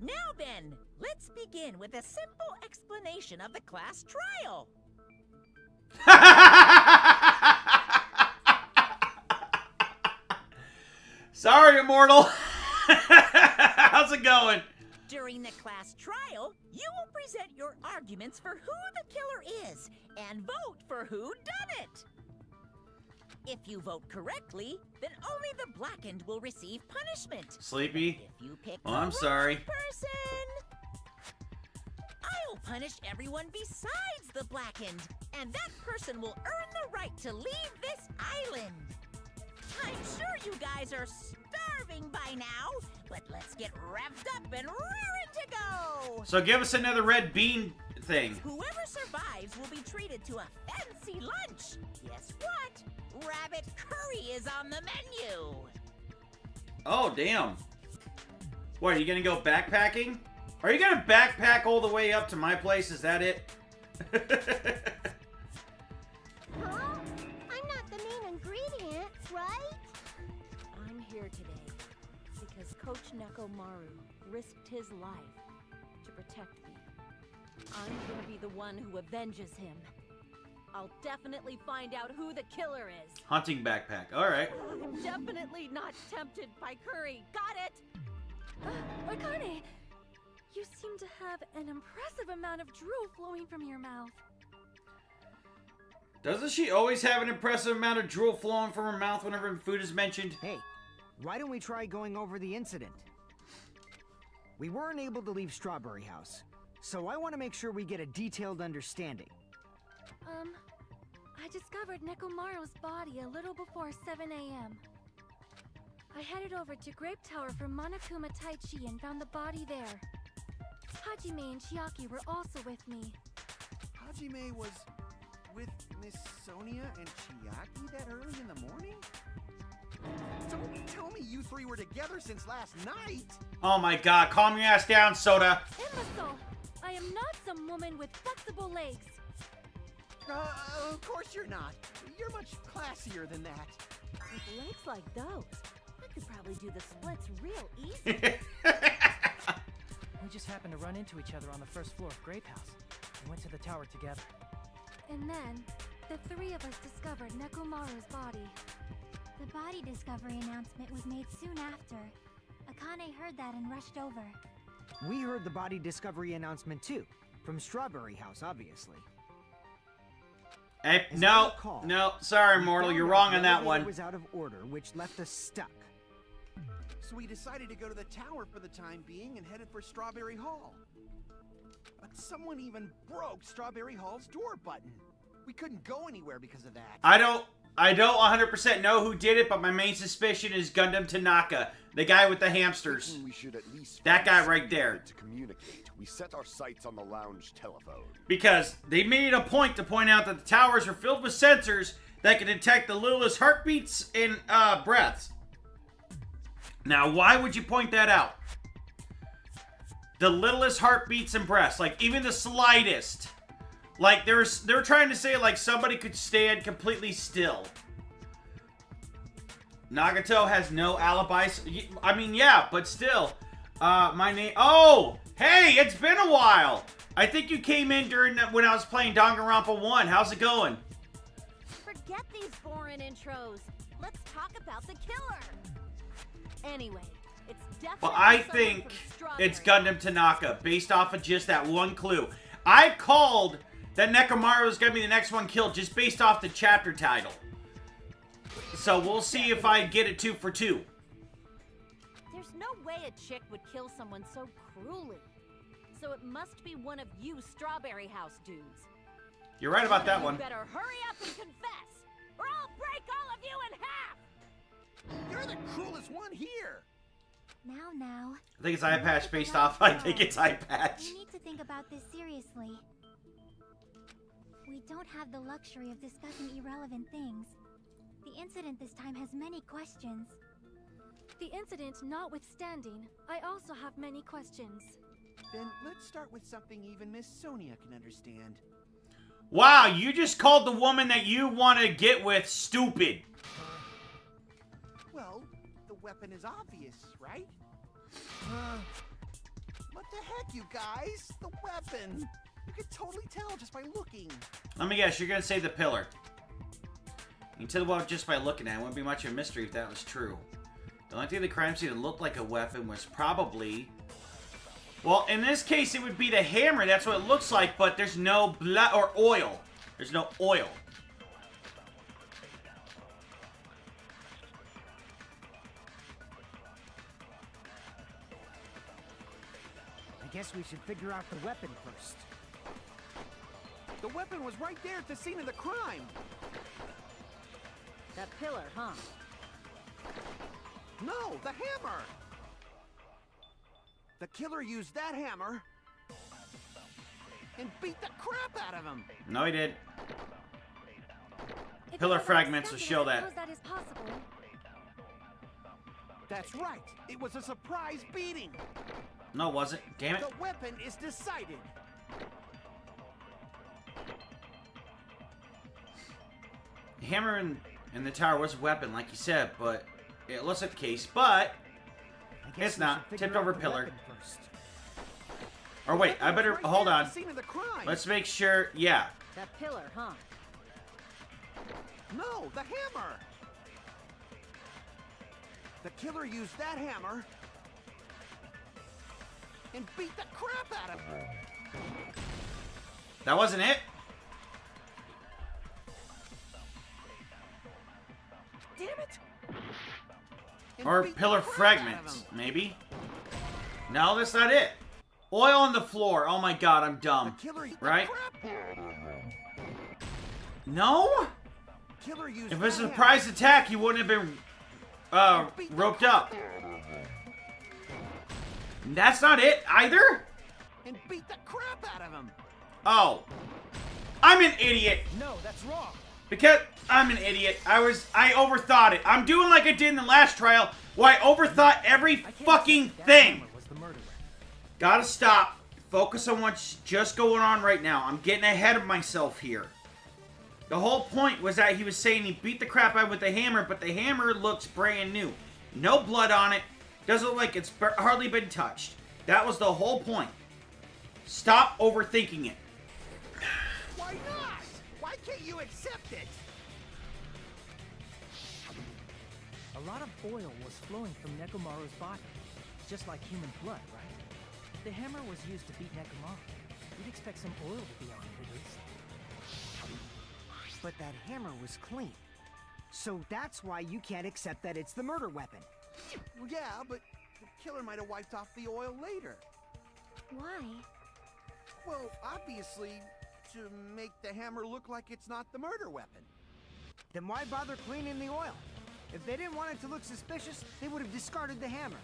Now then, let's begin with a simple explanation of the class trial. Sorry, Immortal. How's it going? During the class trial, you will present your arguments for who the killer is and vote for who done it. If you vote correctly, then only the blackened will receive punishment. Sleepy? If you pick Oh, the I'm wrong sorry. person, I'll punish everyone besides the blackened, and that person will earn the right to leave this island. I'm sure you guys are starving by now, but let's get revved up and raring to go. So give us another red bean thing. Whoever survives will be treated to a fancy lunch. Guess what? Rabbit curry is on the menu. Oh, damn. What, are you gonna go backpacking? Are you gonna backpack all the way up to my place? Is that it? Huh? I'm not the main ingredient, right? I'm here today because Coach Nekomaru risked his life to protect me. I'm gonna be the one who avenges him. I'll definitely find out who the killer is. Hunting backpack. Alright. I'm definitely not tempted by curry. Got it? Akane, you seem to have an impressive amount of drool flowing from your mouth. Doesn't she always have an impressive amount of drool flowing from her mouth whenever food is mentioned? Hey, why don't we try going over the incident? We weren't able to leave Strawberry House, so I want to make sure we get a detailed understanding. I discovered Nekomaru's body a little before 7 a.m. I headed over to Grape Tower for Monokuma Taichi and found the body there. Hajime and Chiaki were also with me. Hajime was with Miss Sonia and Chiaki that early in the morning? Don't tell me you three were together since last night! Oh my god, calm your ass down, Soda. Imbecile! I am not some woman with flexible legs. Of course you're not. You're much classier than that. With legs like those, I could probably do the splits real easy. We just happened to run into each other on the first floor of Grape House. We went to the tower together. And then, the three of us discovered Nekomaru's body. The body discovery announcement was made soon after. Akane heard that and rushed over. We heard the body discovery announcement too, from Strawberry House, obviously. Hey, As I no, recall, no, sorry, we Immortal, found you're out wrong the on that elevator one. was out of order, which left us stuck. So we decided to go to the tower for the time being and headed for Strawberry Hall. But someone even broke Strawberry Hall's door button. We couldn't go anywhere because of that. I don't 100% know who did it, but my main suspicion is Gundam Tanaka, the guy with the hamsters. We should at least That guy find right some there. method to communicate. We set our sights on the lounge telephone. Because they made a point to point out that the towers are filled with sensors that can detect the littlest heartbeats and breaths. Now, why would you point that out? The littlest heartbeats and breaths, like even the slightest. Like they're trying to say like somebody could stand completely still. Nagito has no alibis. I mean, yeah, but still. My name. Oh, hey, it's been a while. I think you came in during when I was playing Danganronpa 1. How's it going? Forget these boring intros. Let's talk about the killer. Anyway, it's definitely Well, I someone think from Strawberry. it's Gundam Tanaka, based off of just that one clue. I called that Nekomaru was going to be the next one killed just based off the chapter title. So we'll see if I get it 2 for 2. There's no way a chick would kill someone so cruelly. So it must be one of you Strawberry House dudes. You're right about that You one. better hurry up and confess, or I'll break all of you in half! You're the cruelest one here! Now. I think it's eye patch based off. I think it's eye patch. We need to think about this seriously. We don't have the luxury of discussing irrelevant things. The incident this time has many questions. The incident notwithstanding, I also have many questions. Then let's start with something even Miss Sonia can understand. Wow, you just called the woman that you want to get with stupid. Well, the weapon is obvious, right? What the heck, you guys? The weapon! You could totally tell just by looking. Let me guess, you're gonna say the pillar. You can tell well just by looking at it. It wouldn't be much of a mystery if that was true. The only thing in the crime scene that looked like a weapon was probably... Well, in this case, it would be the hammer. That's what it looks like, but there's no blood or oil. There's no oil. I guess we should figure out the weapon first. The weapon was right there at the scene of the crime. That pillar, huh? No, the hammer! The killer used that hammer and beat the crap out of him. No, he did. If Pillar you have fragments will understanding, show I that. suppose that is possible. That's right. It was a surprise beating. No, it wasn't. Damn it. The weapon is decided. The hammer in the tower was a weapon, like you said, but it looks like the case, but I guess it's we not. should figure Tipped out over the pillar. weapon first. Or wait, I better Right hold there at on. the scene of the crime. Let's make sure. Yeah. That pillar, huh? No, the hammer. The killer used that hammer and beat the crap out of him. That wasn't it. Damn it! And Or beat the pillar crap out of fragments, him. maybe. No, that's not it. Oil on the floor. Oh my god, I'm The dumb. killer used Right? the crap. No? Killer used If it was a that surprise hammer attack, he wouldn't have been roped up. That's not it either? and beat the crap out of him. Oh. I'm an idiot. No, that's wrong. Because I'm an idiot. I overthought it. I'm doing like I did in the last trial, where I overthought every I can't fucking accept that thing. hammer was the murder weapon. Gotta stop. Focus on what's just going on right now. I'm getting ahead of myself here. The whole point was that he was saying he beat the crap out with the hammer, but the hammer looks brand new. No blood on it. Doesn't look like it's hardly been touched. That was the whole point. Stop overthinking it. Why not? Why can't you accept it? A lot of oil was flowing from Nekomaru's body, just like human blood, right? If the hammer was used to beat Nekomaru, you'd expect some oil to be on it at least. But that hammer was clean. So that's why you can't accept that it's the murder weapon. Well, yeah, but the killer might have wiped off the oil later. Why? Well, obviously, to make the hammer look like it's not the murder weapon. Then why bother cleaning the oil? If they didn't want it to look suspicious, they would have discarded the hammer.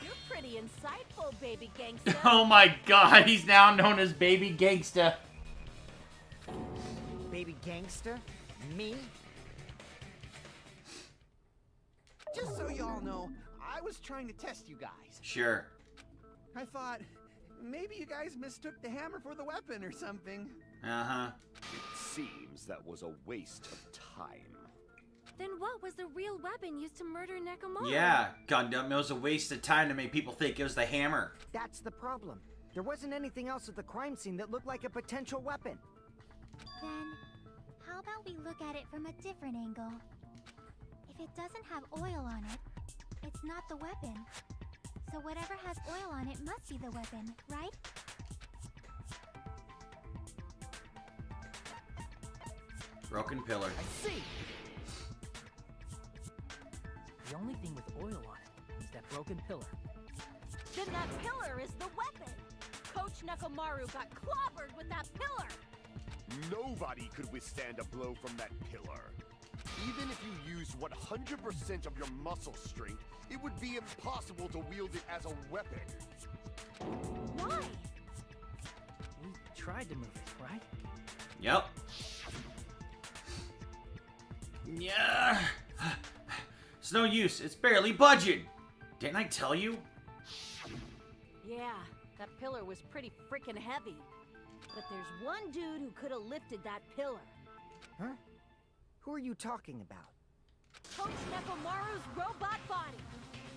You're pretty insightful, baby gangster. Oh my god, he's now known as Baby Gangsta. Baby gangster? Me? Just so y'all know, I was trying to test you guys. Sure. I thought, maybe you guys mistook the hammer for the weapon or something. Uh-huh. It seems that was a waste of time. Then what was the real weapon used to murder Nekomaru? Yeah, Gundam, it was a waste of time to make people think it was the hammer. That's the problem. There wasn't anything else at the crime scene that looked like a potential weapon. Then, how about we look at it from a different angle? If it doesn't have oil on it, it's not the weapon. So whatever has oil on it must be the weapon, right? Broken pillar. I see! The only thing with oil on it is that broken pillar. Then that pillar is the weapon. Coach Nekomaru got clobbered with that pillar. Nobody could withstand a blow from that pillar. Even if you used 100% of your muscle strength, it would be impossible to wield it as a weapon. Why? We tried to move it, right? Yep. Yeah. It's no use. It's barely budging. Didn't I tell you? Yeah, that pillar was pretty freaking heavy. But there's one dude who could have lifted that pillar. Huh? Who are you talking about? Coach Nekomaru's robot body.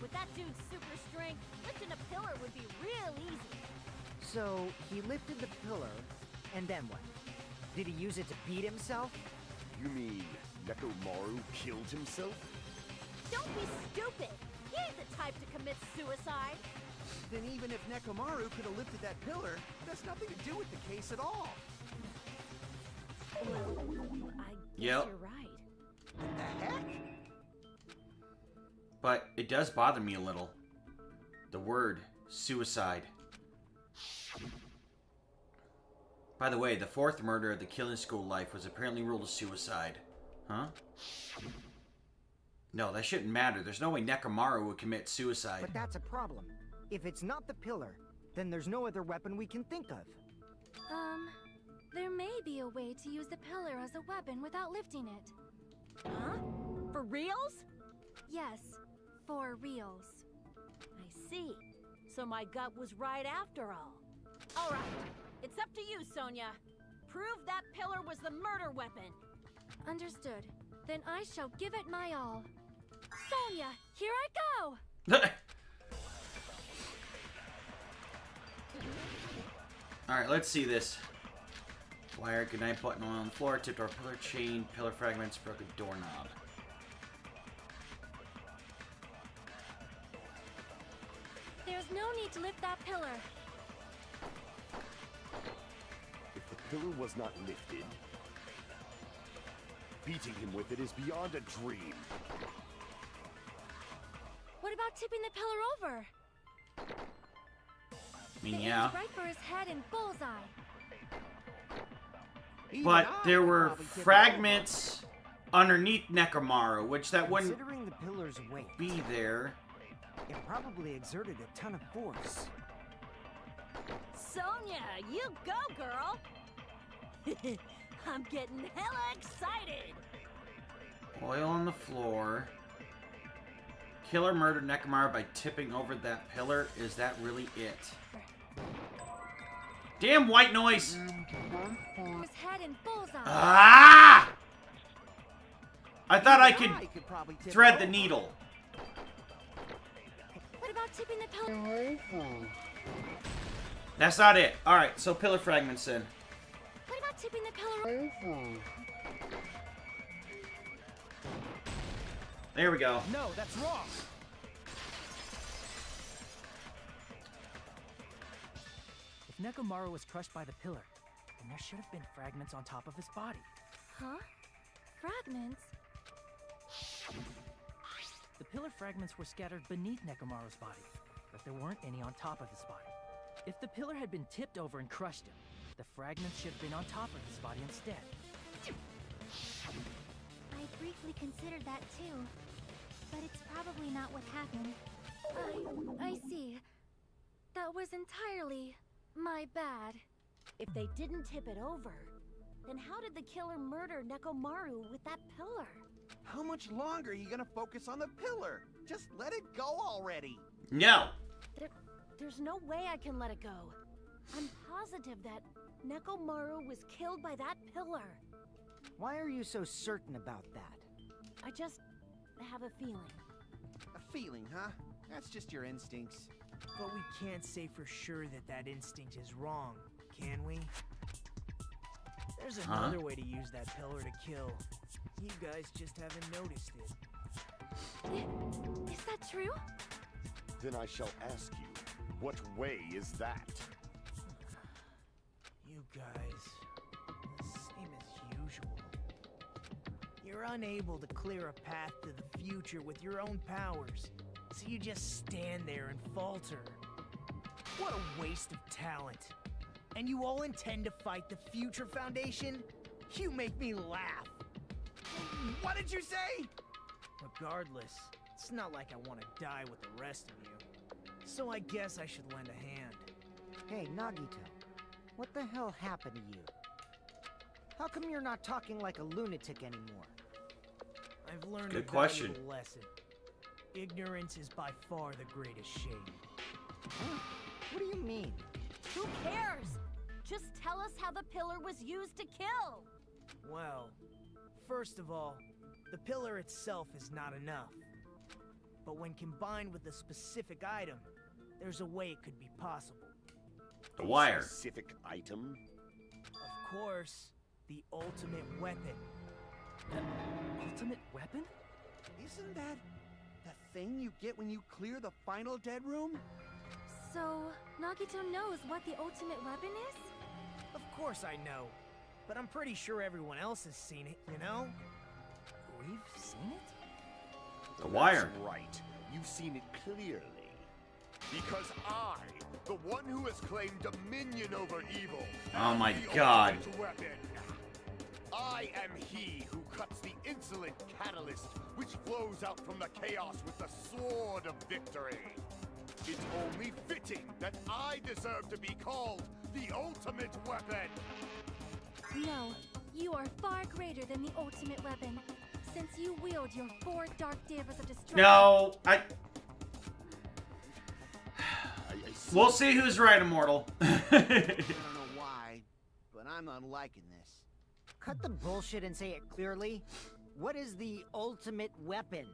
With that dude's super strength, lifting a pillar would be real easy. So, he lifted the pillar, and then what? Did he use it to beat himself? You mean Nekomaru killed himself? Don't be stupid! He ain't the type to commit suicide! Then even if Nekomaru could have lifted that pillar, that's nothing to do with the case at all. Well, I guess Yep. you're right. What the heck? But it does bother me a little. The word suicide. By the way, the fourth murder of the killing school life was apparently ruled a suicide. Huh? No, that shouldn't matter. There's no way Nekomaru would commit suicide. But that's a problem. If it's not the pillar, then there's no other weapon we can think of. There may be a way to use the pillar as a weapon without lifting it. Huh? For reals? Yes, for reals. I see. So my gut was right after all. All right, it's up to you, Sonia. Prove that pillar was the murder weapon. Understood. Then I shall give it my all. Sonia, here I go! Alright, let's see this. Wire, goodnight button on the floor, tipped over pillar chain, pillar fragments, broken doorknob. There's no need to lift that pillar. If the pillar was not lifted, beating him with it is beyond a dream. What about tipping the pillar over? I mean, The yeah. aim's right for his head and bullseye. Even But I there could were probably tip it fragments underneath Nekomaru, which that wouldn't Considering the pillar's weight, be there. it probably exerted a ton of force. Sonia, you go, girl! I'm getting hella excited! Oil on the floor. Killer murdered Nekomaru by tipping over that pillar. Is that really it? Damn white noise! His head and bullseye. Ah! I thought I Even could probably tip thread it the over. needle. What about tipping the pillar? That's not it. Alright, so pillar fragments then. What about tipping the pillar? There we go. No, that's wrong. If Nekomaru was crushed by the pillar, then there should have been fragments on top of his body. Huh? Fragments? The pillar fragments were scattered beneath Nekomaru's body, but there weren't any on top of his body. If the pillar had been tipped over and crushed him, the fragments should have been on top of his body instead. I briefly considered that too, but it's probably not what happened. I see. That was entirely my bad. If they didn't tip it over, then how did the killer murder Nekomaru with that pillar? How much longer are you gonna focus on the pillar? Just let it go already. No. There's no way I can let it go. I'm positive that Nekomaru was killed by that pillar. Why are you so certain about that? I just have a feeling. A feeling, huh? That's just your instincts. But we can't say for sure that that instinct is wrong, can we? There's another way to use that pillar to kill. You guys just haven't noticed it. Is that true? Then I shall ask you, what way is that? You guys, the same as usual. You're unable to clear a path to the future with your own powers, so you just stand there and falter. What a waste of talent. And you all intend to fight the Future Foundation? You make me laugh. What did you say? Regardless, it's not like I want to die with the rest of you. So I guess I should lend a hand. Hey, Nagito, what the hell happened to you? How come you're not talking like a lunatic anymore? I've learned Good a question. valuable lesson. Ignorance is by far the greatest shame. Huh? What do you mean? Who cares? Just tell us how the pillar was used to kill. Well, first of all, the pillar itself is not enough. But when combined with a specific item, there's a way it could be possible. The wire. Specific item? Of course, the ultimate weapon. The ultimate weapon? Isn't that the thing you get when you clear the final dead room? So, Nagito knows what the ultimate weapon is? Of course I know. But I'm pretty sure everyone else has seen it, you know? We've seen it? The wire. That's right. You've seen it clearly. Because I, the one who has claimed dominion over evil, Oh my am the God. ultimate weapon. I am he who cuts the insolent catalyst which flows out from the chaos with the sword of victory. It's only fitting that I deserve to be called the ultimate weapon. No, you are far greater than the ultimate weapon, since you wield your 4 dark davas of destruction. No, I We'll see who's right, Immortal. I don't know why, but I'm not liking this. Cut the bullshit and say it clearly. What is the ultimate weapon?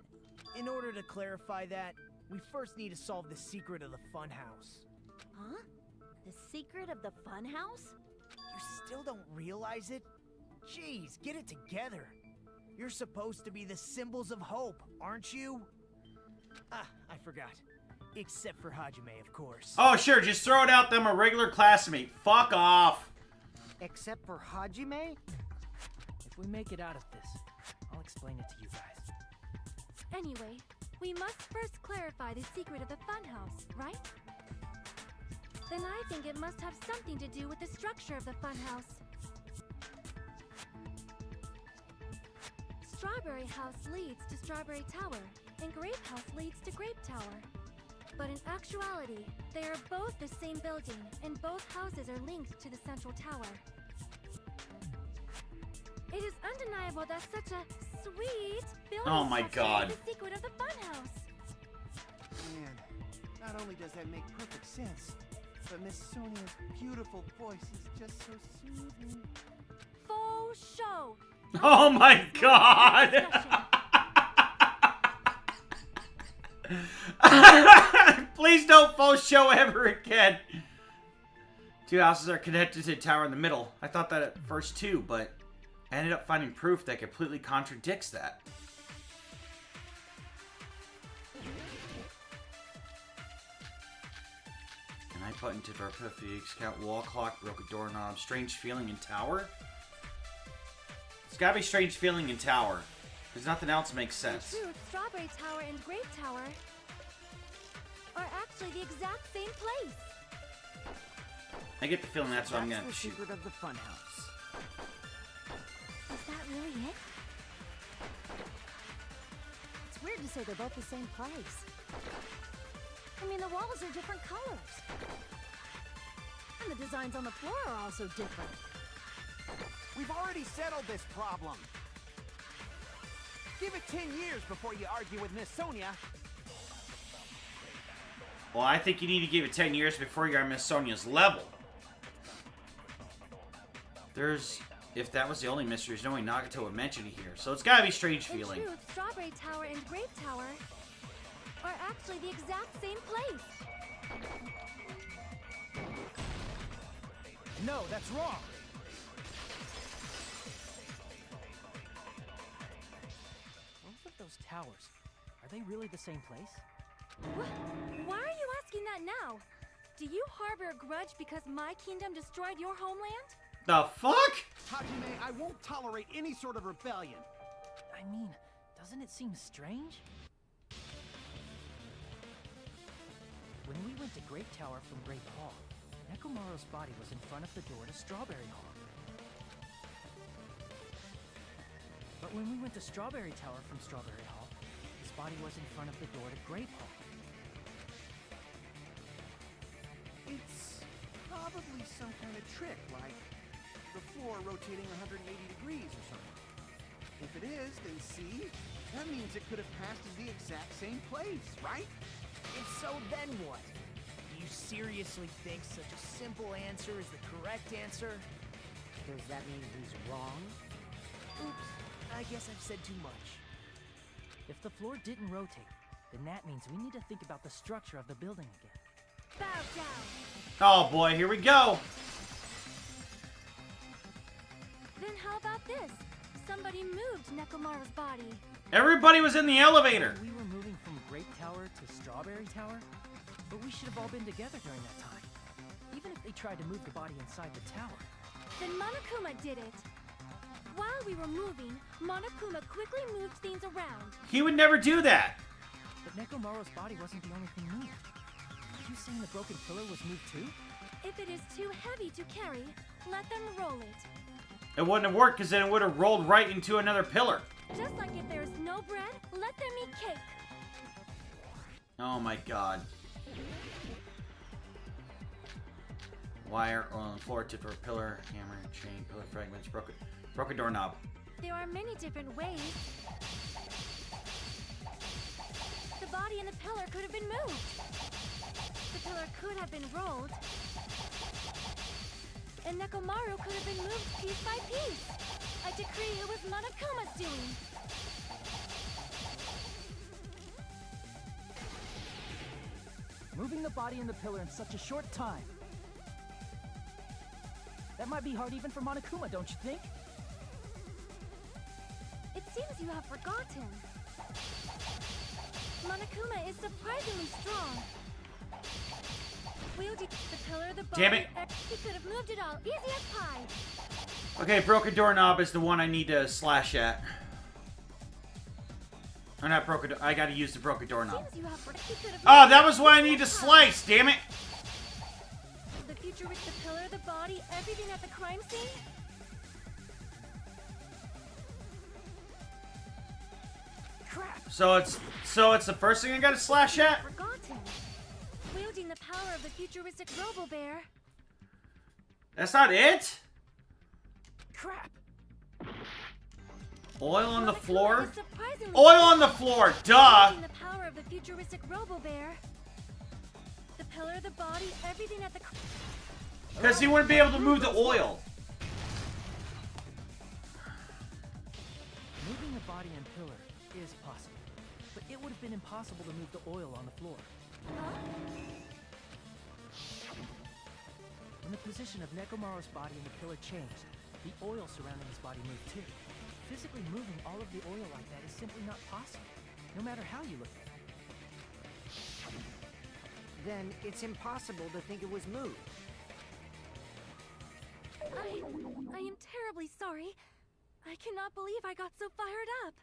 In order to clarify that, we first need to solve the secret of the funhouse. Huh? The secret of the funhouse? You still don't realize it? Jeez, get it together. You're supposed to be the symbols of hope, aren't you? Ah, I forgot. Except for Hajime, of course. Oh, sure, just throw it out them a regular classmate. Fuck off. Except for Hajime? If we make it out of this, I'll explain it to you guys. Anyway, we must first clarify the secret of the funhouse, right? Then I think it must have something to do with the structure of the funhouse. Strawberry House leads to Strawberry Tower, and Grape House leads to Grape Tower. But in actuality, they are both the same building, and both houses are linked to the central tower. It is undeniable that such a sweet building Oh my structure God. is the secret of the funhouse. Man, not only does that make perfect sense, but Miss Sonia's beautiful voice is just so soothing. Faux show. Oh my God. Please don't faux show ever again. 2 houses are connected to the tower in the middle. I thought that at first too, but I ended up finding proof that completely contradicts that. And I put into Darpify, scout wall clock, broke a doorknob, strange feeling in tower? It's gotta be strange feeling in tower. Because nothing else makes sense. In truth, Strawberry Tower and Grape Tower are actually the exact same place. I get the feeling that's what I'm gonna the shoot. secret of the funhouse. Is that really it? It's weird to say they're both the same place. I mean, the walls are different colors. And the designs on the floor are also different. We've already settled this problem. Give it 10 years before you argue with Miss Sonia. Well, I think you need to give it 10 years before you're on Miss Sonia's level. If that was the only mystery, there's no way Nagito would mention it here. So it's gotta be strange feeling. In truth, Strawberry Tower and Grape Tower are actually the exact same place. No, that's wrong. Both of those towers, are they really the same place? Why are you asking that now? Do you harbor a grudge because my kingdom destroyed your homeland? The fuck? Hajime, I won't tolerate any sort of rebellion. I mean, doesn't it seem strange? When we went to Grape Tower from Grape Hall, Nekomaru's body was in front of the door to Strawberry Hall. But when we went to Strawberry Tower from Strawberry Hall, his body was in front of the door to Grape Hall. It's probably some kind of trick, like the floor rotating 180 degrees or something. If it is, then see? That means it could have passed as the exact same place, right? If so, then what? Do you seriously think such a simple answer is the correct answer? Does that mean he's wrong? Oops, I guess I've said too much. If the floor didn't rotate, then that means we need to think about the structure of the building again. bow down. Oh boy, here we go. Then how about this? Somebody moved Nekomaru's body. Everybody was in the elevator. We were moving from Great Tower to Strawberry Tower, but we should have all been together during that time. Even if they tried to move the body inside the tower. Then Monokuma did it. While we were moving, Monokuma quickly moved things around. He would never do that. But Nekomaru's body wasn't the only thing moved. Are you saying the broken pillar was moved too? If it is too heavy to carry, let them roll it. It wouldn't have worked because then it would have rolled right into another pillar. Just like if there is no bread, let them eat cake. Oh my god. Wire, oil on the floor, tipped over pillar, hammer, chain, pillar fragments, broken doorknob. There are many different ways. The body and the pillar could have been moved. The pillar could have been rolled. And Nekomaru could have been moved piece by piece. I decree it was Monokuma's doing. Moving the body and the pillar in such a short time. That might be hard even for Monokuma, don't you think? It seems you have forgotten. Monokuma is surprisingly strong. Wielding the pillar, the body, Damn it. He could have moved it all, easy as pie. Okay, broken doorknob is the one I need to slash at. Or not broken, I gotta use the broken doorknob. Seems you have he could have Oh, moved that it was what I easy need to as pie. slice, damn it! The future with the pillar, the body, everything at the crime scene? Crap! So it's the first thing I gotta slash at? Forgotten. Wielding the power of the futuristic Robo-Bear. That's not it? Crap! Oil on the Monokuma floor? is surprisingly Oil on the floor, duh! Wielding the power of the futuristic Robo-Bear. The pillar, the body, everything at the Because he wouldn't be able to move the oil. Moving the body and pillar is possible, but it would have been impossible to move the oil on the floor. When the position of Nekomaru's body and the pillar changed, the oil surrounding his body moved too. Physically moving all of the oil like that is simply not possible, no matter how you look at it. Then it's impossible to think it was moved. I am terribly sorry. I cannot believe I got so fired up.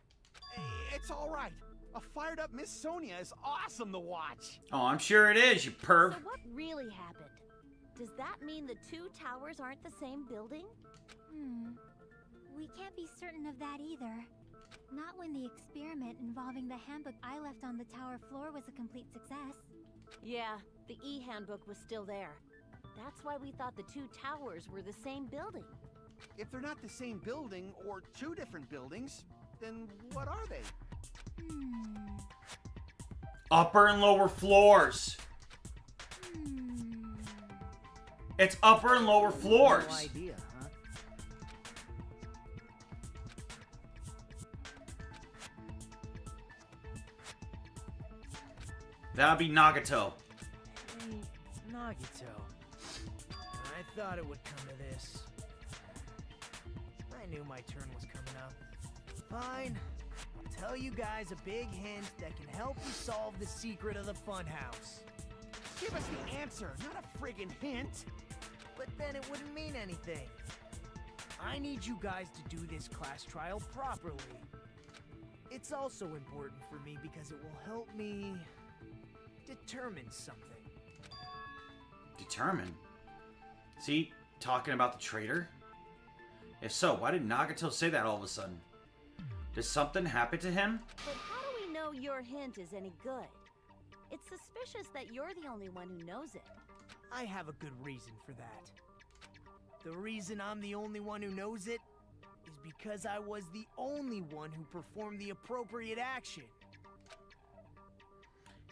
It's all right. A fired up Miss Sonia is awesome to watch. Oh, I'm sure it is, you perv. So what really happened? Does that mean the two towers aren't the same building? We can't be certain of that either. Not when the experiment involving the handbook I left on the tower floor was a complete success. Yeah, the e-handbook was still there. That's why we thought the two towers were the same building. If they're not the same building or two different buildings, then what are they? Upper and lower floors. It's upper and lower floors. No idea, huh? That'd be Nagito. Hey, Nagito. I thought it would come to this. I knew my turn was coming up. Fine. I'll tell you guys a big hint that can help you solve the secret of the funhouse. Give us the answer, not a friggin' hint. But then it wouldn't mean anything. I need you guys to do this class trial properly. It's also important for me because it will help me determine something. Determined? Is he talking about the traitor? If so, why did Nagito say that all of a sudden? Did something happen to him? But how do we know your hint is any good? It's suspicious that you're the only one who knows it. I have a good reason for that. The reason I'm the only one who knows it is because I was the only one who performed the appropriate action.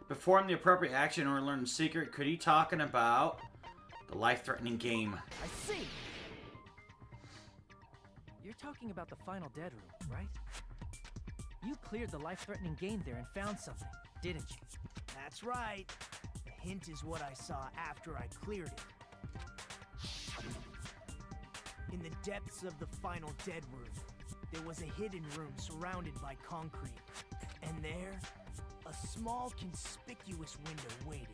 Perform the appropriate action or learn the secret. Could he talking about the life-threatening game? I see. You're talking about the final dead room, right? You cleared the life-threatening game there and found something, didn't you? That's right. The hint is what I saw after I cleared it. In the depths of the final dead room, there was a hidden room surrounded by concrete. And there, a small conspicuous window waited,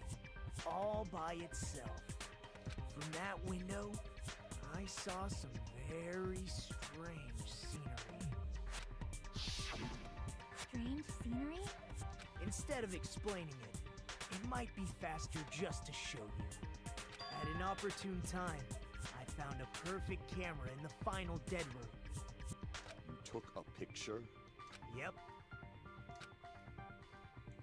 all by itself. From that window, I saw some very strange scenery. Strange scenery? Instead of explaining it, it might be faster just to show you. At an opportune time, I found a perfect camera in the final dead room. You took a picture? Yep.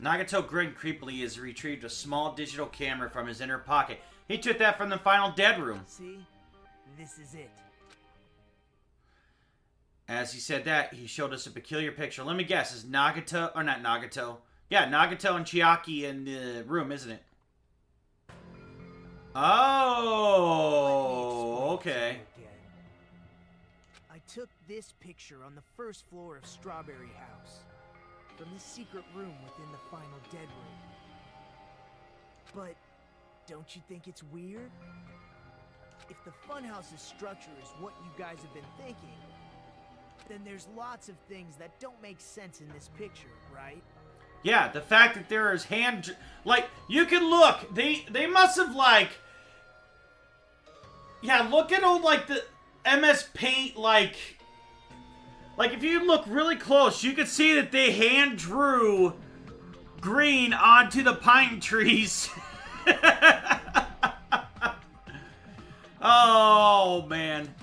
Nagito grinned creepily as he retrieved a small digital camera from his inner pocket. He took that from the final dead room. See? This is it. As he said that, he showed us a peculiar picture. Let me guess, is Nagito, or not Nagito? Yeah, Nagito and Chiaki in the room, isn't it? Oh, okay. I took this picture on the first floor of Strawberry House, from the secret room within the final dead room. But don't you think it's weird? If the funhouse's structure is what you guys have been thinking, then there's lots of things that don't make sense in this picture, right? Yeah, the fact that there is hand... Like, you can look. They must have, like... Yeah, look at all, like, the MS Paint, like... Like, if you look really close, you can see that they hand drew green onto the pine trees. Oh, man.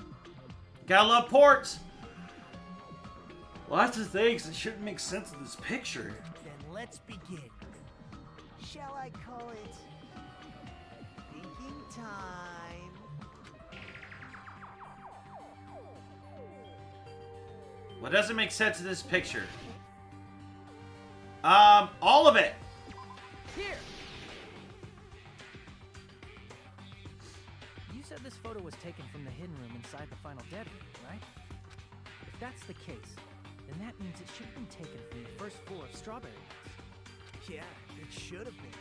Gotta love ports. Lots of things that shouldn't make sense in this picture. Then let's begin. Shall I call it thinking time? What doesn't make sense in this picture? All of it. Here. You said this photo was taken from the hidden room inside the final dead room, right? If that's the case, then that means it should have been taken from the first floor of Strawberry House. Yeah, it should have been.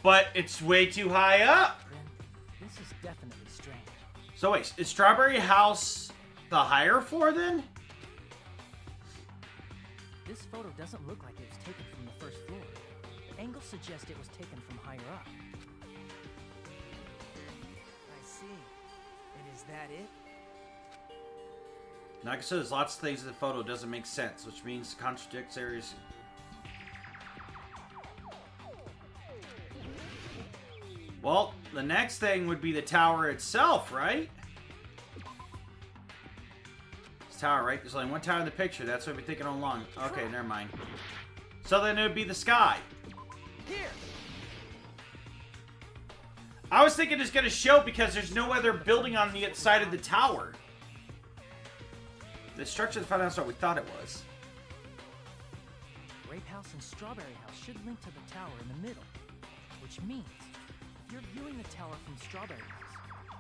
But it's way too high up. Then this is definitely strange. So wait, is Strawberry House the higher floor then? This photo doesn't look like it was taken from the first floor. The angle suggests it was taken from higher up. I see. And is that it? Like I said, there's lots of things in the photo that doesn't make sense, which means it contradicts areas. Well, the next thing would be the tower itself, right? It's tower, right? There's only one tower in the picture. That's what we're thinking all along. Okay, never mind. So then it would be the sky. Here. I was thinking it's going to show because there's no other building on the side of the tower. The structure of the funhouse is what we thought it was. Grape House and Strawberry House should link to the tower in the middle. Which means, if you're viewing the tower from Strawberry House,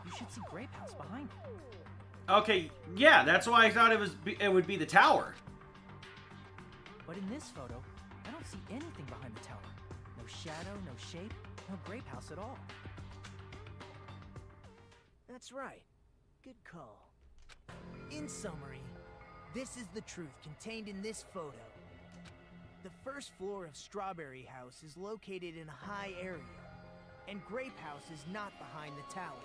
you should see Grape House behind it. Okay, yeah, that's why I thought it would be the tower. But in this photo, I don't see anything behind the tower. No shadow, no shape, no Grape House at all. That's right. Good call. In summary, this is the truth contained in this photo. The first floor of Strawberry House is located in a high area, and Grape House is not behind the tower.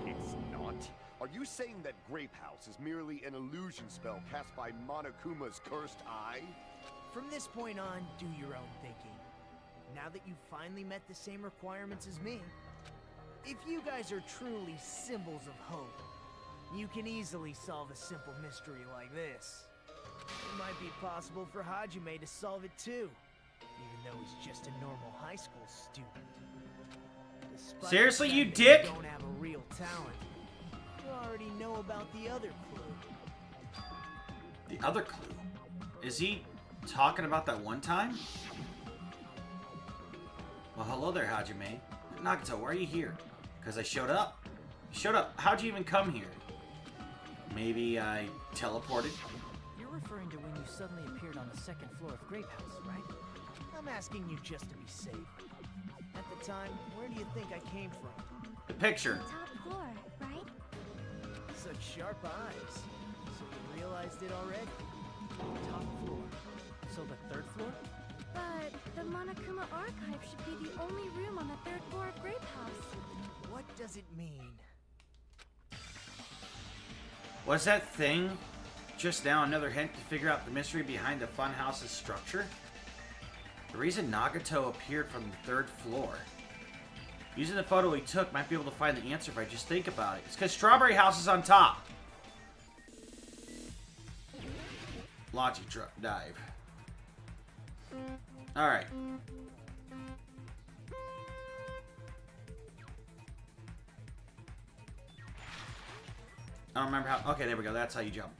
It's not? Are you saying that Grape House is merely an illusion spell cast by Monokuma's cursed eye? From this point on, do your own thinking. Now that you've finally met the same requirements as me, if you guys are truly symbols of hope, you can easily solve a simple mystery like this. It might be possible for Hajime to solve it too, even though he's just a normal high school student. Despite Seriously, the you fact dick? that you don't have a real talent. You already know about the other clue. The other clue? Is he talking about that one time? Well, hello there, Hajime. Nagito, why are you here? Because I showed up. You showed up. How'd you even come here? Maybe I teleported? You're referring to when you suddenly appeared on the second floor of Grape House, right? I'm asking you just to be safe. At the time, where do you think I came from? The picture. Top floor, right? Such sharp eyes. So you realized it already? Top floor. So the third floor? But the Monokuma archive should be the only room on the third floor of Grape House. What does it mean? Was that thing just now another hint to figure out the mystery behind the funhouse's structure? The reason Nagito appeared from the third floor. Using the photo he took might be able to find the answer if I just think about it. It's because Strawberry House is on top. Launching dive. Alright. I don't remember how. Okay, there we go. That's how you jump.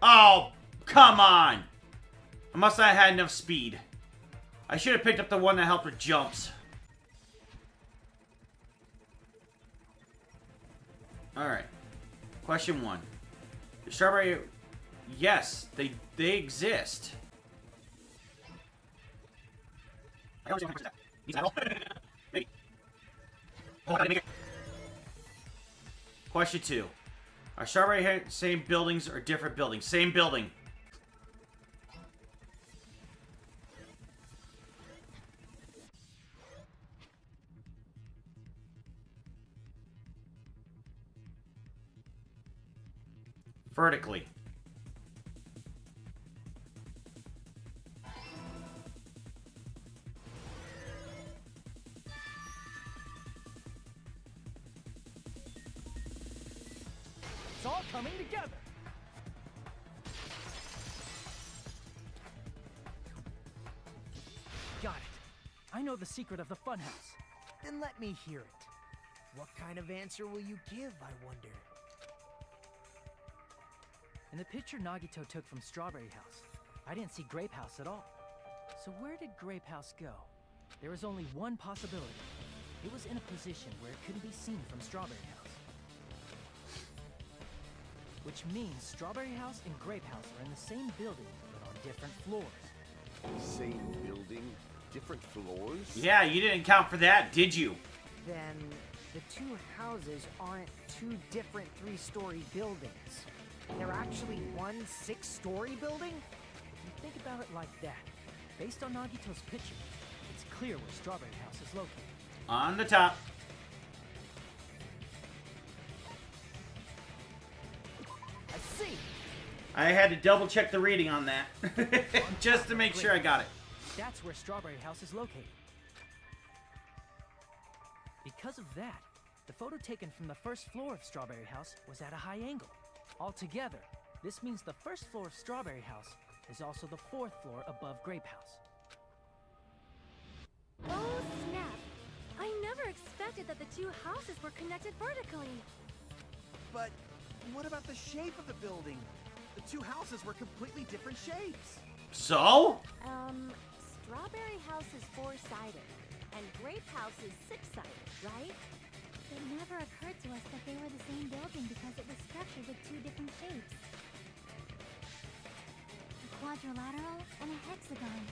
Oh, come on. I must not have had enough speed. I should have picked up the one that helped with jumps. Alright. Question 1. The strawberry... Yes, they exist. Question 2. Are strawberry same buildings or different buildings? Same building. Vertically. It's all coming together. Got it. I know the secret of the funhouse. Then let me hear it. What kind of answer will you give, I wonder? In the picture Nagito took from Strawberry House, I didn't see Grape House at all. So where did Grape House go? There was only one possibility. It was in a position where it couldn't be seen from Strawberry House. Which means Strawberry House and Grape House are in the same building, but on different floors. Same building, different floors? Yeah, you didn't count for that, did you? Then the two houses aren't two different 3-story buildings. They're actually one 6-story building? If you think about it like that, based on Nagito's picture, it's clear where Strawberry House is located. On the top. I see! I had to double check the reading on that. Just to make sure I got it. That's where Strawberry House is located. Because of that, the photo taken from the first floor of Strawberry House was at a high angle. Altogether, this means the first floor of Strawberry House is also the 4th floor above Grape House. Oh, snap! I never expected that the two houses were connected vertically. But what about the shape of the building? The two houses were completely different shapes. So? Strawberry House is 4-sided, and Grape House is 6-sided, right? It never occurred to us that they were the same building because it was structured with two different shapes. A quadrilateral and a hexagon,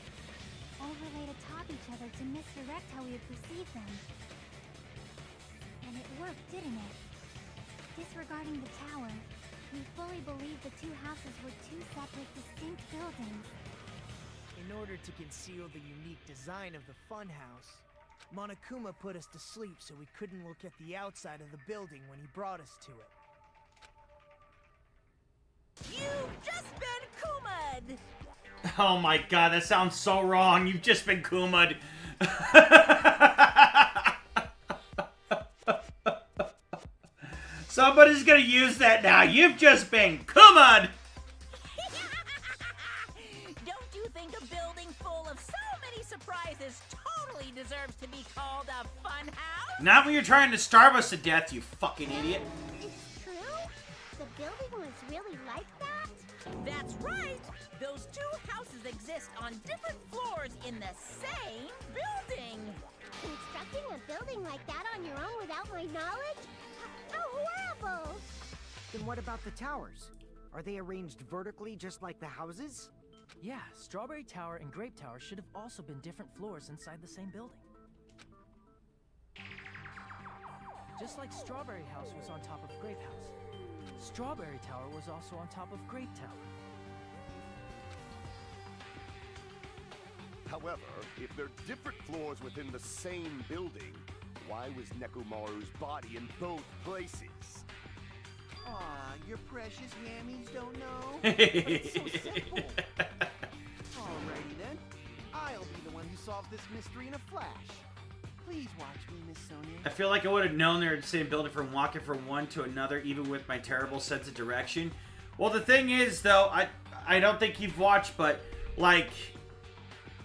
overlaid atop each other to misdirect how we would perceive them. And it worked, didn't it? Disregarding the tower, we fully believed the two houses were two separate, distinct buildings. In order to conceal the unique design of the funhouse, Monokuma put us to sleep so we couldn't look at the outside of the building when he brought us to it. You've just been Kuma'd! Oh my god, that sounds so wrong. You've just been Kuma'd. Somebody's gonna use that now. You've just been Kuma'd. Don't you think a building full of so many surprises totally deserves to be called a fun house? Not when you're trying to starve us to death, you fucking idiot. It's true? The building was really like that? That's right! Those two houses exist on different floors in the same building! Constructing a building like that on your own without my knowledge? How horrible! Then what about the towers? Are they arranged vertically just like the houses? Yeah, Strawberry Tower and Grape Tower should have also been different floors inside the same building. Just like Strawberry House was on top of Grape House, Strawberry Tower was also on top of Grape Tower. However, if they're different floors within the same building, why was Nekomaru's body in both places? Aw, your precious yammies don't know? But it's so simple. Alrighty then. I'll be the one who solves this mystery in a flash. Please watch me, Miss Sonia. I feel like I would have known they're in the same building from walking from one to another, even with my terrible sense of direction. Well, the thing is, though, I don't think you've watched, but, like,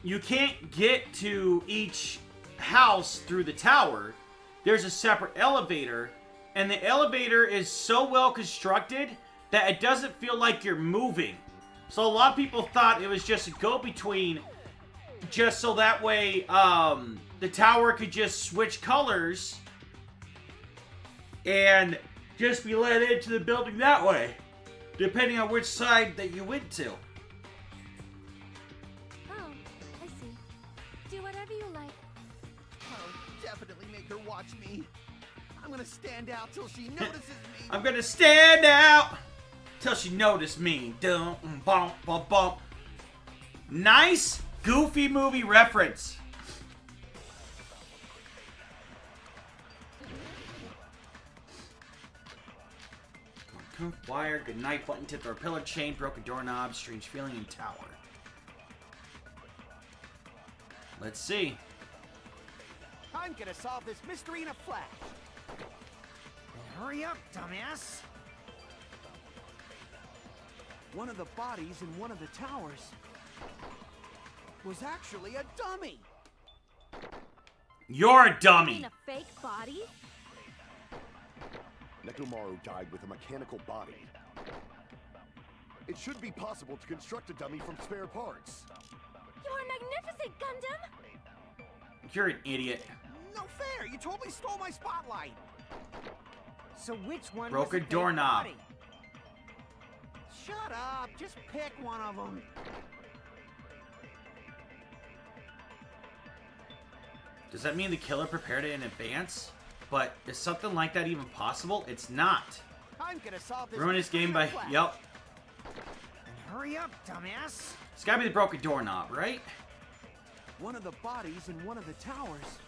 you can't get to each house through the tower. There's a separate elevator, and the elevator is so well constructed that it doesn't feel like you're moving. So a lot of people thought it was just a go-between, just so that way, the tower could just switch colors and just be let into the building that way, depending on which side that you went to. Oh, I see. Do whatever you like. Oh, definitely make her watch me. I'm gonna stand out till she notices me. I'm gonna stand out till she notices me. Dum bump bump bump. Nice Goofy movie reference. Wire, good night button, tip or pillar chain, broken doorknob, strange feeling in tower. Let's see. I'm gonna solve this mystery in a flash. Hurry up, dumbass! One of the bodies in one of the towers was actually a dummy. You're a You dummy. mean a fake body? Nekomaru died with a mechanical body. It should be possible to construct a dummy from spare parts. You're magnificent, Gundam! You're an idiot. No fair! You totally stole my spotlight. So which one Broken was the fake doorknob. body? Shut up! Just pick one of them. Does that mean the killer prepared it in advance? But is something like that even possible? It's not. I'm gonna solve this. Ruin his mystery game in a by... flash. Yep. Hurry up, dumbass! It's gotta be the broken doorknob, right? One of the bodies in one of the towers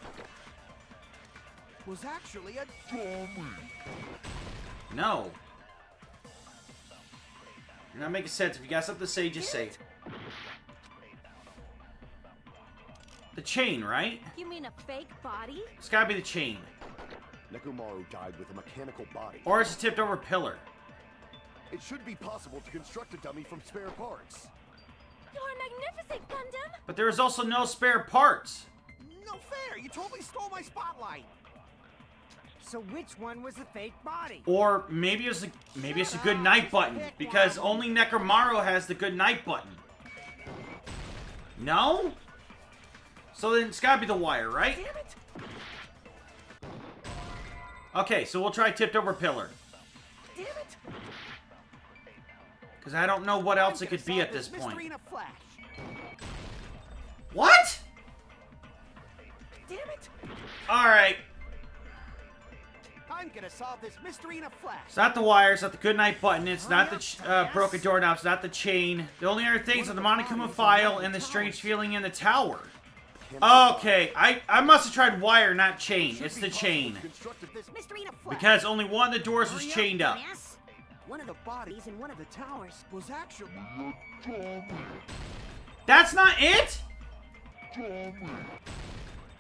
was actually a dummy. No. You're not making sense. If you got something to say, just say it. The chain, right? You mean a fake body? It's gotta be the chain. Nekomaru died with a mechanical body. Or it's a tipped over pillar. It should be possible to construct a dummy from spare parts. You're magnificent, Gundam! But there is also no spare parts. No fair! You totally stole my spotlight. So which one was the fake body? Or maybe it's a good night button. Because only Nekomaru has the good night button. No? So then it's gotta be the wire, right? Damn it! Okay, so we'll try tipped over pillar. Damn it! Because I don't know what else it I'm gonna could be solve at this point. mystery in a flash. What? Damn it! Alright. I'm gonna solve this mystery in a flash. It's not the wire, it's not the good night button, it's not the broken doorknob, it's not the chain. The only other things are the Monokuma file and the strange feeling in the tower. Okay, I must have tried wire, not chain. It's the chain. Constructed this mystery in a flash. Because only one of the doors was Hurry chained up. dumbass. One of the bodies in one of the towers was actually That's not it?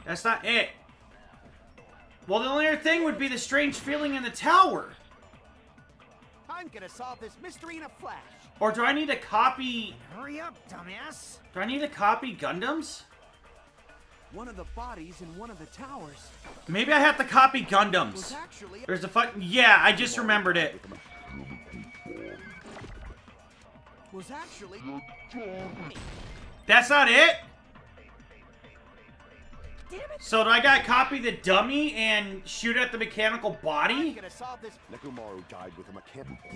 That's not it. Well, the only other thing would be the strange feeling in the tower. I'm gonna solve this mystery in a flash. Or do I need to copy... Hurry up, dumbass! Do I need to copy Gundams? One of the bodies in one of the towers Maybe I have to copy was Gundams. actually There's a fucking... Yeah, I just remembered it. That's not it? Damn it! So do I gotta copy the dummy and shoot at the mechanical I'm body? gonna solve this. Nekomaru died with a mechanical.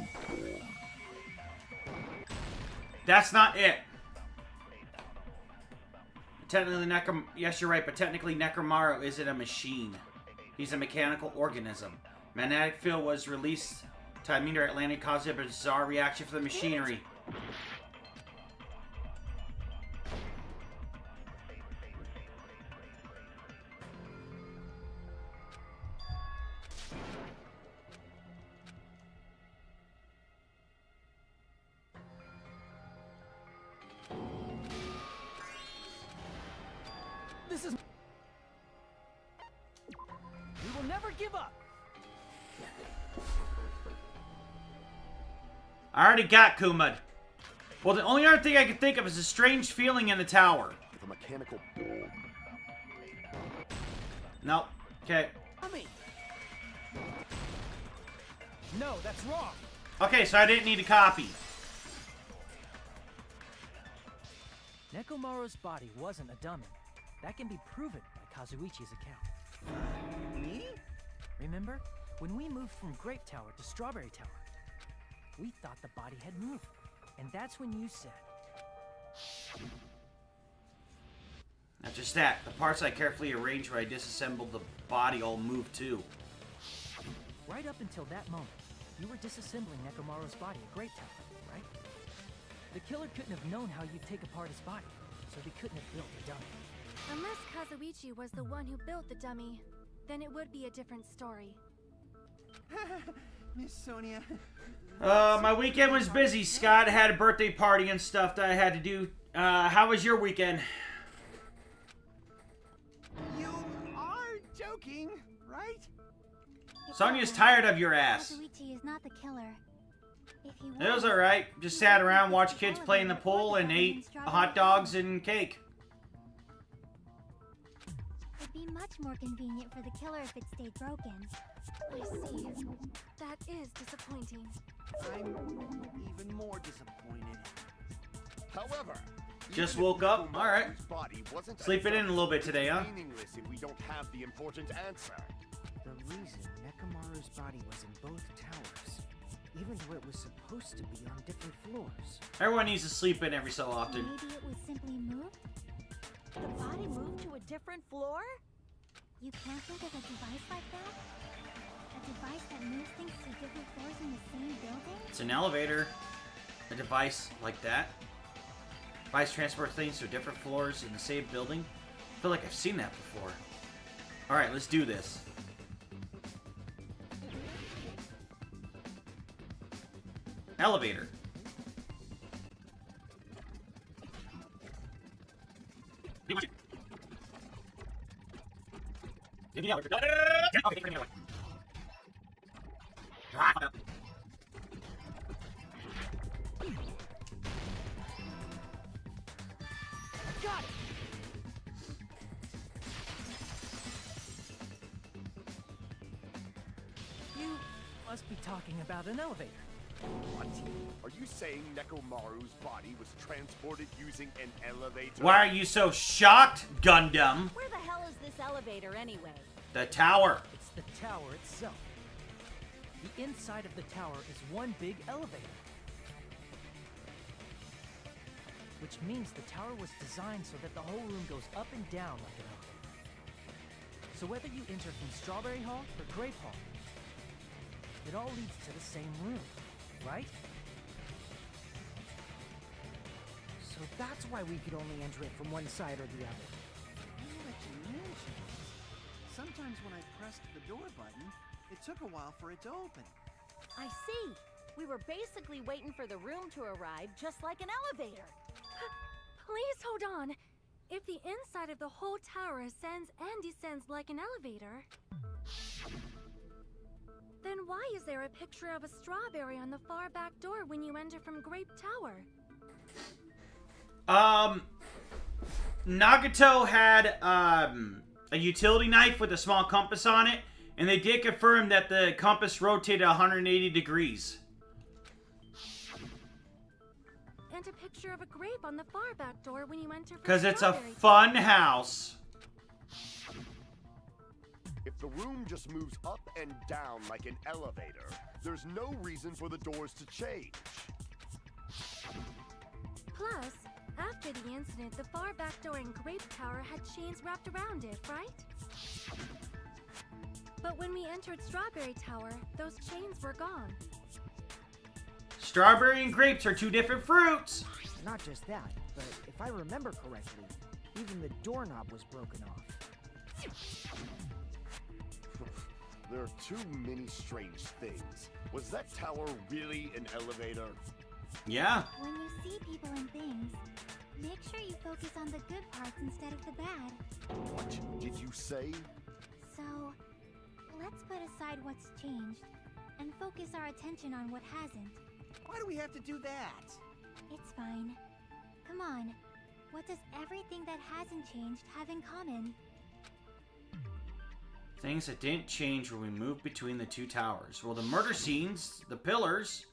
That's not it. technically yes, you're right, but technically Nekomaru isn't a machine. He's a mechanical organism. Magnetic field was released to a meteor Atlantic, causing a bizarre reaction for the machinery. This is... We will never give up! I already got Kumud. Well, the only other thing I can think of is a strange feeling in the tower. With a mechanical... Nope. Okay. Mommy! No, that's wrong! Okay, so I didn't need a copy. Nekomaru's body wasn't a dummy. That can be proven by Kazuichi's account. Me? Remember? When we moved from Grape Tower to Strawberry Tower, we thought the body had moved. And that's when you said... Not just that, the parts I carefully arranged where I disassembled the body all moved too. Right up until that moment, you were disassembling Nekomaru's body at Great Tower, right? The killer couldn't have known how you'd take apart his body, so he couldn't have built a dummy. Unless Kazuichi was the one who built the dummy, then it would be a different story. Miss Sonia. My weekend was busy, Scott. I had a birthday party and stuff that I had to do. How was your weekend? You are joking, right? Sonia's tired of your ass. Kazuichi is not the killer. If he It was alright. Just sat around, watched kids play in the pool, and ate hot dogs and cake. It'd be much more convenient for the killer if it stayed broken. I see. That is disappointing. I'm even more disappointed. However, Just even if woke up? Nekomaru's Alright. body wasn't Sleeping in a little bit today, huh? it's meaningless if we don't have the important answer. The reason Nekomaru's body was in both towers, even though it was supposed to be on different floors. Everyone needs to sleep in every so often. Maybe it was simply moved? The body moved to a different floor? You can't think of a device like that? A device that moves things to different floors in the same building? It's an elevator. A device like that. Device transports things to different floors in the same building. I feel like I've seen that before. Alright, let's do this. Elevator. Got it! You must be talking about an elevator. What? Are you saying Nekomaru's body was transported using an elevator? Why are you so shocked, Gundam? Where the hell is this elevator anyway? The tower. It's the tower itself. The inside of the tower is one big elevator. Which means the tower was designed so that the whole room goes up and down like an elevator. So whether you enter from Strawberry Hall or Grape Hall, it all leads to the same room, right? So that's why we could only enter it from one side or the other. Now that you mention it, sometimes when I pressed the door button, it took a while for it to open. I see. We were basically waiting for the room to arrive, just like an elevator. Please hold on. If the inside of the whole tower ascends and descends like an elevator, then why is there a picture of a strawberry on the far back door when you enter from Grape Tower? Nagito had a utility knife with a small compass on it, and they did confirm that the compass rotated 180 degrees. And a picture of a grape on the far back door when you enter from Because it's a Strawberry fun house. If the room just moves up and down like an elevator, there's no reason for the doors to change. Plus, After the incident, the far back door in Grape Tower had chains wrapped around it, right? But when we entered Strawberry Tower, those chains were gone. Strawberry and grapes are two different fruits. Not just that, but if I remember correctly, even the doorknob was broken off. There are too many strange things. Was that tower really an elevator? Yeah. When you see people and things, make sure you focus on the good parts instead of the bad. What did you say? So, let's put aside what's changed and focus our attention on what hasn't. Why do we have to do that? It's fine. Come on. What does everything that hasn't changed have in common? Things that didn't change when we moved between the two towers. Well, the murder scenes, the pillars.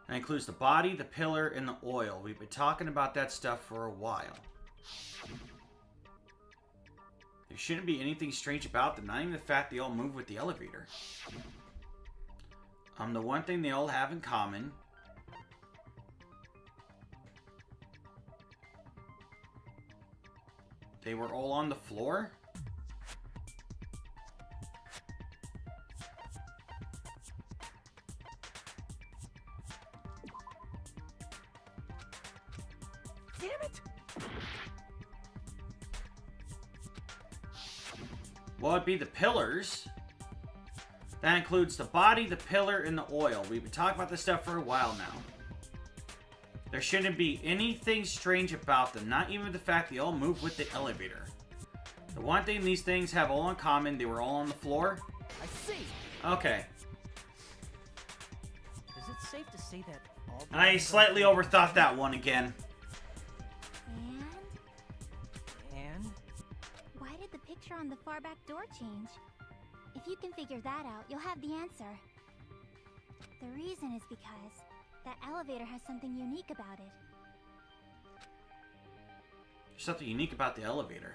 That includes the body, the pillar, and the oil. We've been talking about that stuff for a while. There shouldn't be anything strange about them, not even the fact they all move with the elevator. The one thing they all have in common. They were all on the floor? Damn it! Well, it'd be the pillars. That includes the body, the pillar, and the oil. We've been talking about this stuff for a while now. There shouldn't be anything strange about them, not even the fact they all move with the elevator. The one thing these things have all in common, they were all on the floor. I see. Okay. Is it safe to say that all the I slightly overthought that one again. And Why did the picture on the far back door change? If you can figure that out, you'll have the answer. The reason is because that elevator has something unique about it. There's something unique about the elevator.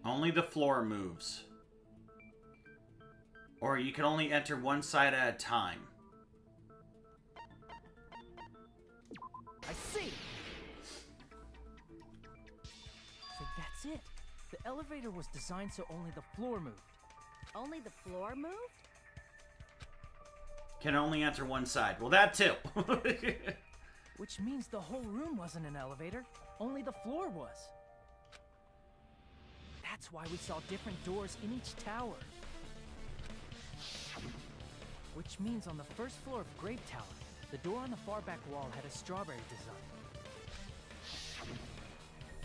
Only the floor moves. Or you can only enter one side at a time. I see. So that's it. The elevator was designed so only the floor moved. Only the floor moved? Can only enter one side. Well, that too. Which means the whole room wasn't an elevator, only the floor was. That's why we saw different doors in each tower. Which means on the first floor of Grape Tower, the door on the far back wall had a strawberry design.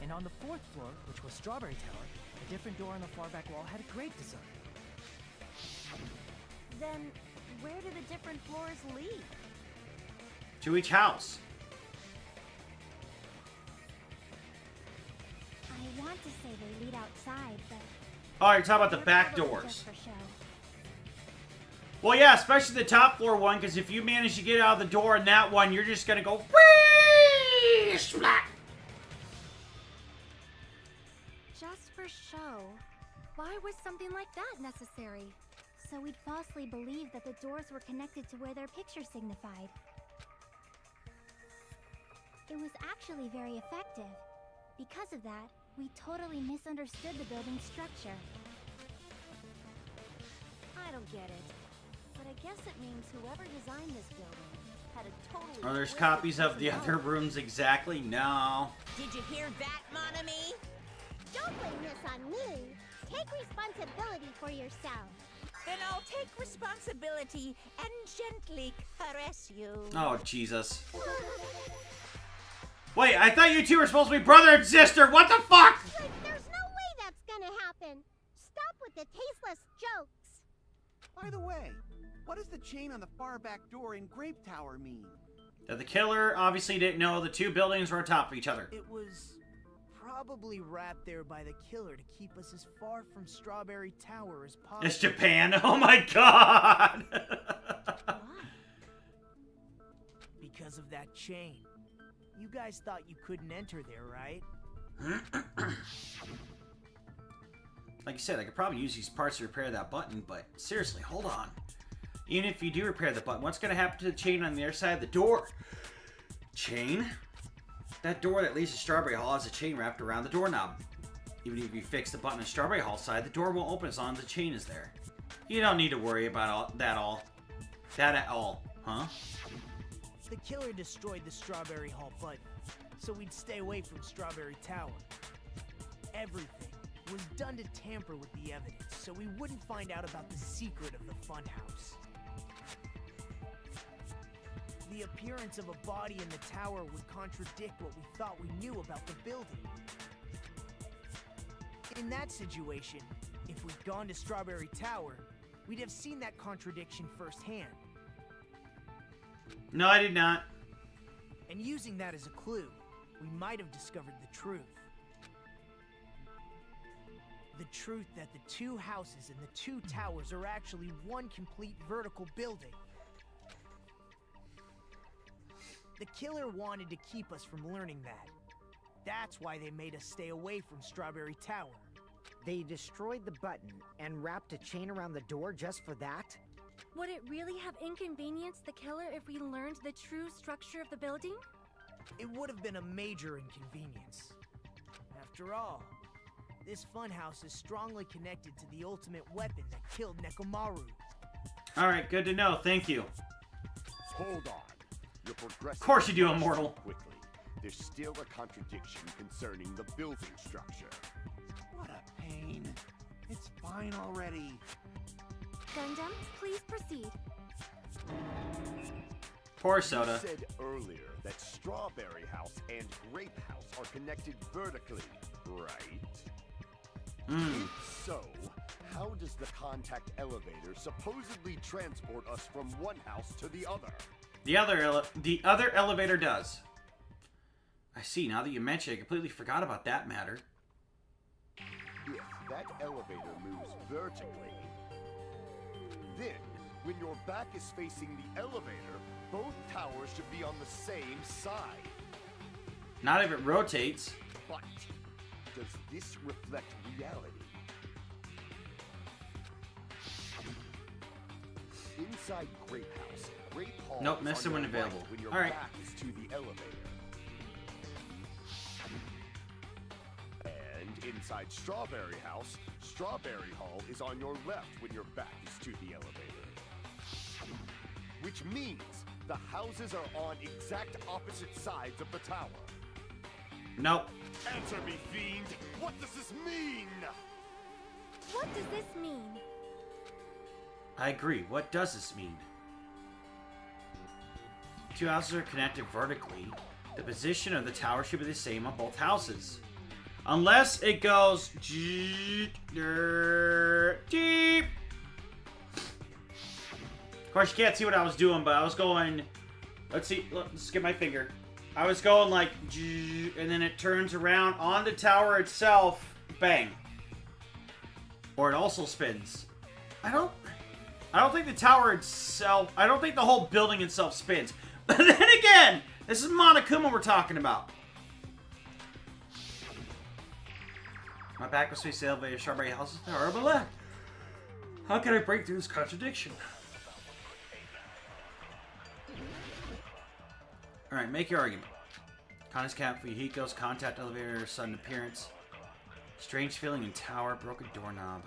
And on the fourth floor, which was Strawberry Tower, a different door on the far back wall had a grape design. Then, where do the different floors lead? To each house. I want to say they lead outside, but Oh, you're talking about the they're back probably doors. just for show. Well, yeah, especially the top floor one, because if you manage to get out of the door in that one, you're just going to go whee, splat. Just for show? Why was something like that necessary? So we'd falsely believe that the doors were connected to where their picture signified. It was actually very effective. Because of that, we totally misunderstood the building's structure. I don't get it. But I guess it means whoever designed this building had a totally... Oh, there's twisted copies of the personality. other rooms exactly? No. Did you hear that, Monami? Don't blame this on me. Take responsibility for yourself. Then I'll take responsibility and gently caress you. Oh, Jesus. Wait, I thought you two were supposed to be brother and sister. What the fuck? Like, there's no way that's gonna happen. Stop with the tasteless jokes. By the way, what does the chain on the far back door in Grape Tower mean? That the killer obviously didn't know the two buildings were on top of each other. It was probably wrapped there by the killer to keep us as far from Strawberry Tower as possible. It's Japan. Oh my god. Why? Because of that chain. You guys thought you couldn't enter there, right? Like I said, I could probably use these parts to repair that button, but seriously, hold on. Even if you do repair the button, what's going to happen to the chain on the other side of the door? Chain? That door that leads to Strawberry Hall has a chain wrapped around the doorknob. Even if you fix the button on Strawberry Hall side, the door won't open as long as the chain is there. You don't need to worry about that at all, huh? The killer destroyed the Strawberry Hall button, so we'd stay away from Strawberry Tower. Everything was done to tamper with the evidence, so we wouldn't find out about the secret of the funhouse. The appearance of a body in the tower would contradict what we thought we knew about the building. In that situation, if we'd gone to Strawberry Tower, we'd have seen that contradiction firsthand. No, I did not. And using that as a clue, we might have discovered the truth. The truth that the two houses and the two towers are actually one complete vertical building. The killer wanted to keep us from learning that. That's why they made us stay away from Strawberry Tower. They destroyed the button and wrapped a chain around the door just for that? Would it really have inconvenienced the killer if we learned the true structure of the building? It would have been a major inconvenience. After all, this funhouse is strongly connected to the ultimate weapon that killed Nekomaru. Alright, good to know. Thank you. Hold on. You're progressing. Of course you do, Immortal. Quickly. There's still a contradiction concerning the building structure. What a pain. It's fine already. Gundam, please proceed. Poor Soda. You said earlier that Strawberry House and Grape House are connected vertically, right? If so, how does the contact elevator supposedly transport us from one house to the other? The other elevator does. I see. Now that you mention it, I completely forgot about that matter. If that elevator moves vertically, then when your back is facing the elevator, both towers should be on the same side. Not if it rotates. But does this reflect reality? Inside Grape House, Grape Hall Nope, is missed on one your available. right when your All right. back is to the elevator. And inside Strawberry House, Strawberry Hall is on your left when your back is to the elevator. Which means the houses are on exact opposite sides of the tower. Nope. Answer me, fiend! What does this mean? What does this mean? I agree. What does this mean? Two houses are connected vertically. The position of the tower should be the same on both houses. Unless it goes deep. Of course, you can't see what I was doing, but I was going... Let's see. Let's get my finger. I was going like... And then it turns around on the tower itself. Bang. Or it also spins. I don't think the tower itself... I don't think the whole building itself spins. But then again, this is Monokuma we're talking about. My back was facing the elevator, Strawberry House is a horrible act. How can I break through this contradiction? Alright, make your argument. Contact cap for Yahiko's contact elevator, sudden appearance. Strange feeling in tower, broken doorknob.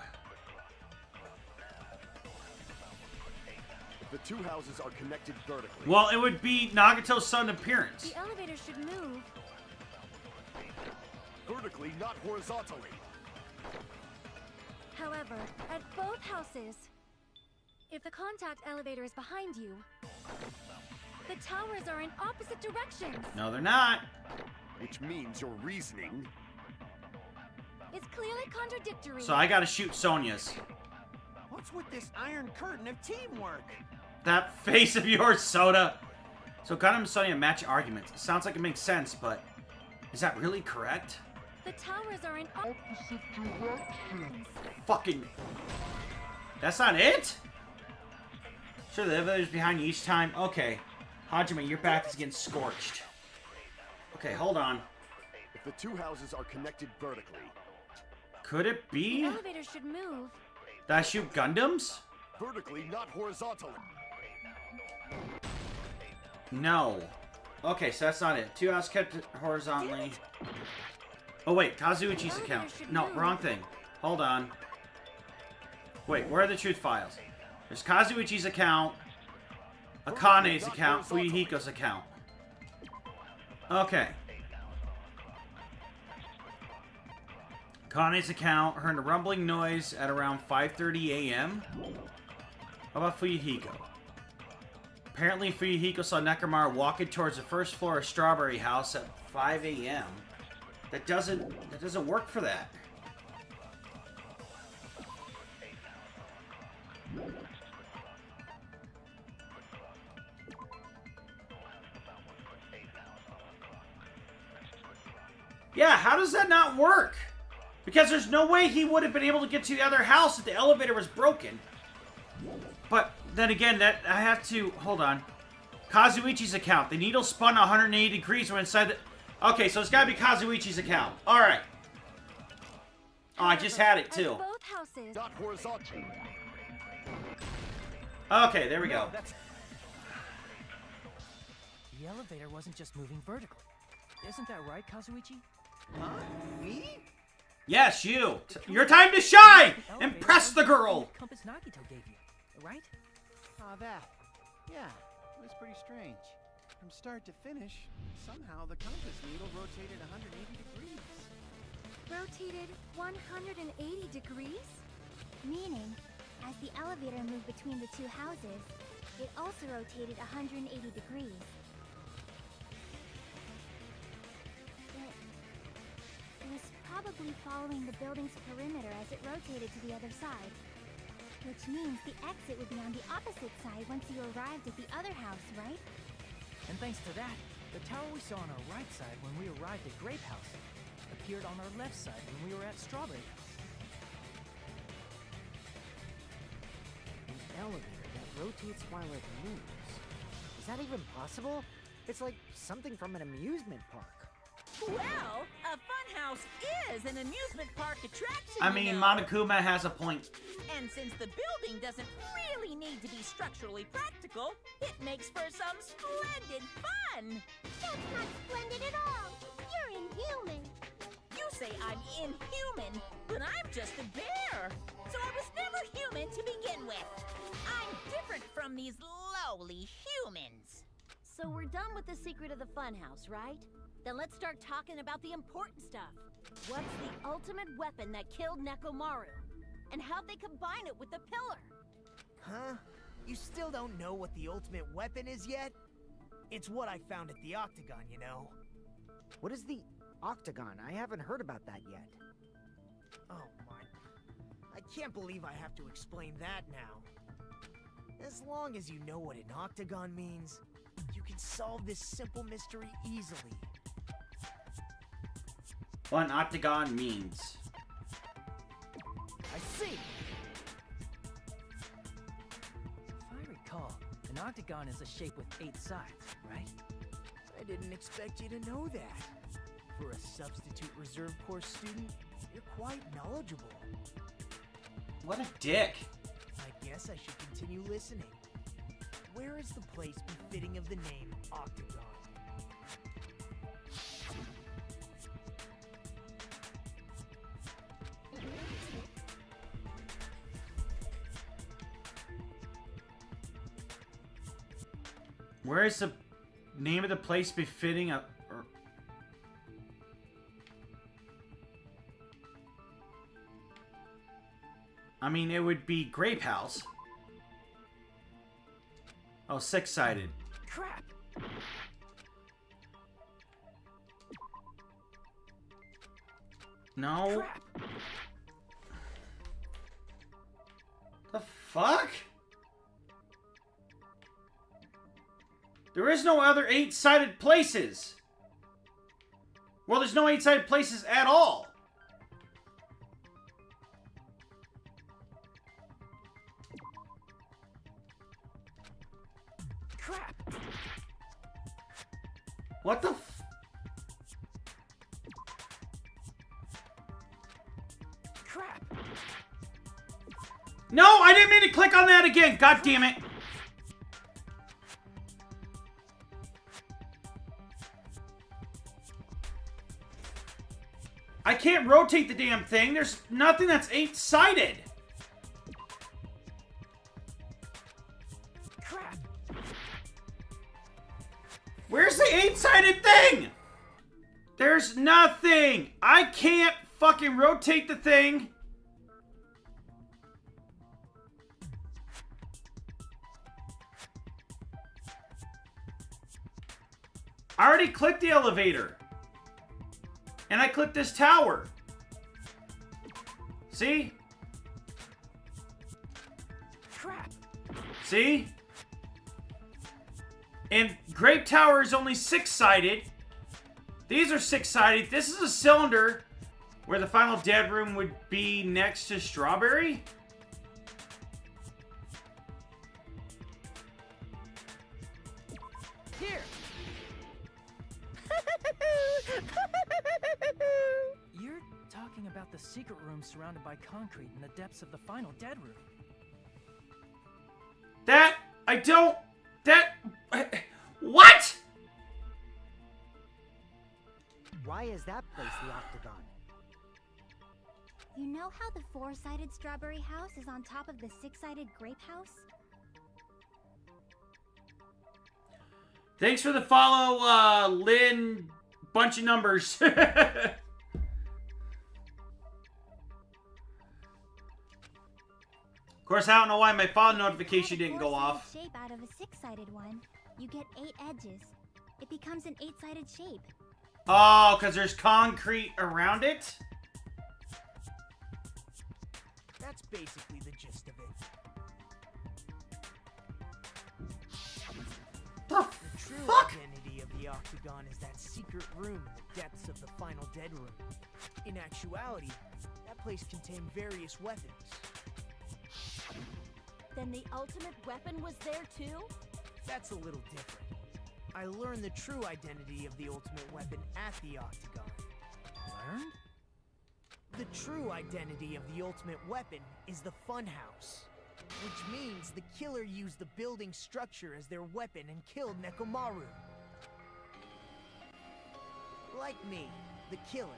The two houses are connected vertically. Well, it would be Nagito's sudden appearance. The elevator should move. Vertically, not horizontally. However, at both houses, if the contact elevator is behind you, the towers are in opposite directions. No, they're not. Which means your reasoning... It's clearly contradictory. So I gotta shoot Sonya's. What's with this iron curtain of teamwork? That face of yours, Soda. So Gundam and Sonya match arguments. It sounds like it makes sense, but is that really correct? The towers are in opposite directions. Fucking... That's not it? Sure, the elevator's behind you each time. Okay. Hajime, your back is getting scorched. Okay, hold on. If the two houses are connected vertically... Could it The be elevator should move. that I shoot Gundams? vertically, not horizontally. No. Okay, so that's not it. Two houses kept horizontally. Oh wait, Kazuichi's account. No, wrong thing. Hold on. Wait, where are the truth files? There's Kazuichi's account, Akane's account, Fuyuhiko's account. Okay. Akane's account heard a rumbling noise at around 5:30 a.m. How about Fuyuhiko? Apparently, Fuyuhiko saw Nekomaru walking towards the first floor of Strawberry House at 5 a.m. That doesn't work for that. Yeah, how does that not work? Because there's no way he would have been able to get to the other house if the elevator was broken. But then again, that I have to hold on. Kazuichi's account. The needle spun 180 degrees when inside the. Okay, so it's got to be Kazuichi's account. All right. Oh, I just had it too. Both houses. Not horizontal. Okay, there we go. The elevator wasn't just moving vertically. Isn't that right, Kazuichi? Huh? Me? Yes, you. Your time to shine. Impress the girl. Compass Nagito gave you, right? Ah, that. Yeah, it was pretty strange. From start to finish, somehow the compass needle rotated 180 degrees. Rotated 180 degrees? Meaning, as the elevator moved between the two houses, it also rotated 180 degrees. It was probably following the building's perimeter as it rotated to the other side. Which means the exit would be on the opposite side once you arrived at the other house, right? And thanks to that, the tower we saw on our right side when we arrived at Grape House appeared on our left side when we were at Strawberry House. An elevator that rotates while it moves. Is that even possible? It's like something from an amusement park. Well, a funhouse is an amusement park attraction. I mean, you know. Monokuma has a point. And since the building doesn't really need to be structurally practical, it makes for some splendid fun. That's not splendid at all. You're inhuman. You say I'm inhuman, but I'm just a bear. So I was never human to begin with. I'm different from these lowly humans. So we're done with the secret of the funhouse, right? Then let's start talking about the important stuff. What's the ultimate weapon that killed Nekomaru? And how'd they combine it with the pillar? Huh? You still don't know what the ultimate weapon is yet? It's what I found at the Octagon, you know. What is the Octagon? I haven't heard about that yet. Oh my... I can't believe I have to explain that now. As long as you know what an Octagon means, you can solve this simple mystery easily. What an octagon means. I see! If I recall, an octagon is a shape with 8 sides, right? I didn't expect you to know that. For a substitute reserve course student, you're quite knowledgeable. What a dick. I guess I should continue listening. Where is the place befitting of the name Octagon? Where is the name of the place befitting a... I mean, it would be Grape House. Oh, 6-sided. Crap! No. Crap! The fuck? There is no other 8-sided places. Well, there's no 8-sided places at all. Crap! What the f... Crap! No, I didn't mean to click on that again. God damn it. I can't rotate the damn thing. There's nothing that's 8-sided. Crap! Where's the 8-sided thing? There's nothing. I can't fucking rotate the thing. I already clicked the elevator. And I clicked this tower. See? Crap! See? And Grape Tower is only 6-sided. These are 6-sided. This is a cylinder where the final dead room would be next to Strawberry. Here! You're talking about the secret room surrounded by concrete in the depths of the final dead room. What? Why is that place the Octagon? You know how the 4-sided strawberry house is on top of the 6-sided grape house? Thanks for the follow, Lynn. Bunch of numbers. Of course, I don't know why my follow notification didn't go off. Shape out of a 6-sided one, you get 8 edges. It becomes an 8-sided shape. Oh, because there's concrete around it? That's basically the gist of it. The True fuck? identity of the Octagon is that secret room in the depths of the final dead room. In actuality, that place contained various weapons. Then the ultimate weapon was there too? That's a little different. I learned the true identity of the ultimate weapon at the Octagon. Learned? The true identity of the ultimate weapon is the funhouse, which means the killer used the building structure as their weapon and killed Nekomaru. Like me, the killer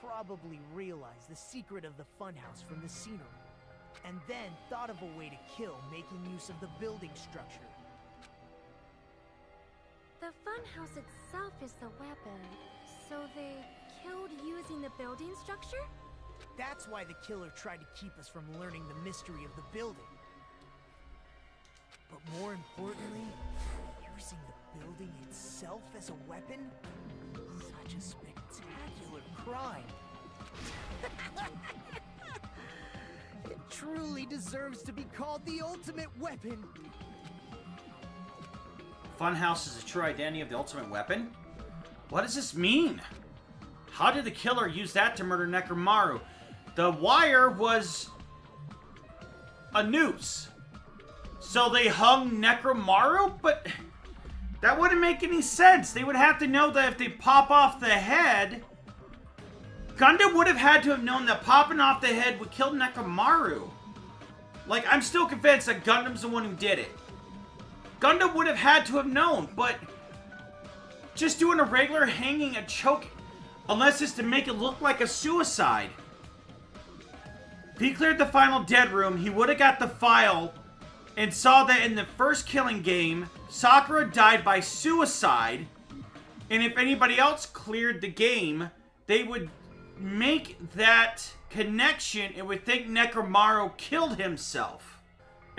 probably realized the secret of the funhouse from the scenery, and then thought of a way to kill making use of the building structure. The funhouse itself is the weapon, so they killed using the building structure? That's why the killer tried to keep us from learning the mystery of the building. But more importantly, using the building itself as a weapon? Such a spectacular crime. It truly deserves to be called the ultimate weapon. Funhouse is the true identity of the ultimate weapon? What does this mean? How did the killer use that to murder Nekomaru? The wire was a noose. So they hung Nekomaru? But that wouldn't make any sense. They would have to know that if they pop off the head... Gundam would have had to have known that popping off the head would kill Nekomaru. Like, I'm still convinced that Gundam's the one who did it. Gundam would have had to have known, but just doing a regular hanging and choking, unless it's to make it look like a suicide. If he cleared the final dead room, he would have got the file and saw that in the first killing game, Sakura died by suicide, and if anybody else cleared the game, they would make that connection and would think Nekomaru killed himself.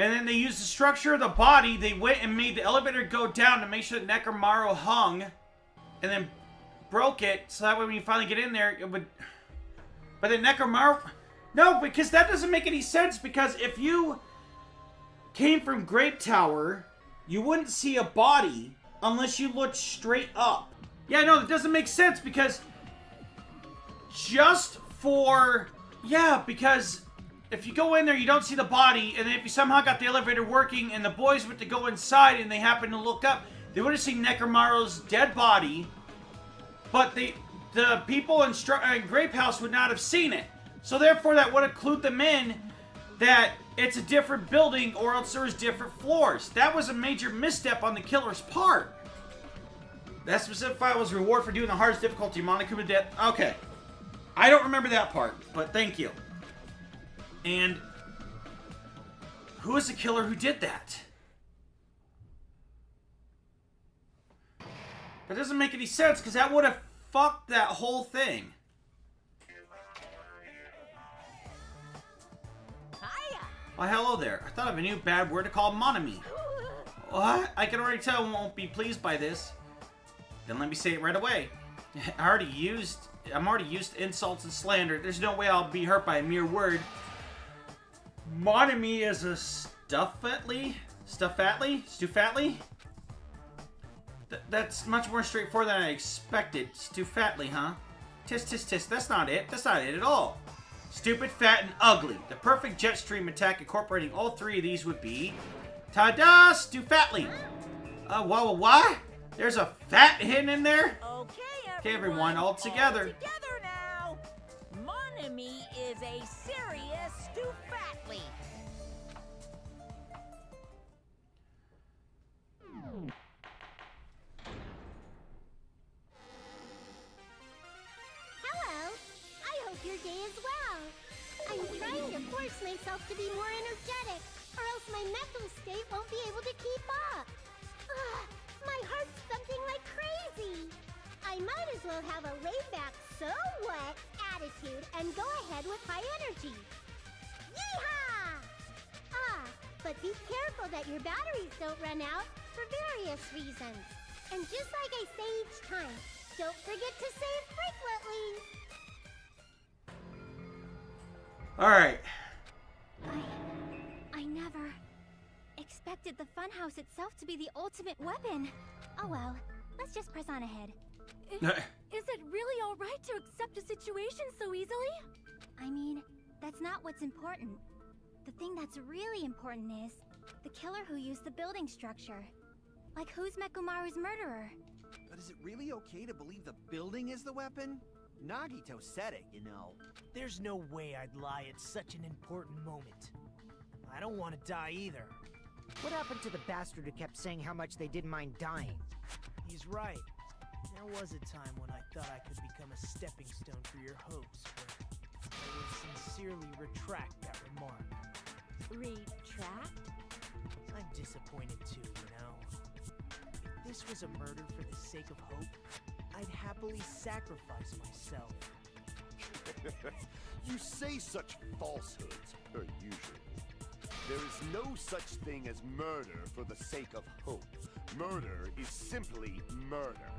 And then they used the structure of the body. They went and made the elevator go down to make sure that Nekomaru hung. And then broke it. So that way when you finally get in there, it would... But then Nekomaru... No, because that doesn't make any sense. Because if you came from Grape Tower, you wouldn't see a body unless you looked straight up. Yeah, no, that doesn't make sense because... Just for... Yeah, because... If you go in there, you don't see the body, and then if you somehow got the elevator working, and the boys went to go inside, and they happened to look up, they would have seen Nekomaru's dead body, but the people in Grape House would not have seen it. So therefore, that would have clued them in that it's a different building or else there's different floors. That was a major misstep on the killer's part. That specific file was reward for doing the hardest difficulty, Monokuma death. Okay. I don't remember that part, but thank you. And who is the killer who did that? That doesn't make any sense, because that would have fucked that whole thing. Hiya. Why, hello there. I thought of a new bad word to call Monami. What? I can already tell I won't be pleased by this. Then let me say it right away. I'm already used to insults and slander. There's no way I'll be hurt by a mere word. Monami is a stuffatly? That's much more straightforward than I expected. Stuffatly, huh? Tis, tis, tis. That's not it. That's not it at all. Stupid, fat, and ugly. The perfect jet stream attack incorporating all three of these would be... Ta-da! Stuffatly! What? There's a fat hidden in there? Okay, everyone, all together. All together now. Monami is a serious Stuffatly. Hello. I hope your day is well. I'm trying to force myself to be more energetic, or else my mental state won't be able to keep up. Ugh, my heart's thumping like crazy. I might as well have a laid-back, so what attitude and go ahead with high energy. Yeehaw! But be careful that your batteries don't run out for various reasons. And just like I say each time, don't forget to save frequently. Alright. I never expected the funhouse itself to be the ultimate weapon. Oh well, let's just press on ahead. Is it really all right to accept a situation so easily? I mean, that's not what's important. The thing that's really important is the killer who used the building structure. Like, who's Nekomaru's murderer? But is it really okay to believe the building is the weapon? Nagito said it, you know. There's no way I'd lie at such an important moment. I don't want to die either. What happened to the bastard who kept saying how much they didn't mind dying? He's right. There was a time when I thought I could become a stepping stone for your hopes, but I will sincerely retract that remark. Retract? I'm disappointed too, you know. If this was a murder for the sake of hope, I'd happily sacrifice myself. You say such falsehoods, per usual. There is no such thing as murder for the sake of hope. Murder is simply murder.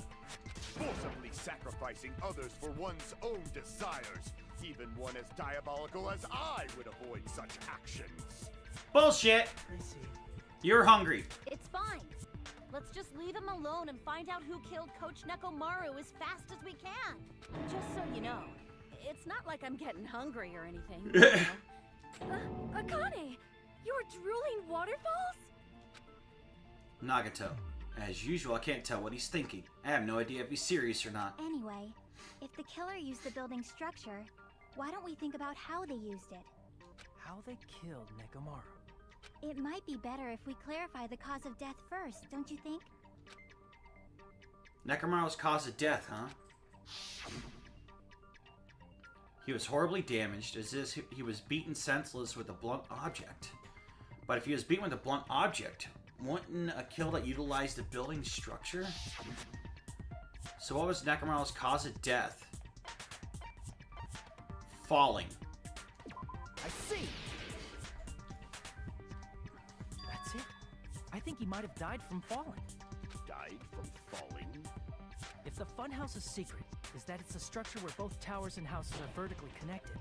Forcibly sacrificing others for one's own desires. Even one as diabolical as I would avoid such actions. Bullshit! I see. You're hungry. It's fine. Let's just leave him alone and find out who killed Coach Nekomaru as fast as we can. Just so you know, it's not like I'm getting hungry or anything. You know? Akane, you were drooling waterfalls? Nagito. As usual, I can't tell what he's thinking. I have no idea if he's serious or not. Anyway, if the killer used the building structure, why don't we think about how they used it? How they killed Nekomaru. It might be better if we clarify the cause of death first, don't you think? Nekomaru's cause of death, huh? He was horribly damaged, as if he was beaten senseless with a blunt object. But if he was beaten with a blunt object, wouldn't a kill that utilized the building structure? So what was Nekomaru's cause of death? Falling. I see! That's it. I think he might have died from falling. Died from falling? If the funhouse's secret is that it's a structure where both towers and houses are vertically connected,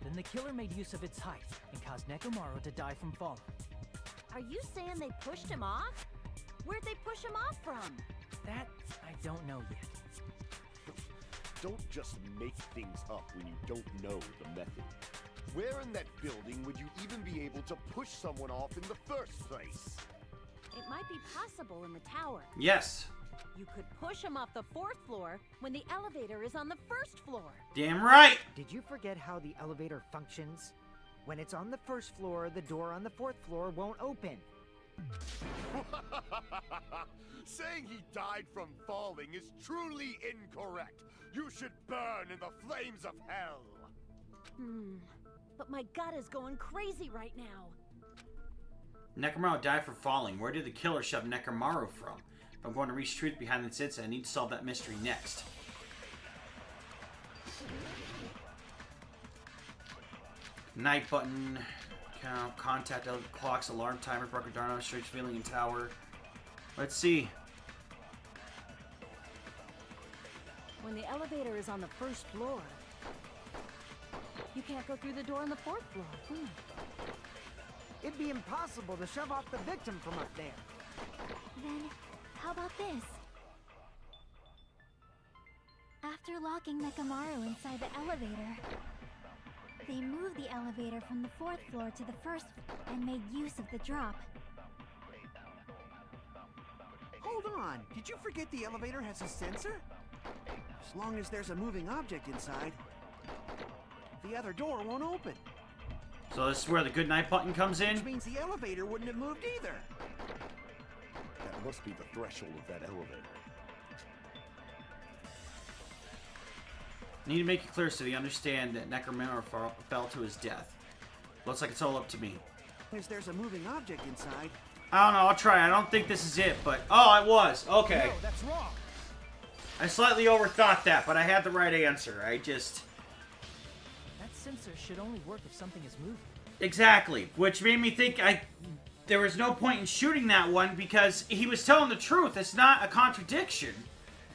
then the killer made use of its height and caused Nekomaru to die from falling. Are you saying they pushed him off? Where'd they push him off from? That I don't know yet. Don't just make things up when you don't know the method. Where in that building would you even be able to push someone off in the first place? It might be possible in the tower. Yes. You could push him off the 4th floor when the elevator is on the 1st floor. Damn right. Did you forget how the elevator functions? When it's on the first floor, the door on the 4th floor won't open. Saying he died from falling is truly incorrect. You should burn in the flames of hell. But my gut is going crazy right now. Nekomaru died from falling. Where did the killer shove Nekomaru from? If I'm going to reach truth behind this incident, I need to solve that mystery next. Night button. Count. Contact. Clocks. Alarm timer. Broken door. Strange feeling in tower. Let's see. When the elevator is on the 1st floor, you can't go through the door on the 4th floor. It'd be impossible to shove off the victim from up there. Then, how about this? After locking Nekomaru inside the elevator, they moved the elevator from the 4th floor to the 1st and made use of the drop. Hold on, did you forget the elevator has a sensor? As long as there's a moving object inside, the other door won't open. So this is where the goodnight button comes in? Which means the elevator wouldn't have moved either. That must be the threshold of that elevator. Need to make it clear so they understand that Nekomaru fell to his death. Looks like it's all up to me. As there's a moving object inside. I don't know, I'll try. I don't think this is it, but... Oh, it was. Okay. No, that's wrong. I slightly overthought that, but I had the right answer. I just... That sensor should only work if something is moving. Exactly. Which made me think there was no point in shooting that one because he was telling the truth. It's not a contradiction.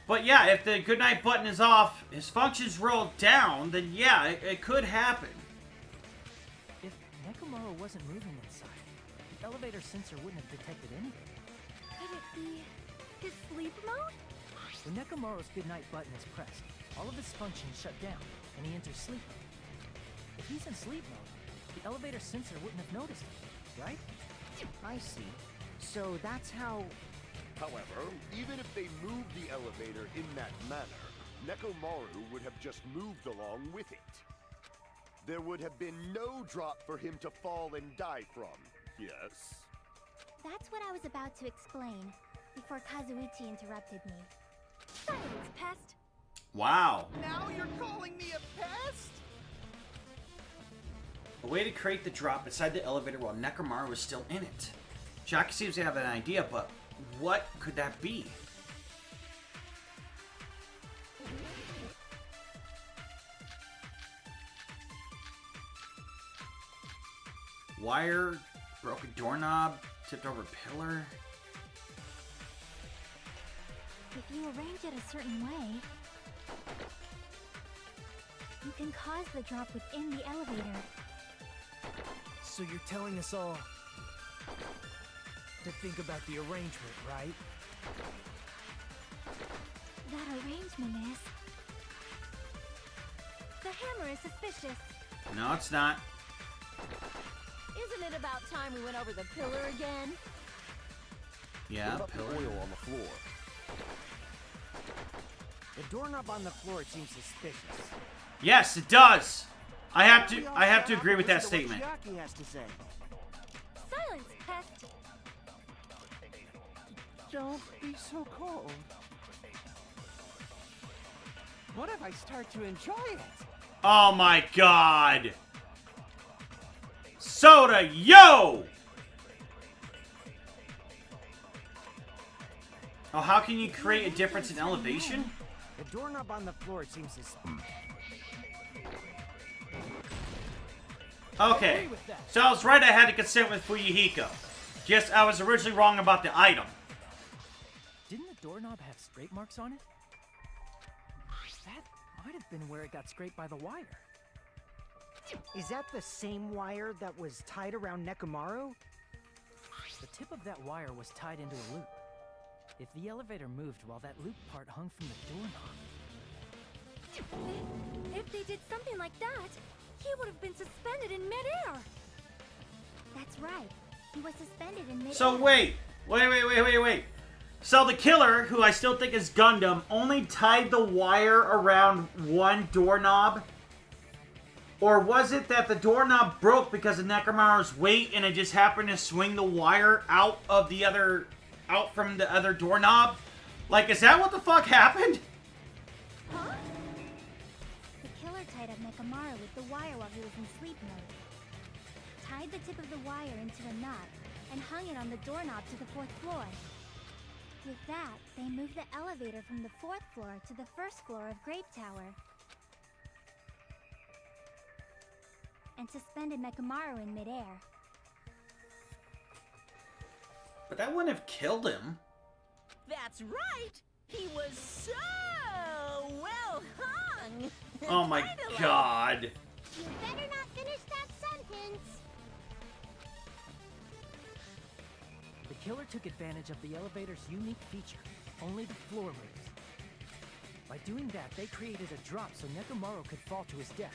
But yeah, if the goodnight button is off, his functions rolled down, then yeah, it could happen. If Nekomaru wasn't moving inside, the elevator sensor wouldn't have detected anything. Could it be his sleep mode? When Nekomaru's goodnight button is pressed, all of his functions shut down, and he enters sleep mode. If he's in sleep mode, the elevator sensor wouldn't have noticed him, right? I see. So that's how... However, even if they moved the elevator in that manner, Nekomaru would have just moved along with it. There would have been no drop for him to fall and die from, yes? That's what I was about to explain, before Kazuichi interrupted me. Silence, pest! Wow. Now you're calling me a pest? A way to create the drop inside the elevator while Nekomaru was still in it. Jackie seems to have an idea, but what could that be? Wire, broken doorknob, tipped over pillar. If you arrange it a certain way, you can cause the drop within the elevator. So you're telling us all to think about the arrangement, right? That arrangement is... The hammer is suspicious. No, it's not. Isn't it about time we went over the pillar again? Yeah, What about the pillar. oil on the floor? The doorknob on the floor seems suspicious. Yes, it does. I have to agree with that Listen to statement. what Chiaki has to say. Silence, pest! Don't be so cold. What if I start to enjoy it? Oh my god. Soda, yo! Oh, how can you create a difference in elevation? The doorknob on the floor seems suspicious. Okay, so I was right, I had to consent with Fuyuhiko. Just, I was originally wrong about the item. Didn't the doorknob have scrape marks on it? That might have been where it got scraped by the wire. Is that the same wire that was tied around Nekomaru? The tip of that wire was tied into a loop. If the elevator moved while that loop part hung from the doorknob... If they did something like that, he would have been suspended in midair. That's right. He was suspended in mid-air. So wait. So the killer, who I still think is Gundam, only tied the wire around one doorknob? Or was it that the doorknob broke because of Nekomaru's weight and it just happened to swing the wire out from the other doorknob? Like, is that what the fuck happened? Huh? The killer tied up Nekomaru with the wire while he was in sleep mode. Tied the tip of the wire into a knot and hung it on the doorknob to the 4th floor. With that, they moved the elevator from the 4th floor to the 1st floor of Grape Tower. And suspended Nekomaru in midair. But that wouldn't have killed him. That's right! He was so well hung! Oh my god. You better not finish that sentence. The killer took advantage of the elevator's unique feature. Only the floor moves. By doing that, they created a drop so Nekomaru could fall to his death.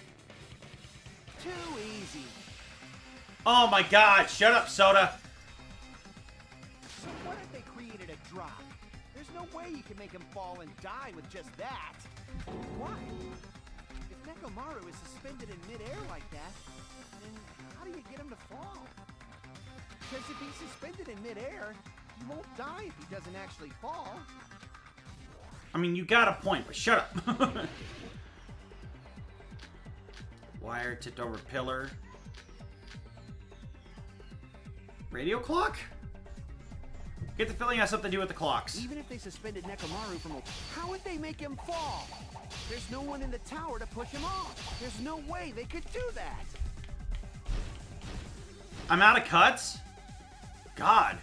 Too easy. Oh my god, shut up, Soda. So what if they created a drop? There's no way you can make him fall and die with just that. Why? If Nekomaru is suspended in midair like that, then how do you get him to fall? Because if he's suspended in midair, he won't die if he doesn't actually fall. I mean, you got a point, but shut up. Wire tipped over pillar. Radio clock? Get the feeling it has something to do with the clocks. Even if they suspended Nekomaru from a... How would they make him fall? There's no one in the tower to push him off. There's no way they could do that. I'm out of cuts? God.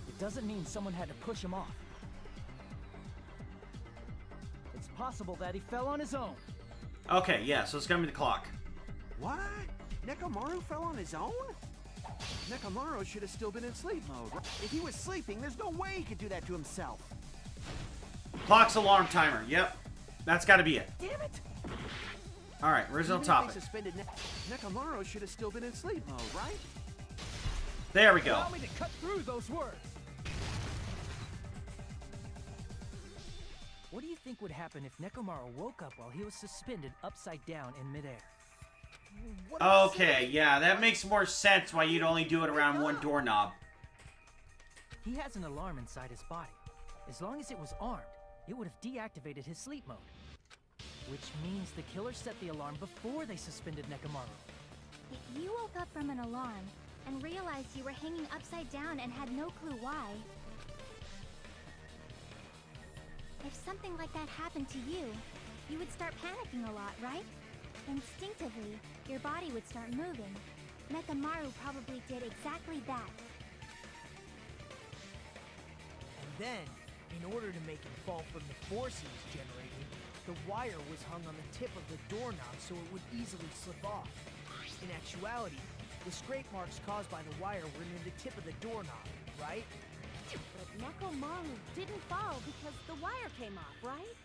It doesn't mean someone had to push him off. It's possible that he fell on his own. Okay, yeah, so it's gonna be the clock. What? Nekomaru fell on his own? Nekomaru should have still been in sleep mode. If he was sleeping, there's no way he could do that to himself. Clock's alarm timer. Yep. That's gotta be it. Damn it! Alright, original Even topic. if they suspended Nekomaru should have still been in sleep mode, right? There we go. Allow me to cut through those words. What do you think would happen if Nekomaru woke up while he was suspended upside down in midair? Okay, yeah, that makes more sense why you'd only do it around one doorknob. He has an alarm inside his body. As long as it was armed, it would have deactivated his sleep mode. Which means the killer set the alarm before they suspended Nekomaru. If you woke up from an alarm and realized you were hanging upside down and had no clue why, if something like that happened to you, you would start panicking a lot, right? Instinctively, your body would start moving. Nekomaru probably did exactly that. And then, in order to make him fall from the force he was generating, the wire was hung on the tip of the doorknob so it would easily slip off. In actuality, the scrape marks caused by the wire were near the tip of the doorknob, right? But Nekomaru didn't fall because the wire came off, right?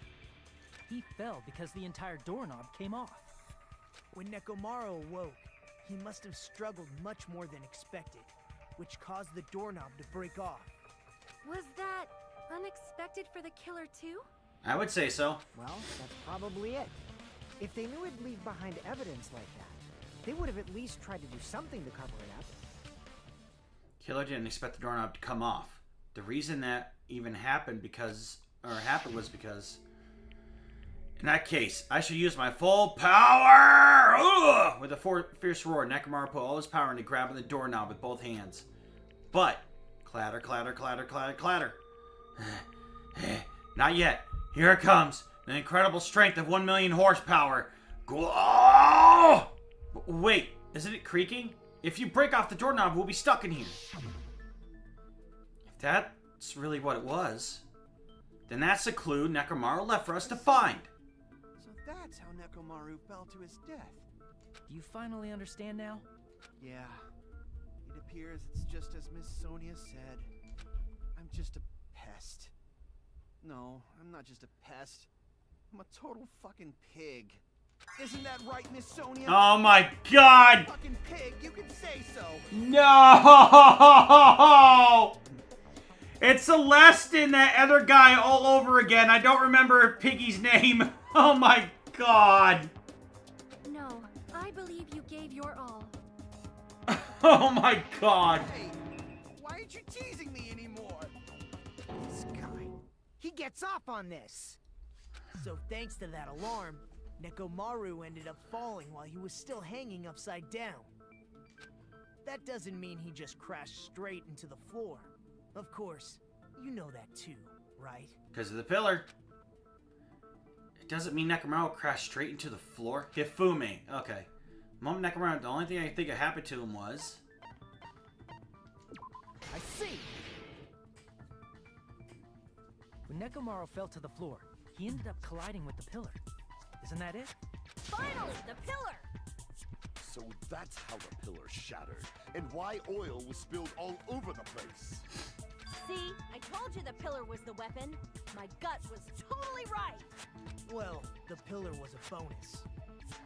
He fell because the entire doorknob came off. When Nekomaru awoke, he must have struggled much more than expected, which caused the doorknob to break off. Was that unexpected for the killer too? I would say so. Well, that's probably it. If they knew it'd leave behind evidence like that, they would have at least tried to do something to cover it up. Killer didn't expect the doorknob to come off. The reason that even happened was because in that case, I should use my full power! Ugh! With a fierce roar, Nekomaru put all his power into grabbing the doorknob with both hands. But, clatter, clatter, clatter, clatter, clatter. Not yet. Here it comes. The incredible strength of 1 million horsepower. Oh! Wait, isn't it creaking? If you break off the doorknob, we'll be stuck in here. If that's really what it was, then that's the clue Nekomaru left for us to find. So that's how Nekomaru fell to his death. Do you finally understand now? Yeah. It appears it's just as Miss Sonia said. I'm just a pest. No, I'm not just a pest. I'm a total fucking pig. Isn't that right, Miss Sonia? Oh my god! Fucking pig, you can say so. No! It's Celeste and that other guy all over again. I don't remember Piggy's name. Oh my god. No, I believe you gave your all. Oh my god. Hey, why aren't you teasing me anymore? This guy. He gets off on this. So thanks to that alarm, Nekomaru ended up falling while he was still hanging upside down. That doesn't mean he just crashed straight into the floor. Of course, you know that too, right? Because of the pillar. It doesn't mean Nekomaru crashed straight into the floor. Hifume. Okay. Moment Nekomaru, the only thing I think happened to him was... I see! When Nekomaru fell to the floor, he ended up colliding with the pillar. Isn't that it? Finally, the pillar! So that's how the pillar shattered, and why oil was spilled all over the place. See, I told you the pillar was the weapon. My gut was totally right. Well, the pillar was a bonus.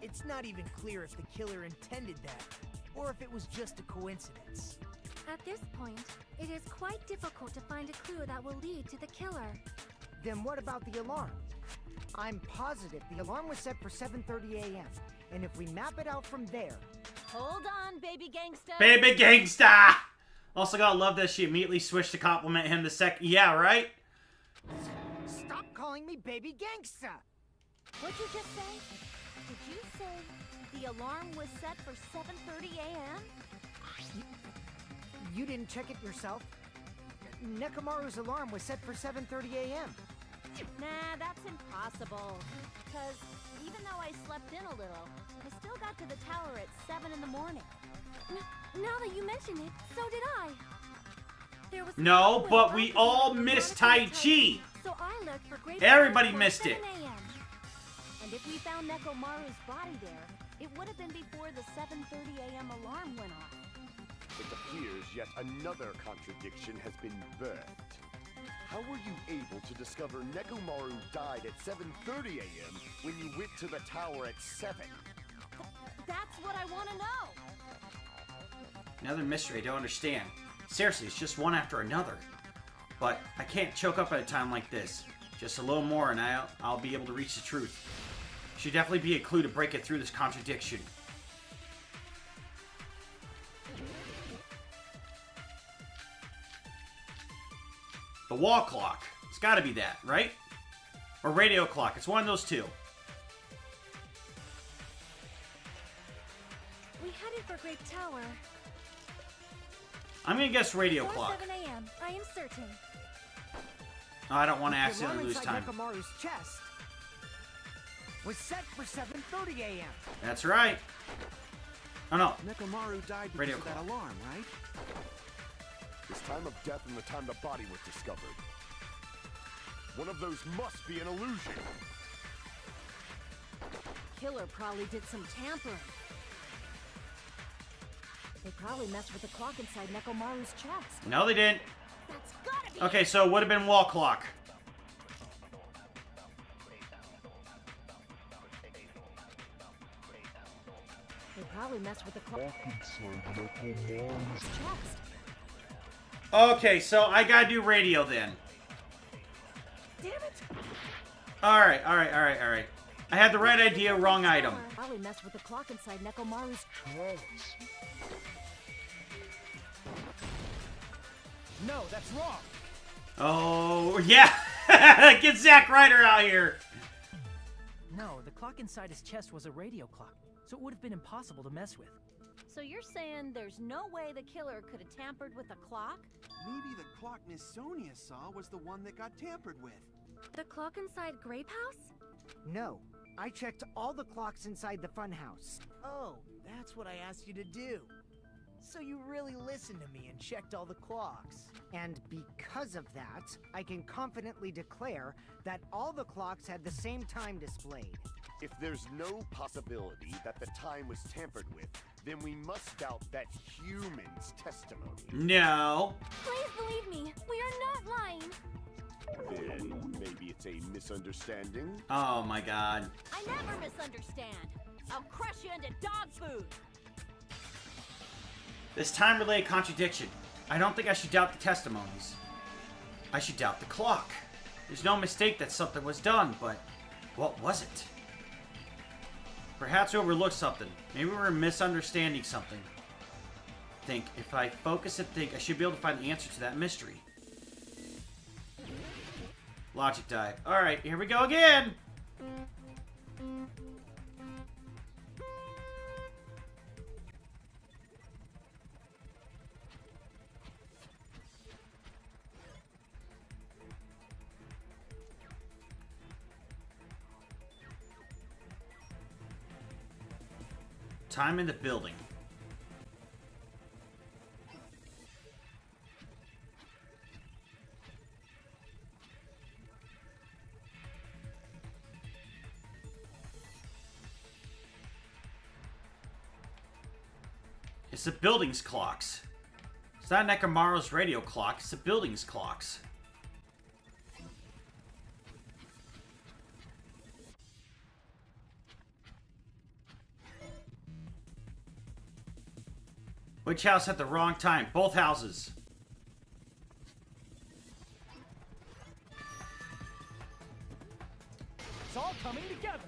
It's not even clear if the killer intended that, or if it was just a coincidence. At this point, it is quite difficult to find a clue that will lead to the killer. Then what about the alarm? I'm positive the alarm was set for 7:30 a.m. And if we map it out from there... Hold on, baby gangsta. Baby gangsta! Also gotta love that she immediately switched to compliment him the second... Yeah, right? Stop calling me baby gangsta! What'd you just say? Did you say the alarm was set for 7:30 a.m.? You didn't check it yourself? Nekomaru's alarm was set for 7:30 a.m. Nah, that's impossible. Because even though I slept in a little, I still got to the tower at 7 in the morning. Now that you mention it, so did I. There was No, way but I we could all have missed gone Tai to the Chi. tower, so I looked for great Everybody before missed 7 it. a.m. And if we found Nekomaru's body there, it would have been before the 7:30 a.m. alarm went off. It appears yet another contradiction has been birthed. How were you able to discover Nekomaru died at 7:30 a.m. when you went to the tower at 7? That's what I want to know. Another mystery I don't understand. Seriously, it's just one after another. But I can't choke up at a time like this. Just a little more and I'll be able to reach the truth. Should definitely be a clue to break it through this contradiction. The wall clock. It's got to be that, right? Or radio clock. It's one of those two. We headed for Grape Tower. I'm going to guess radio Before clock. 7 a.m., I am certain. Oh, I don't want to The accidentally alarm lose inside time. Nekomaru's chest was set for 7:30 a.m. That's right. Oh, no. Nekomaru died because Radio of that clock. alarm, right? This time of death and the time the body was discovered. One of those must be an illusion. Killer probably did some tampering. They probably messed with the clock inside Nekomaru's chest. No, they didn't. That's gotta be Okay, so it would have been wall clock. They probably messed with the clock inside Nekomaru's chest. Okay, so I gotta do radio then. Damn it! Alright. I had the right idea, wrong item. Probably messed with the clock inside Nekomaru's chest. No, that's wrong! Oh, yeah! Get Zack Ryder out here! No, the clock inside his chest was a radio clock, so it would have been impossible to mess with. So you're saying there's no way the killer could have tampered with the clock? Maybe the clock Miss Sonia saw was the one that got tampered with. The clock inside Grape House? No, I checked all the clocks inside the funhouse. Oh, that's what I asked you to do. So you really listened to me and checked all the clocks. And because of that, I can confidently declare that all the clocks had the same time displayed. If there's no possibility that the time was tampered with, then we must doubt that human's testimony. No. Please believe me, we are not lying. Then maybe it's a misunderstanding? Oh my god. I never misunderstand. I'll crush you into dog food. This time-related contradiction. I don't think I should doubt the testimonies. I should doubt the clock. There's no mistake that something was done, but what was it? Perhaps we overlooked something. Maybe we were misunderstanding something. Think, if I focus and think, I should be able to find the answer to that mystery. Logic dive. Alright, here we go again! Time in the building. It's the building's clocks. It's not Nekomaru's radio clock, it's the building's clocks. Which house at the wrong time? Both houses. It's all coming together.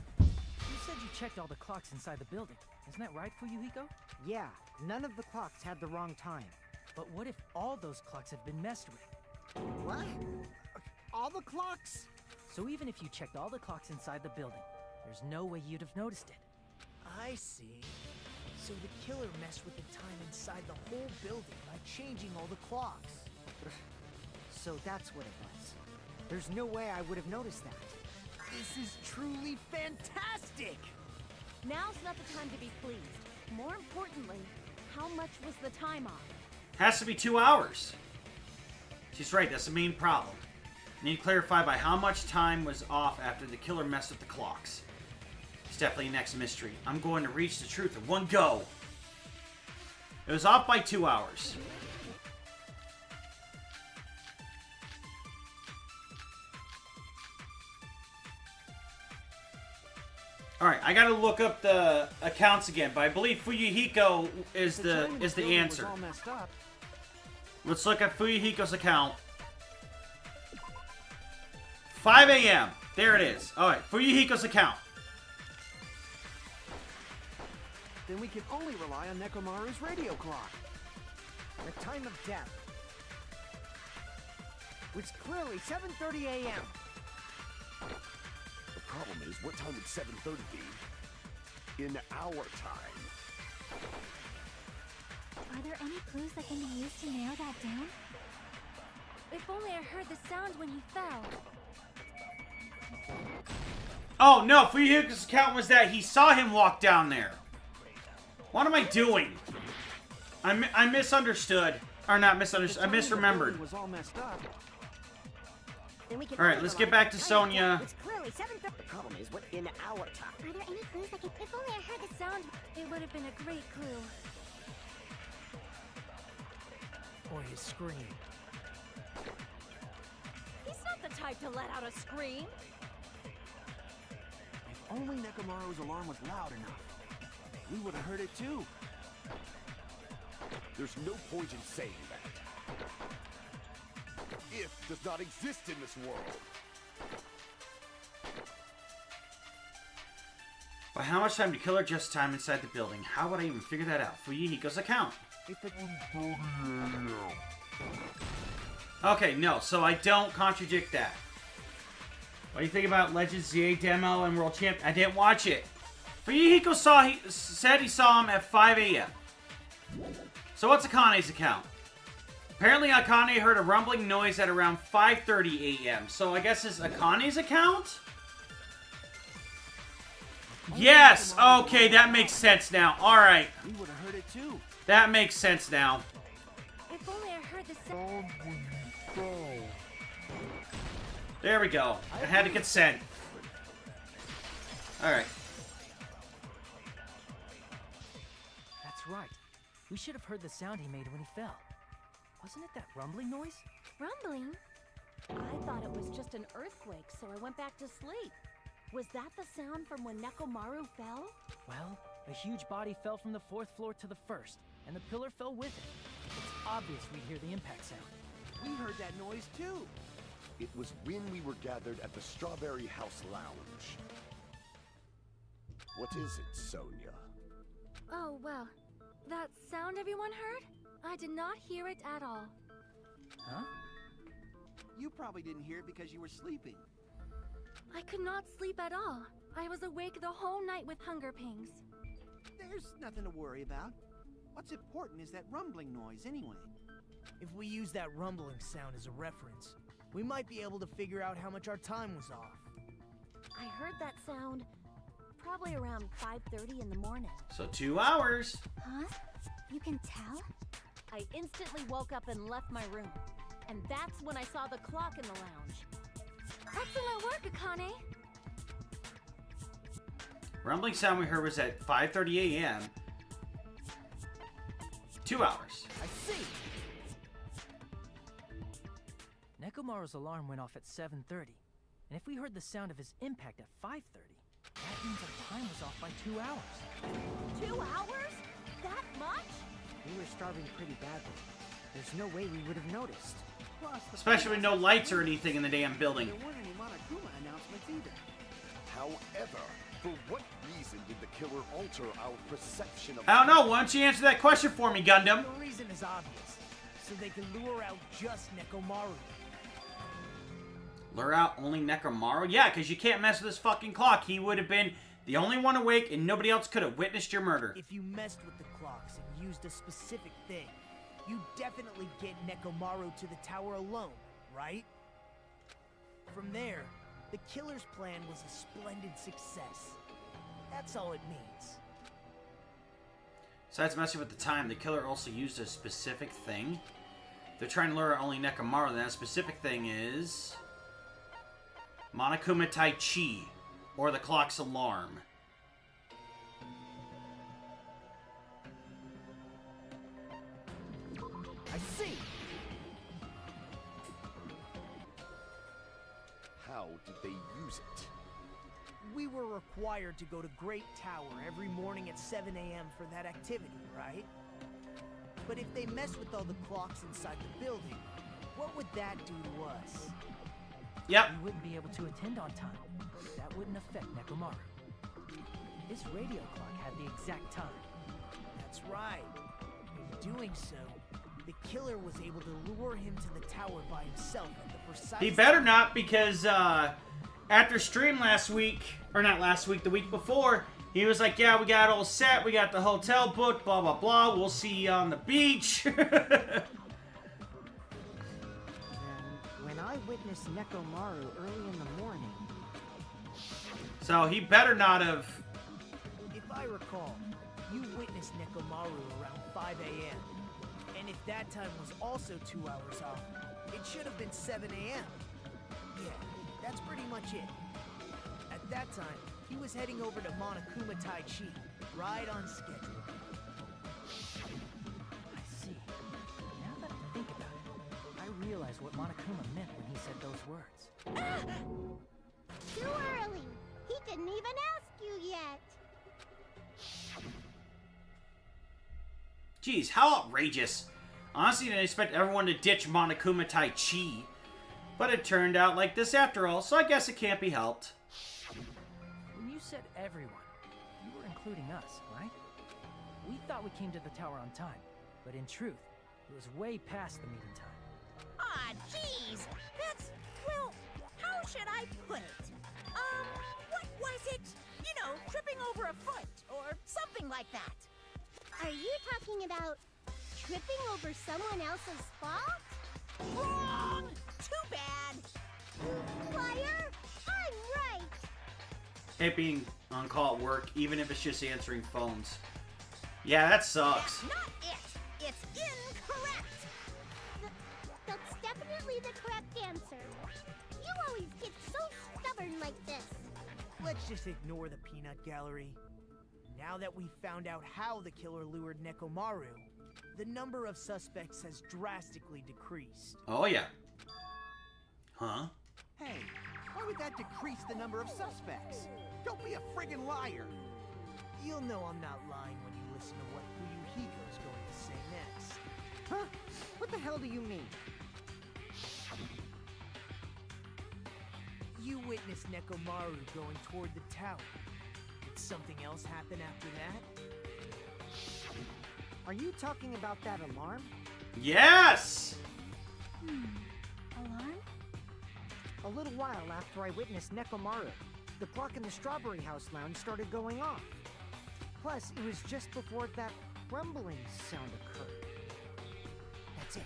You said you checked all the clocks inside the building. Isn't that right, Fuyuhiko? Yeah, none of the clocks had the wrong time. But what if all those clocks have been messed with? What? All the clocks? So even if you checked all the clocks inside the building, there's no way you'd have noticed it. I see. So the killer messed with the time inside the whole building by changing all the clocks. So that's what it was. There's no way I would have noticed that. This is truly fantastic! Now's not the time to be pleased. More importantly, how much was the time off? Has to be 2 hours. She's right, that's the main problem. I need to clarify by how much time was off after the killer messed with the clocks. It's definitely next mystery. I'm going to reach the truth in one go. It was off by 2 hours. Alright, I gotta look up the accounts again, but I believe Fuyuhiko is the answer. Let's look at Fuyuhiko's account. 5 a.m. There it is. Alright, Fuyuhiko's account. Then we can only rely on Nekomaru's radio clock. The time of death. Which clearly 7:30 a.m. The problem is, what time would 7:30 be? In our time. Are there any clues that can be used to narrow that down? If only I heard the sound when he fell. Oh no, Fuyuhiko's account was that he saw him walk down there. What am I doing? I misunderstood. Or not misunderstood, I misremembered. Was all messed up. Alright, let's get back to Sonia. The problem is what in our time. Are there any clues that can... If only I heard the sound, it would have been a great clue. Or his scream. He's not the type to let out a scream. If only Nekomaru's alarm was loud enough, we would have heard it too. There's no point in saying that. If does not exist in this world. By how much time to kill her just time inside the building? How would I even figure that out? Fuyuhiko's account. Okay, no, so I don't contradict that. What do you think about Legends ZA demo and World Champ? I didn't watch it. Fuyuhiko said he saw him at 5 a.m. So what's Akane's account? Apparently Akane heard a rumbling noise at around 5:30 a.m. So I guess it's Akane's account? Yes! Okay, that makes sense now. Alright. We would have heard it too. That makes sense now. If only I heard the sound. There we go. I had to consent. Alright. That's right. We should have heard the sound he made when he fell. Wasn't it that rumbling noise? Rumbling? I thought it was just an earthquake, so I went back to sleep. Was that the sound from when Nekomaru fell? Well, A huge body fell from the 4th floor to the 1st, and the pillar fell with it. It's obvious we'd hear the impact sound. We heard that noise too. It was when we were gathered at the Strawberry House Lounge. What is it, Sonia? Oh, well. That sound everyone heard? I did not hear it at all. Huh? You probably didn't hear it because you were sleeping. I could not sleep at all. I was awake the whole night with hunger pangs. There's nothing to worry about. What's important is that rumbling noise anyway. If we use that rumbling sound as a reference, we might be able to figure out how much our time was off. I heard that sound probably around 5:30 in the morning. So 2 hours. Huh? You can tell? I instantly woke up and left my room. And that's when I saw the clock in the lounge. Excellent work, Akane. Rumbling sound we heard was at 5:30 a.m. 2 hours. I see. Nekomaru's alarm went off at 7:30, and if we heard the sound of his impact at 5:30, that means our time was off by 2 hours. 2 hours? That much? We were starving pretty badly. There's no way we would have noticed. Plus, the Especially with no lights or anything in the damn building. There weren't any Monokuma announcements either. However, for what reason did the killer alter our perception of... I don't know. Why don't you answer that question for me, Gundam? The reason is obvious. So they can lure out just Nekomaru. Lure out only Nekomaru? Yeah, because you can't mess with this fucking clock. He would have been the only one awake and nobody else could have witnessed your murder. If you messed with the clocks and used a specific thing, you definitely get Nekomaru to the tower alone, right? From there, the killer's plan was a splendid success. That's all it means. Besides messing with the time, the killer also used a specific thing. They're trying to lure out only Nekomaru, then that specific thing is... Monokuma Tai Chi, or the clock's alarm. I see! How did they use it? We were required to go to Great Tower every morning at 7 a.m. for that activity, right? But if they mess with all the clocks inside the building, what would that do to us? Yep. We wouldn't be able to attend on time. That wouldn't affect Nekomaru. This radio clock had the exact time. That's right. In doing so, the killer was able to lure him to the tower by himself at the precise... He better not, because after stream last week, or not last week, the week before, he was like, yeah, we got it all set, we got the hotel booked, blah, blah, blah, we'll see you on the beach. I witnessed Nekomaru early in the morning. So he better not have... If I recall, you witnessed Nekomaru around 5 a.m. And if that time was also 2 hours off, it should have been 7 a.m. Yeah, that's pretty much it. At that time, he was heading over to Monokuma Tai Chi, right on schedule. I see. Now that I think about it, I realize what Monokuma meant when he said those words. Too early. He didn't even ask you yet. Jeez, how outrageous. Honestly, I didn't expect everyone to ditch Monokuma Tai Chi. But it turned out like this after all, so I guess it can't be helped. When you said everyone, you were including us, right? We thought we came to the tower on time, but in truth, it was way past the meeting time. Ah, jeez. That's, well, how should I put it? What was it? You know, tripping over a foot, or something like that. Are you talking about tripping over someone else's fault? Wrong! Too bad! Liar! I'm right! It being on call at work, even if it's just answering phones. Yeah, that sucks. That's not it! It's incorrect! That's definitely the correct answer. You always get so stubborn like this. Let's just ignore the peanut gallery. Now that we've found out how the killer lured Nekomaru, the number of suspects has drastically decreased. Oh, yeah. Huh? Hey, why would that decrease the number of suspects? Don't be a friggin' liar. You'll know I'm not lying when you listen to what Fuyuhiko's going to say next. Huh? What the hell do you mean? You witnessed Nekomaru going toward the tower. Did something else happen after that? Are you talking about that alarm? Yes! Alarm? A little while after I witnessed Nekomaru, the clock in the Strawberry House lounge started going off. Plus, it was just before that rumbling sound occurred. That's it.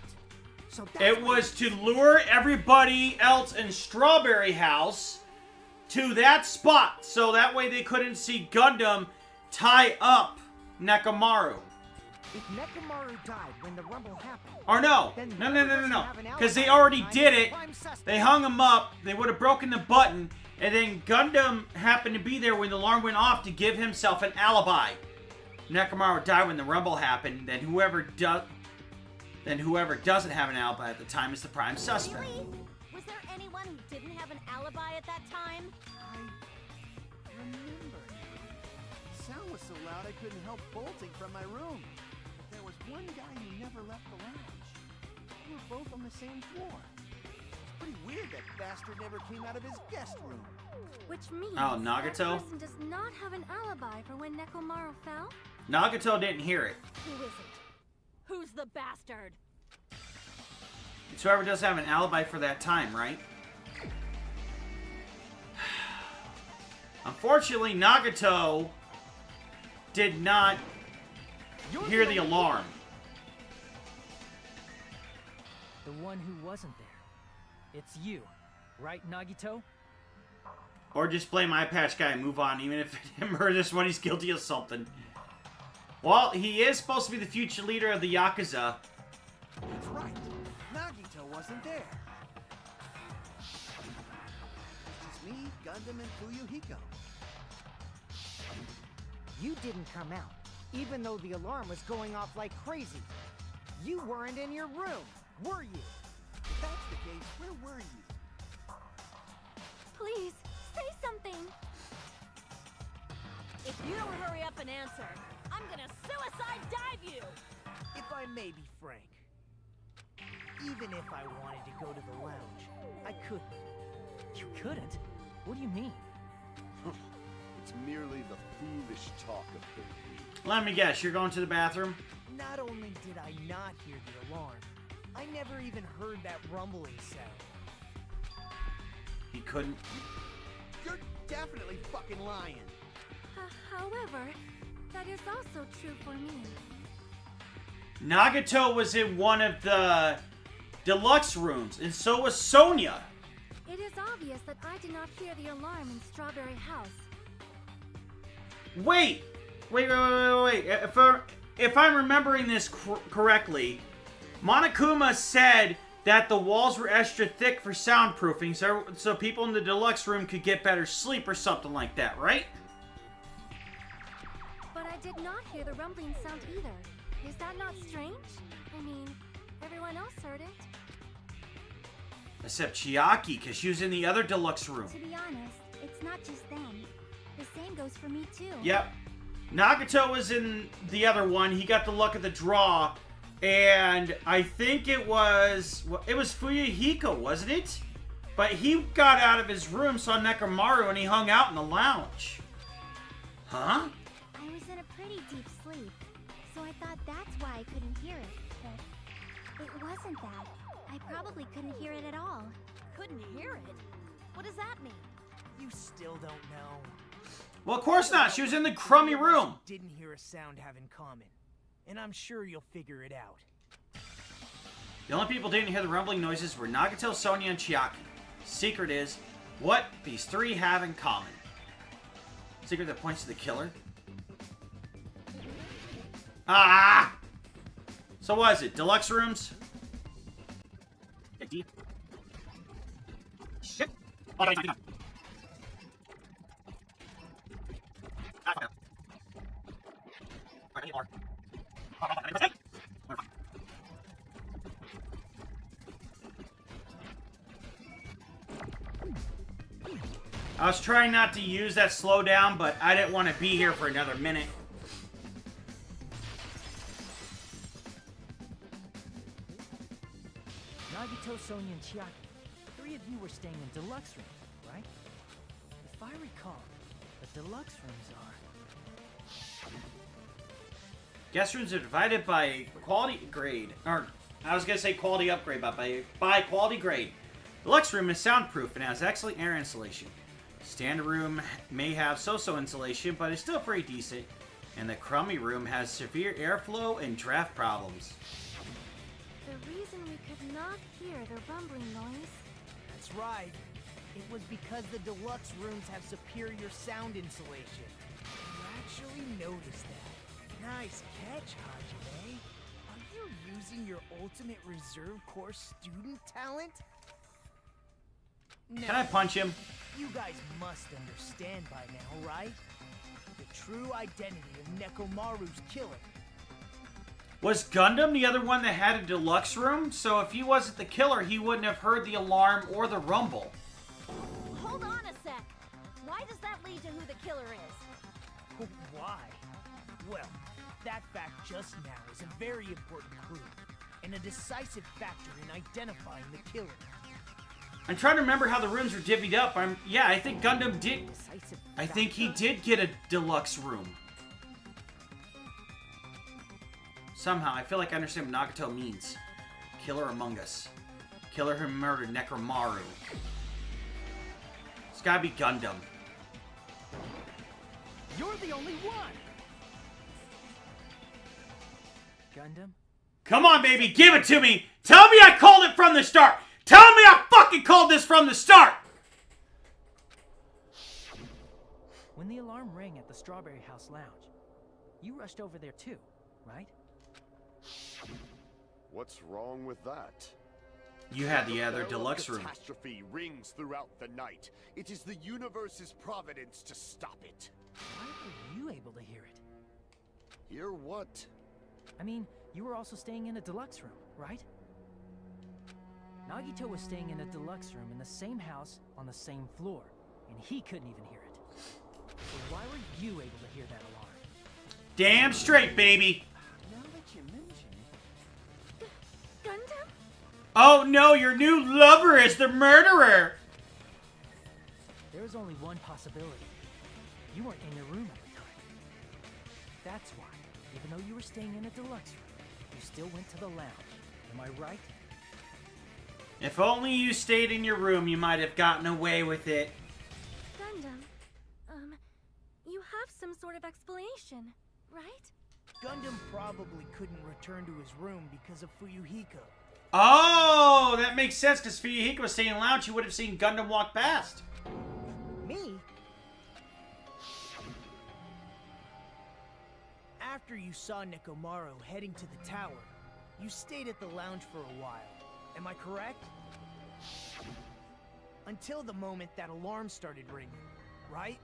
So that's It was to lure everybody else in Strawberry House to that spot, so that way they couldn't see Gundam tie up Nekomaru. If Nekomaru died when the rumble happened... Or no. then No. whoever doesn't have an Because they alibi already behind did is it. prime suspect. They hung him up. They would have broken the button. And then Gundam happened to be there when the alarm went off to give himself an alibi. Nekomaru died when the rumble happened. Then whoever doesn't have an alibi at the time is the prime suspect. Really? Was there anyone who didn't have an alibi at that time? I remember. The sound was so loud I couldn't help bolting from my room. But there was one guy who never left the lounge. We were both on the same floor. It's pretty weird that bastard never came out of his guest room. Which means Oh, that Nagito? person does not have an alibi for when Nekomaru fell? Nagito didn't hear it. Who is it? Who's the bastard? It's whoever does have an alibi for that time, right? Unfortunately, Nagito did not hear the alarm. The one who wasn't there. It's you, right, Nagito? Or just blame Eye Patch Guy and move on, even if him or this one he's guilty of something. Well, he is supposed to be the future leader of the Yakuza. That's right. Nagito wasn't there. It's me, Gundam, and Fuyuhiko. You didn't come out, even though the alarm was going off like crazy. You weren't in your room, were you? If that's the case, where were you? Please, say something! If you don't hurry up and answer, I'm gonna suicide dive you! If I may be frank, even if I wanted to go to the lounge, I couldn't. You couldn't? What do you mean? It's merely the foolish talk of the weak. Let me guess, you're going to the bathroom? Not only did I not hear the alarm, I never even heard that rumbling sound. He couldn't. You're definitely fucking lying. However, that is also true for me. Nagito was in one of the deluxe rooms, and so was Sonia. It is obvious that I did not hear the alarm in Strawberry House. Wait. If I'm remembering this correctly, Monokuma said that the walls were extra thick for soundproofing, so people in the deluxe room could get better sleep or something like that, right? But I did not hear the rumbling sound either. Is that not strange? I mean, everyone else heard it. Except Chiaki, because she was in the other deluxe room. To be honest, it's not just them. The same goes for me too. Yep. Nagito was in the other one. He got the luck of the draw. And I think it was Fuyuhiko, wasn't it? But he got out of his room, saw Nekomaru, and he hung out in the lounge. Huh? I was in a pretty deep sleep, so I thought that's why I couldn't hear it. But it wasn't that. I probably couldn't hear it at all. Couldn't hear it? What does that mean? You still don't know. Well, of course not. She was in the crummy room. Didn't hear a sound have in common. And I'm sure you'll figure it out. The only people who didn't hear the rumbling noises were Nagito, Sonia, and Chiaki. Secret is what these three have in common. Secret that points to the killer. Ah! So what is it? Deluxe rooms? Shit. Oh, no. I was trying not to use that slowdown, but I didn't want to be here for another minute. Nagito, Sonia, and Chiaki. 3 of you were staying in deluxe rooms, right? If I recall, the deluxe rooms are... Guest rooms are divided by quality grade. Or, I was going to say quality upgrade, but by quality grade. Deluxe room is soundproof and has excellent air insulation. Standard room may have so-so insulation, but is still pretty decent. And the crummy room has severe airflow and draft problems. The reason we could not hear the rumbling noise... That's right. It was because the deluxe rooms have superior sound insulation. You actually noticed that. Nice catch, Hajime. Are you using your ultimate reserve corps student talent? No. Can I punch him? You guys must understand by now, right? The true identity of Nekomaru's killer. Was Gundam the other one that had a deluxe room? So if he wasn't the killer, he wouldn't have heard the alarm or the rumble. Hold on a sec. Why does that lead to who the killer is? Why? Well, that fact just now is a very important clue, and a decisive factor in identifying the killer. I'm trying to remember how the rooms were divvied up. Yeah, I think Gundam did. I think he did get a deluxe room. Somehow, I feel like I understand what Nagito means. Killer among us. Killer who murdered Nekomaru. It's gotta be Gundam. You're the only one! Gundam? Come on, baby, give it to me! Tell me I called it from the start! Tell me I fucking called this from the start! When the alarm rang at the Strawberry House Lounge, you rushed over there too, right? What's wrong with that? You had the other deluxe room. Catastrophe rings throughout the night. It is the universe's providence to stop it. Why were you able to hear it? Hear what? I mean, you were also staying in a deluxe room, right? Nagito was staying in a deluxe room in the same house on the same floor, and he couldn't even hear it. So why were you able to hear that alarm? Damn straight, baby! Now that you mention it... Gundam? Oh no, your new lover is the murderer! There is only one possibility. You weren't in your room at the time. That's why, even though you were staying in a deluxe room, you still went to the lounge. Am I right? If only you stayed in your room, you might have gotten away with it. Gundam, you have some sort of explanation, right? Gundam probably couldn't return to his room because of Fuyuhiko. Oh, that makes sense, because Fuyuhiko was staying in the lounge, you would have seen Gundam walk past. Me? After you saw Nekomaru heading to the tower, you stayed at the lounge for a while. Am I correct? Until the moment that alarm started ringing, right?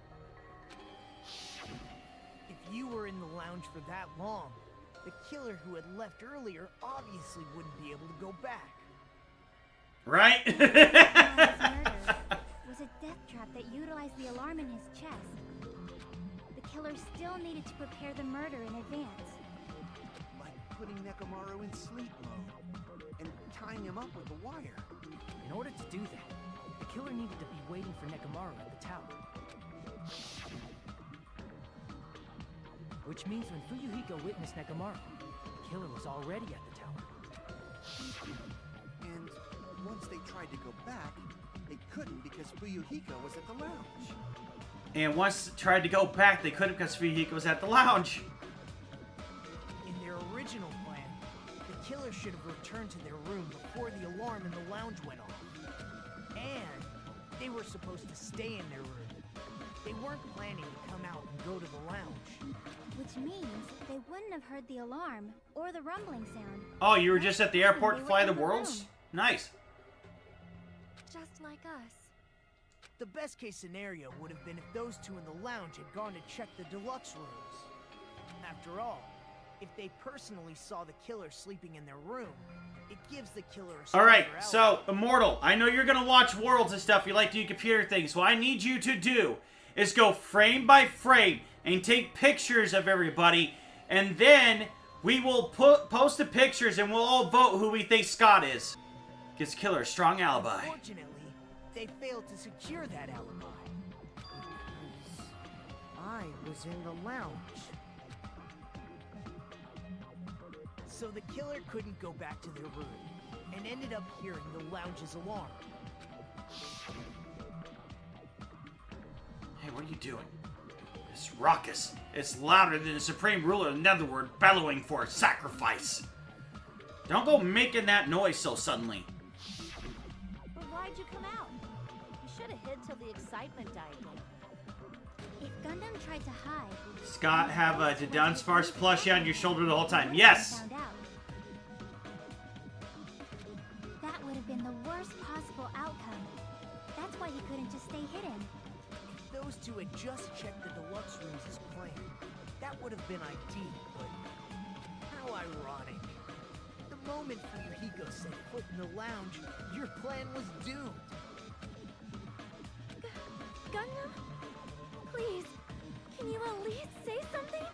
If you were in the lounge for that long, the killer who had left earlier obviously wouldn't be able to go back. Right? Was a death trap that utilized the alarm in his chest. The killer still needed to prepare the murder in advance. Like putting Nekomaru in sleep mode and tying him up with a wire. In order to do that, the killer needed to be waiting for Nekomaru at the tower. Which means when Fuyuhiko witnessed Nekomaru, the killer was already at the tower. And once they tried to go back, they couldn't because Fuyuhiko was at the lounge. And once they tried to go back, they couldn't because Fuyuhiko was at the lounge. In their original plan, the killer should have returned to their room before the alarm in the lounge went off. And they were supposed to stay in their room. They weren't planning to come out and go to the lounge. Which means they wouldn't have heard the alarm or the rumbling sound. Oh, you were just at the airport to fly the worlds? Nice. Just like us. The best case scenario would have been if those two in the lounge had gone to check the deluxe rooms. After all, If they personally saw the killer sleeping in their room, it gives the killer a stronger Alright, alibi. so, Immortal, I know you're gonna watch Worlds and stuff, you like to do computer things. What I need you to do is go frame by frame and take pictures of everybody, and then we will post the pictures and we'll all vote who we think Scott is. Gives killer a strong alibi. Unfortunately, they failed to secure that alibi. I was in the lounge. So the killer couldn't go back to their room, and ended up hearing the lounge's alarm. Hey, what are you doing? It's raucous. It's louder than the Supreme Ruler of Netherworld bellowing for a sacrifice. Don't go making that noise so suddenly. But why'd you come out? You should have hid till the excitement died down. If Gundam tried to hide... Scott, have a Dunsparce plushie on your shoulder the whole time. Yes! Found out. That would have been the worst possible outcome. That's why he couldn't just stay hidden. If those two had just checked the deluxe rooms as planned, that would have been ideal, but how ironic. The moment Fuyuhiko set foot in the lounge, your plan was doomed. Gundam? Please, can you at least say something?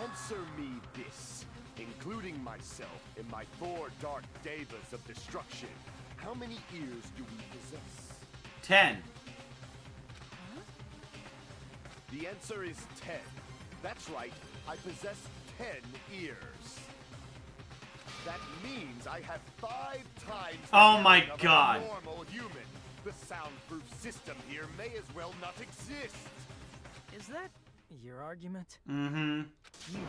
Answer me this, including myself and my 4 dark devas of destruction. How many ears do we possess? 10. The answer is 10. That's right, I possess 10 ears. That means I have 5 times the Oh my hearing of a God. normal human. The soundproof system here may as well not exist. Is that your argument? Mm-hmm. You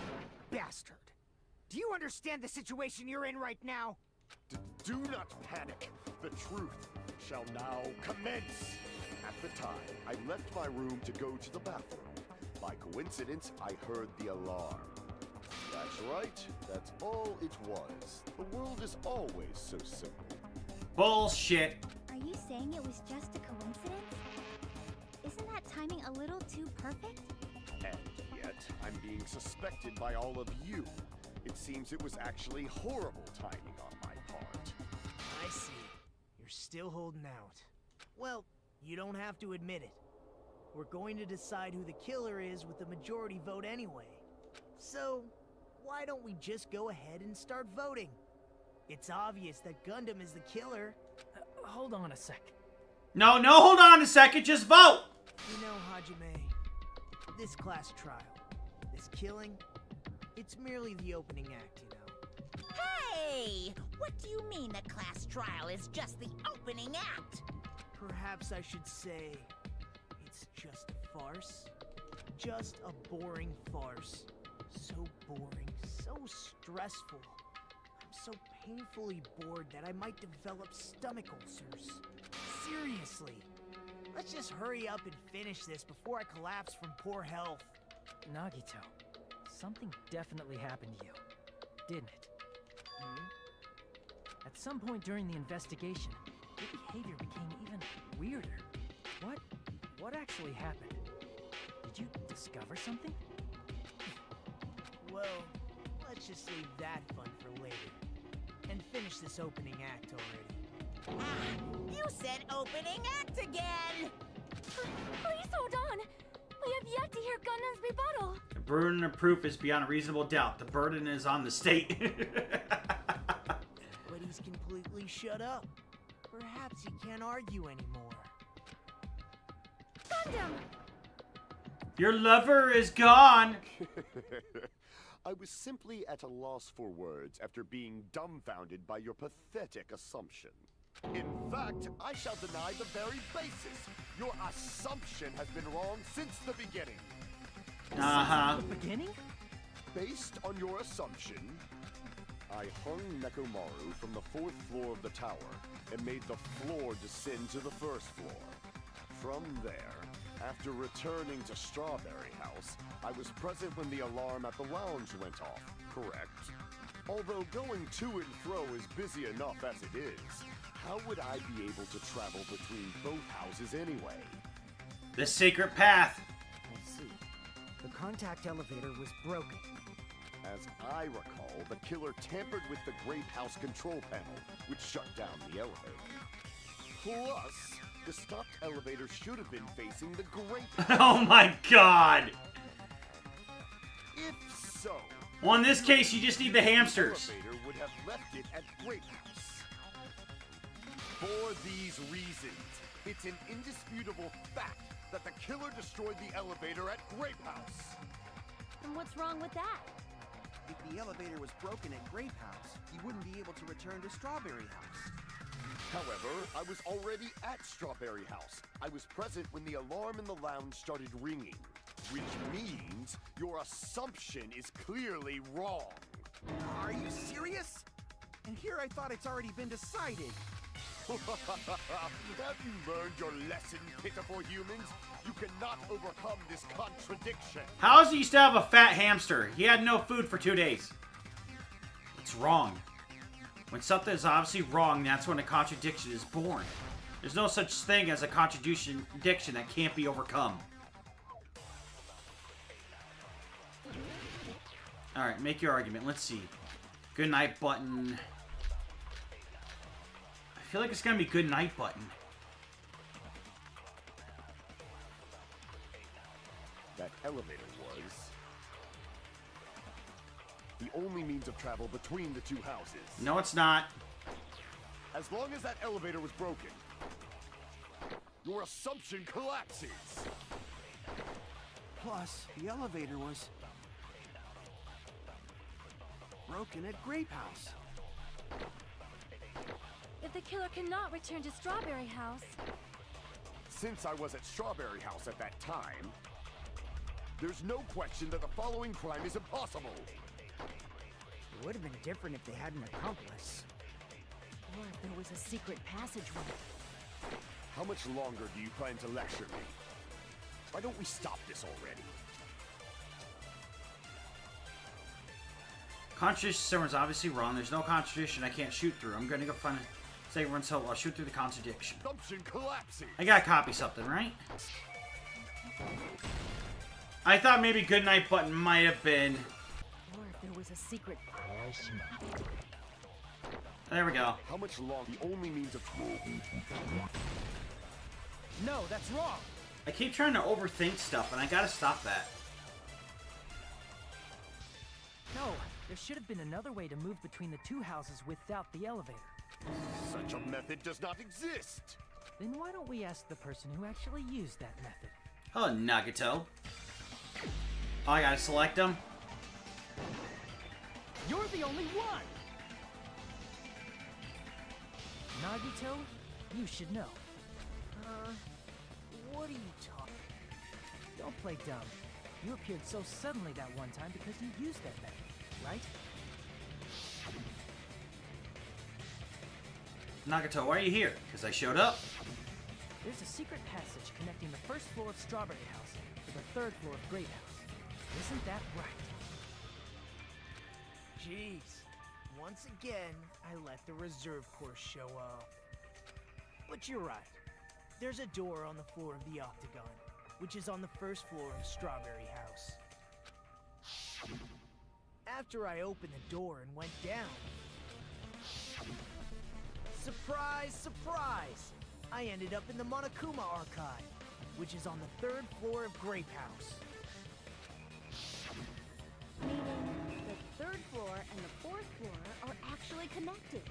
bastard. Do you understand the situation you're in right now? Do not panic. The truth shall now commence. At the time, I left my room to go to the bathroom. By coincidence, I heard the alarm. That's right. That's all it was. The world is always so simple. Bullshit. Are you saying it was just a coincidence? Isn't that timing a little too perfect? And yet, I'm being suspected by all of you. It seems it was actually horrible timing on my part. I see. You're still holding out. Well, you don't have to admit it. We're going to decide who the killer is with the majority vote anyway. So, why don't we just go ahead and start voting? It's obvious that Gundam is the killer. Hold on a sec. No, hold on a second. Just vote. You know, Hajime, this class trial, this killing, it's merely the opening act, you know. Hey! What do you mean a class trial is just the opening act? Perhaps I should say, it's just a farce. Just a boring farce. So boring, so stressful. I'm so painfully bored that I might develop stomach ulcers. Seriously. Let's just hurry up and finish this before I collapse from poor health. Nagito, something definitely happened to you, didn't it? At some point during the investigation, your behavior became even weirder. What actually happened? Did you discover something? Well, let's just leave that fun for later. And finish this opening act already. You said opening act again! Please hold on. We have yet to hear Gundam's rebuttal. The burden of proof is beyond a reasonable doubt. The burden is on the state. But he's completely shut up. Perhaps he can't argue anymore. Gundam! Your lover is gone. I was simply at a loss for words after being dumbfounded by your pathetic assumption. In fact, I shall deny the very basis. Your assumption has been wrong since the beginning. Uh-huh. The beginning? Based on your assumption, I hung Nekomaru from the 4th floor of the tower and made the floor descend to the 1st floor. From there, after returning to Strawberry House, I was present when the alarm at the lounge went off, correct? Although going to and fro is busy enough as it is, how would I be able to travel between both houses anyway? The secret path. I see. The contact elevator was broken. As I recall, the killer tampered with the Grape House control panel, which shut down the elevator. Plus, the stopped elevator should have been facing the Grape House. Oh my god! If so, Well, in this case, you just need the hamsters. the elevator would have left it at Grape House. For these reasons, it's an indisputable fact that the killer destroyed the elevator at Grape House. And what's wrong with that? If the elevator was broken at Grape House, he wouldn't be able to return to Strawberry House. However, I was already at Strawberry House. I was present when the alarm in the lounge started ringing, which means your assumption is clearly wrong. Are you serious? And here I thought it's already been decided. Have you learned your lesson, pitiful humans? You cannot overcome this contradiction. How does he used to have a fat hamster? He had no food for 2 days. It's wrong. When something is obviously wrong, that's when a contradiction is born. There's no such thing as a contradiction that can't be overcome. Alright, make your argument. Let's see. Good night button. I feel like it's gonna be good night button. That elevator was the only means of travel between the two houses. No, it's not. As long as that elevator was broken, your assumption collapses. Plus, the elevator was broken at Grape House. If the killer cannot return to Strawberry House, Since I was at Strawberry House at that time, there's no question that the following crime is impossible. It would have been different if they had an accomplice. Or if there was a secret passageway. How much longer do you plan to lecture me? Why don't we stop this already? Contradiction, someone's obviously wrong. There's no contradiction I can't shoot through. I'm gonna go find a say run solo. I'll shoot through the contradiction. Assumption collapsing. I gotta copy something, right? I thought maybe goodnight button might have been. Or if there was a secret. There we go. How much longer? The only means of No, that's wrong. I keep trying to overthink stuff, and I gotta stop that. No, there should have been another way to move between the two houses without the elevator. Such a method does not exist. Then why don't we ask the person who actually used that method? Hello, Nagito. Oh, I gotta select them. You're the only one! Nagito, you should know. What are you talking? Don't play dumb. You appeared so suddenly that one time because you used that method, right? Nagito, why are you here? Because I showed up? There's a secret passage connecting the first floor of Strawberry House to the third floor of Grape House. Isn't that right? Jeez. Once again, I let the reserve course show off. But you're right. There's a door on the floor of the Octagon, which is on the first floor of Strawberry House. After I opened the door and went down... Surprise, surprise! I ended up in the Monokuma Archive, which is on the third floor of Grape House. Meaning the third floor and the fourth floor are actually connected.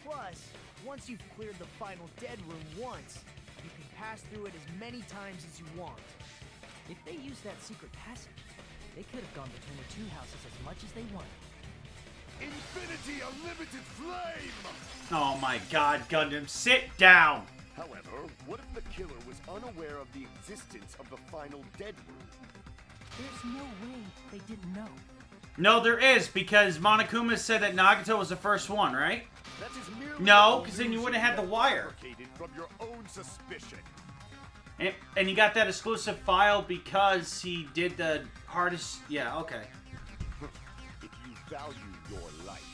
Plus, once you've cleared the final dead room once, you can pass through it as many times as you want. If they used that secret passage, they could have gone between the two houses as much as they wanted. Infinity Unlimited Flame! Oh my god, Gundam, sit down! However, what if the killer was unaware of the existence of the final dead room? There's no way they didn't know. No, there is, because Monokuma said that Nagito was the first one, right? That is merely No, because then you wouldn't have had the wire. fabricated from your own suspicion. And he got that exclusive file because he did the hardest... Yeah, okay. If you value your life,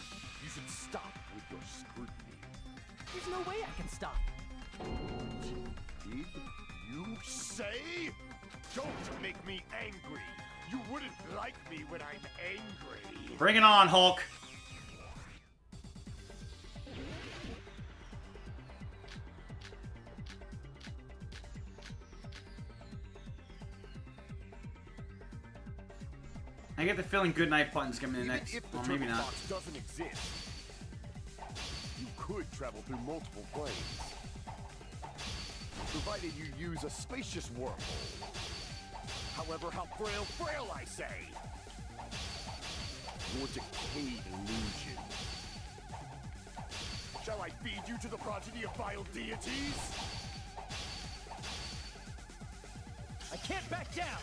you should stop with your scrutiny. There's no way I can stop. Did you say? Don't make me angry. You wouldn't like me when I'm angry. Bring it on, Hulk. I get the feeling good night button's coming in next. If the Well, maybe turtle not. box doesn't exist, you could travel through multiple planes. Provided you use a spacious wormhole. However, how frail I say. Your decayed illusion. Shall I feed you to the progeny of vile deities? I can't back down!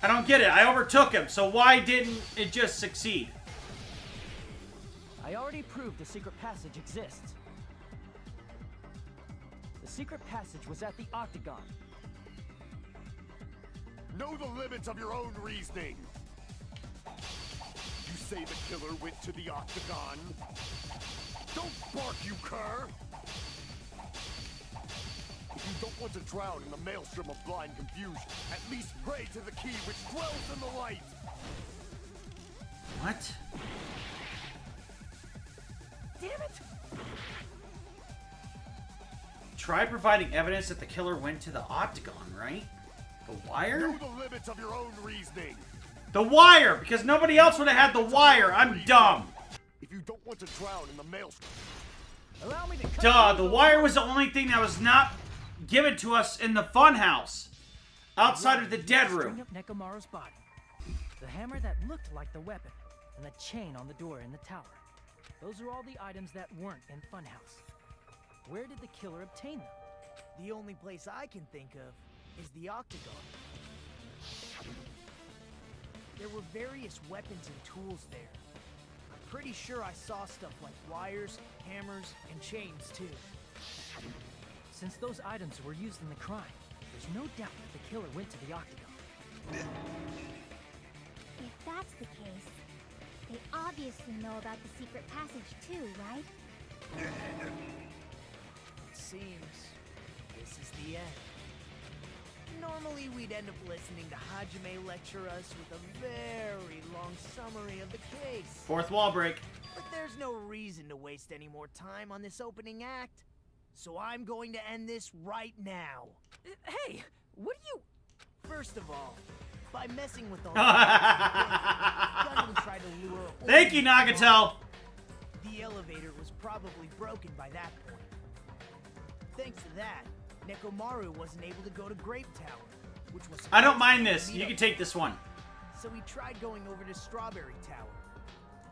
I don't get it. I overtook him, so why didn't it just succeed? I already proved the secret passage exists. The secret passage was at the Octagon. Know the limits of your own reasoning. You say the killer went to the Octagon? Don't bark, you cur! If you don't want to drown in the maelstrom of blind confusion, at least pray to the key which dwells in the light! What? Damn it! Try providing evidence that the killer went to the Octagon, right? The wire? Know the limits of your own reasoning. The wire! Because nobody else would have had the wire. I'm dumb. If you don't want to drown in the maelstrom... Allow me to cut Duh, you the off. wire was the only thing that was not given to us in the funhouse. Outside of the dead String room. up Nekomaru's body. The hammer that looked like the weapon. And the chain on the door in the tower. Those are all the items that weren't in Funhouse. Where did the killer obtain them? The only place I can think of is the Octagon. There were various weapons and tools there. I'm pretty sure I saw stuff like wires, hammers, and chains too. Since those items were used in the crime, there's no doubt that the killer went to the Octagon. If that's the case, they obviously know about the secret passage too, right? It seems this is the end. Normally we'd end up listening to Hajime lecture us with a very long summary of the case. Fourth wall break. But there's no reason to waste any more time on this opening act. So I'm going to end this right now. Hey, what are you... First of all, by messing with all that, Gundam tried to lure Thank you, Nagito. The elevator was probably broken by that point. Thanks to that, Nekomaru wasn't able to go to Grape Tower, which was... I don't mind this. You can take this one. So he tried going over to Strawberry Tower.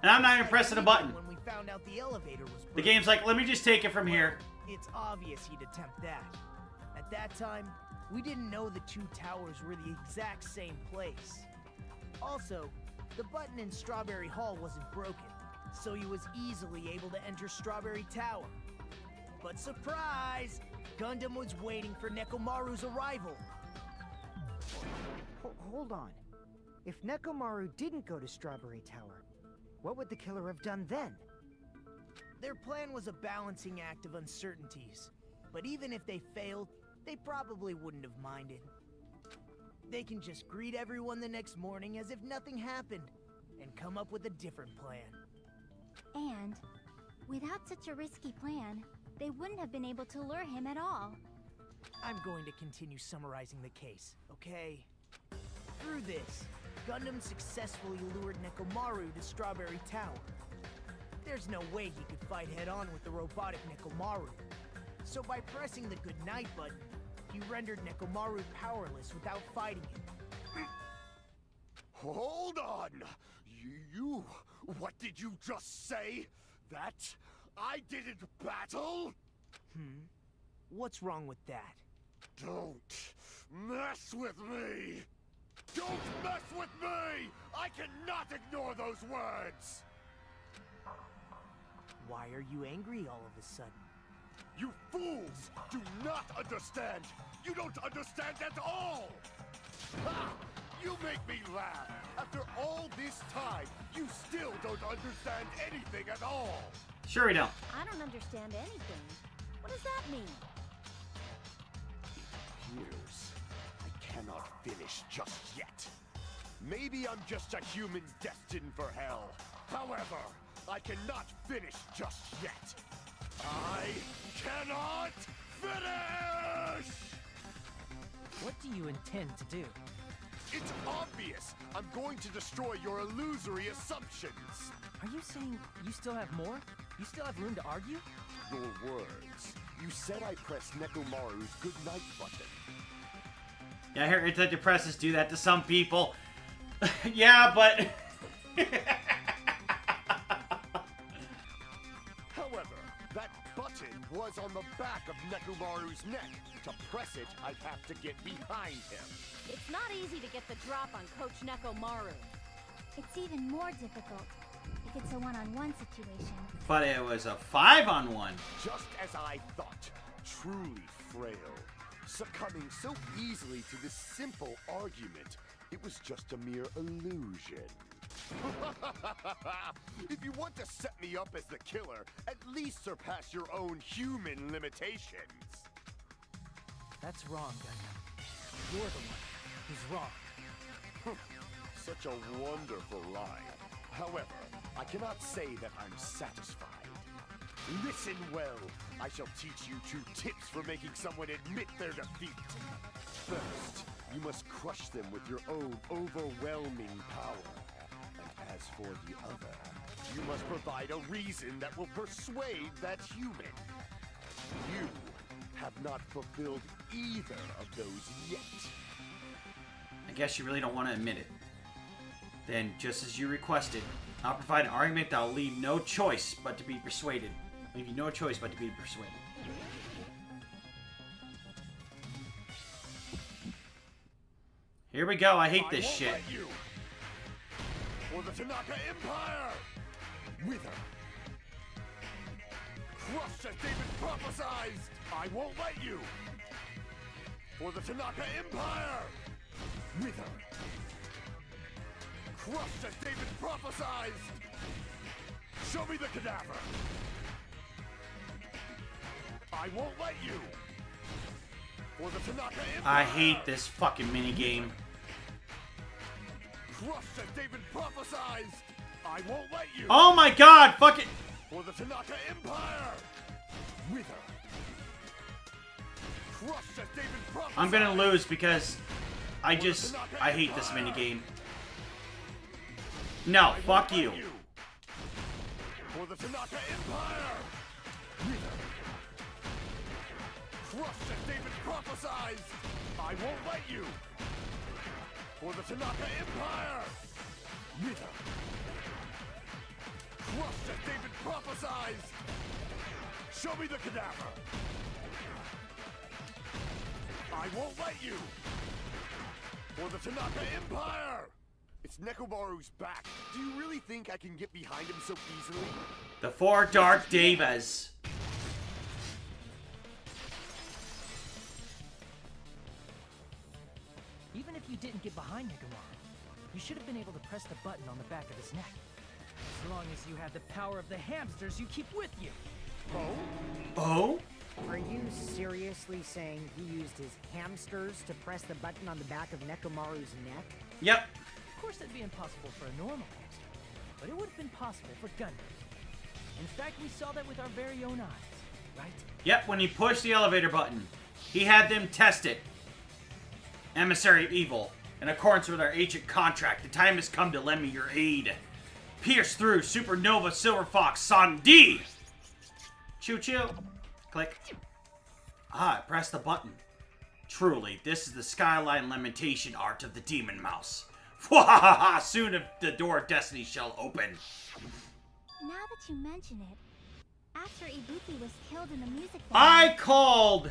And I'm not even pressing a button. When we found out the elevator was broken, The game's like, let me just take it from here. it's obvious he'd attempt that. At that time, we didn't know the two towers were the exact same place. Also, the button in Strawberry Hall wasn't broken, so he was easily able to enter Strawberry Tower. But surprise! Gundam was waiting for Nekomaru's arrival. Hold on. If Nekomaru didn't go to Strawberry Tower, what would the killer have done then? Their plan was a balancing act of uncertainties, but even if they failed, they probably wouldn't have minded. They can just greet everyone the next morning as if nothing happened, and come up with a different plan. And without such a risky plan, they wouldn't have been able to lure him at all. I'm going to continue summarizing the case, okay? Through this, Gundam successfully lured Nekomaru to Strawberry Tower. There's no way he could fight head-on with the robotic Nekomaru. So by pressing the goodnight button, he rendered Nekomaru powerless without fighting him. Hold on! You... What did you just say? That I didn't battle? What's wrong with that? Don't mess with me! Don't mess with me! I cannot ignore those words! Why are you angry all of a sudden? You fools do not understand! You don't understand at all! Ha! You make me laugh! After all this time, you still don't understand anything at all! Sure we don't. I don't understand anything. What does that mean? It appears I cannot finish just yet. Maybe I'm just a human destined for hell. However, I cannot finish just yet. I cannot finish! What do you intend to do? It's obvious! I'm going to destroy your illusory assumptions! Are you saying you still have more? You still have room to argue? Your words. You said I pressed Nekomaru's goodnight button. Yeah, I hear antidepressants do that to some people. Yeah, but... However, that button was on the back of Nekomaru's neck. To press it, I'd have to get behind him. It's not easy to get the drop on Coach Nekomaru. It's even more difficult if it's a one-on-one situation. But it was a 5-on-1. Just as I thought. Truly frail. Succumbing so easily to this simple argument. It was just a mere illusion. If you want to set me up as the killer, at least surpass your own human limitations. That's wrong, Gundam. You're the one who's wrong. Such a wonderful line. However, I cannot say that I'm satisfied. Listen well. I shall teach you 2 tips for making someone admit their defeat. First, you must crush them with your own overwhelming power. And as for the other, you must provide a reason that will persuade that human. You have not fulfilled either of those yet. I guess you really don't want to admit it. Then, just as you requested, I'll provide an argument that will leave no choice but to be persuaded. Leave you no choice but to be persuaded. Here we go. I hate this shit. Let you. For the Tanaka Empire! Wither. Crushed as David prophesied! I won't let you! For the Tanaka Empire! Wither. Crushed as David prophesied! Show me the cadaver! I won't let you! For the Tanaka Empire! I hate this fucking minigame. Crushed as David prophesied! I won't let you! Oh my god, fucking... For the Tanaka Empire! Wither. Crushed as David prophesied! I'm gonna lose because I hate this minigame. No, fuck you. For the Tanaka Empire! Wither. Crushed as David prophesied! I won't let you! For the Tanaka Empire! Wither. Crushed as David prophesied! Show me the cadaver! I won't let you! For the Tanaka Empire! It's Nekomaru's back. Do you really think I can get behind him so easily? The 4 Dark Devas. Even if you didn't get behind Nekomaru, you should have been able to press the button on the back of his neck. As long as you had the power of the hamsters you keep with you. Oh? Are you seriously saying he used his hamsters to press the button on the back of Nekomaru's neck? Yep. Of course that'd be impossible for a normal hamster, but it would have been possible for Gundam. In fact, we saw that with our very own eyes, right? Yep, when he pushed the elevator button, he had them test it. Emissary of Evil, in accordance with our ancient contract, the time has come to lend me your aid. Pierce through Supernova Silver Fox Son D. Choo-choo. Click. Ah, press the button. Truly, this is the skyline lamentation art of the demon mouse. Soon the door of destiny shall open. Now that you mention it, after Ibuki was killed in the music I called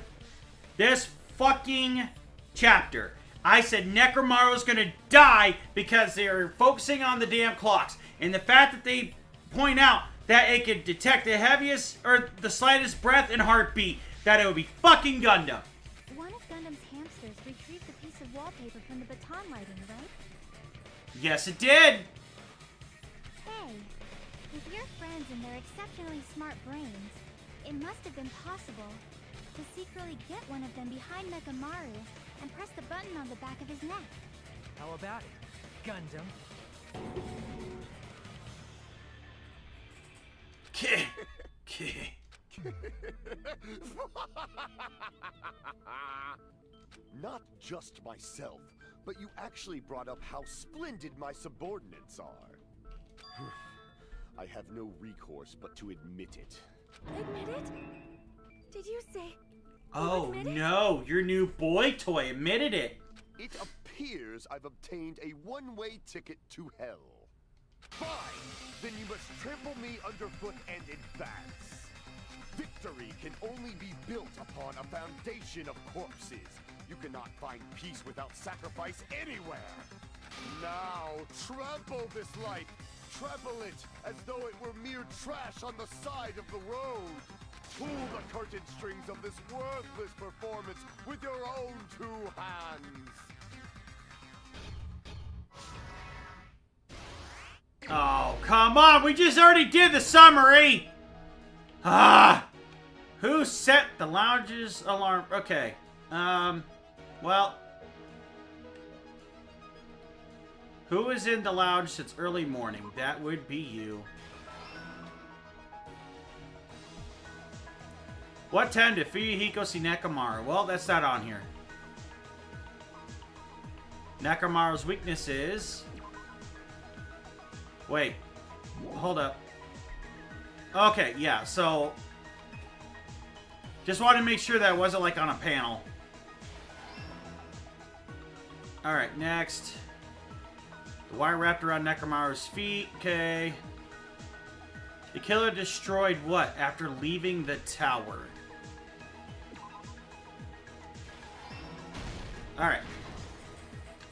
this fucking chapter. I said Nekomaru's gonna die because they're focusing on the damn clocks. And the fact that they point out that it could detect the heaviest or the slightest breath and heartbeat, that it would be fucking Gundam. One of Gundam's hamsters retrieved a piece of wallpaper from the baton lighting, right? Yes, it did. Hey, with your friends and their exceptionally smart brains, it must have been possible to secretly get one of them behind Nekomaru and press the button on the back of his neck. How about it, Gundam? Not just myself, but you actually brought up how splendid my subordinates are. I have no recourse but to admit it. Admit it? Did you say... Oh admit it? no, your new boy toy admitted it. It appears I've obtained a one-way ticket to hell. Fine! Then you must trample me underfoot and advance. Victory can only be built upon a foundation of corpses. You cannot find peace without sacrifice anywhere. Now, trample this life. Trample it as though it were mere trash on the side of the road. Pull the curtain strings of this worthless performance with your own two hands. Oh, come on. We just already did the summary. Who set the lounge's alarm? Okay. Well. Who is in the lounge since early morning? That would be you. What time did Fuyuhiko see Nekomaru? Well, that's not on here. Nekomaru's weakness is... Wait. Hold up. Okay, yeah, so... Just wanted to make sure that wasn't, like, on a panel. Alright, next. The wire wrapped around Nekomaru's feet. Okay. The killer destroyed what after leaving the tower? Alright.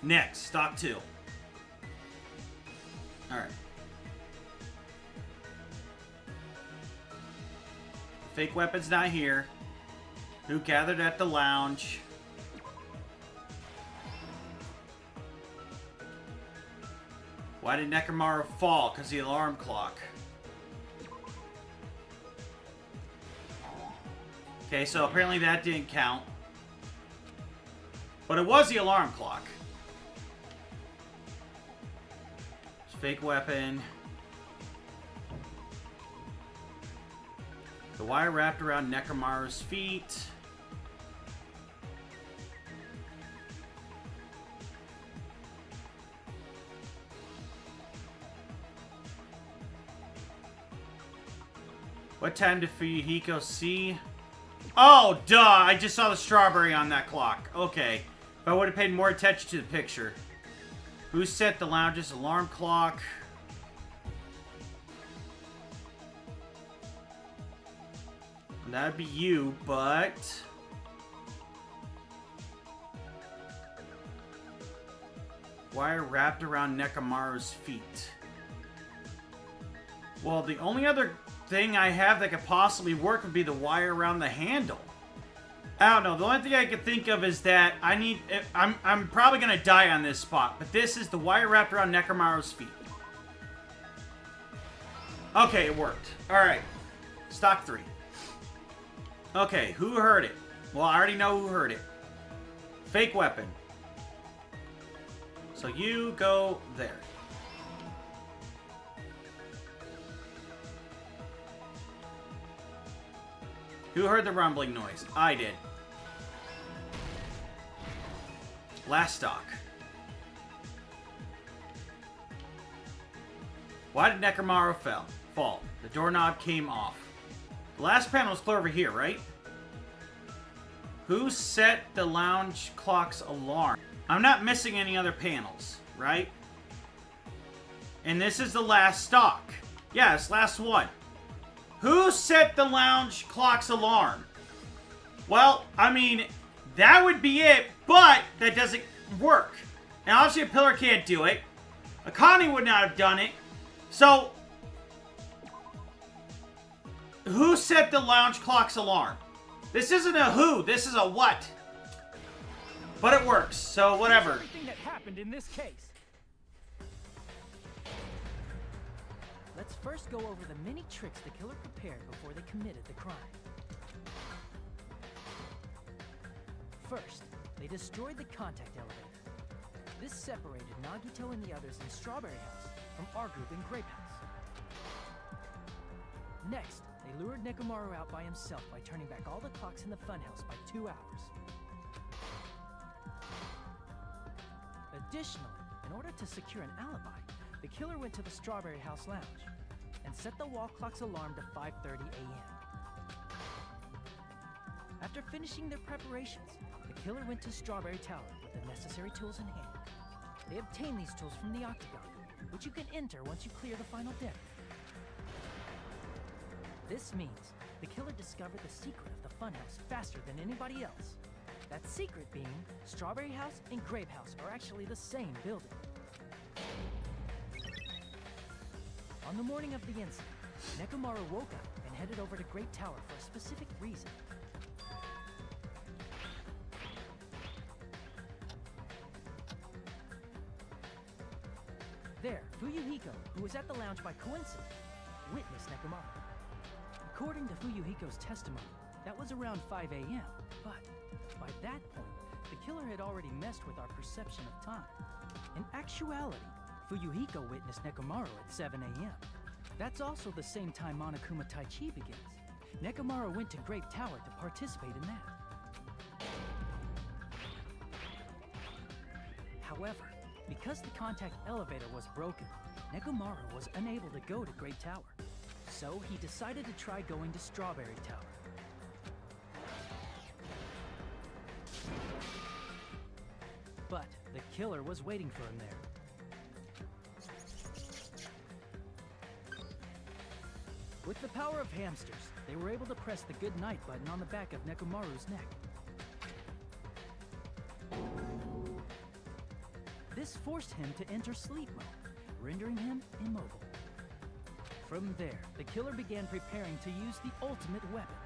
Next, stock 2. Alright. Fake weapon's not here. Who gathered at the lounge? Why did Nekomaru fall? Because the alarm clock. Okay, so apparently that didn't count. But it was the alarm clock. Fake weapon. The wire wrapped around Nekomaru's feet. What time did Fuyuhiko see? Oh, duh! I just saw the strawberry on that clock. Okay. If I would have paid more attention to the picture. Who set the lounge's alarm clock? That'd be you, but... Wire wrapped around Nekomaru's feet. Well, the only other thing I have that could possibly work would be the wire around the handle. I don't know. The only thing I could think of is that I'm probably going to die on this spot, but this is the wire wrapped around Nekomaru's feet. Okay, it worked. Alright. Stock 3. Okay, who heard it? Well, I already know who heard it. Fake weapon. So you go there. Who heard the rumbling noise? I did. Last stock. Why did Nekomaru fall? The doorknob came off. The last panel is clear over here, right? Who set the lounge clock's alarm? I'm not missing any other panels, right? And this is the last stock. Yes, last one. Who set the lounge clock's alarm? Well, I mean, that would be it, but that doesn't work. And obviously a pillar can't do it. Akane would not have done it. So, who set the lounge clock's alarm? This isn't a who, this is a what. But it works, so whatever. Everything that happened in this case. Let's first go over the many tricks the killer prepared before they committed the crime. First, they destroyed the contact elevator. This separated Nagito and the others in Strawberry House from our group in Grape House. Next, they lured Nekomaru out by himself by turning back all the clocks in the funhouse by 2 hours. Additionally, in order to secure an alibi, the killer went to the Strawberry House lounge and set the wall clock's alarm to 5:30 a.m. After finishing their preparations, the killer went to Strawberry Tower with the necessary tools in hand. They obtained these tools from the octagon, which you can enter once you clear the final deck. This means the killer discovered the secret of the funhouse faster than anybody else. That secret being, Strawberry House and Grape House are actually the same building. On the morning of the incident, Nekomaru woke up and headed over to Grape Tower for a specific reason. There, Fuyuhiko, who was at the lounge by coincidence, witnessed Nekomaru. According to Fuyuhiko's testimony, that was around 5 a.m., but by that point, the killer had already messed with our perception of time. In actuality, Fuyuhiko witnessed Nekomaru at 7 a.m. That's also the same time Monokuma Tai Chi begins. Nekomaru went to Grape Tower to participate in that. However, because the contact elevator was broken, Nekomaru was unable to go to Grape Tower. So he decided to try going to Strawberry Tower. But the killer was waiting for him there. With the power of hamsters, they were able to press the good night button on the back of Nekomaru's neck. This forced him to enter sleep mode, rendering him immobile. From there, the killer began preparing to use the ultimate weapon.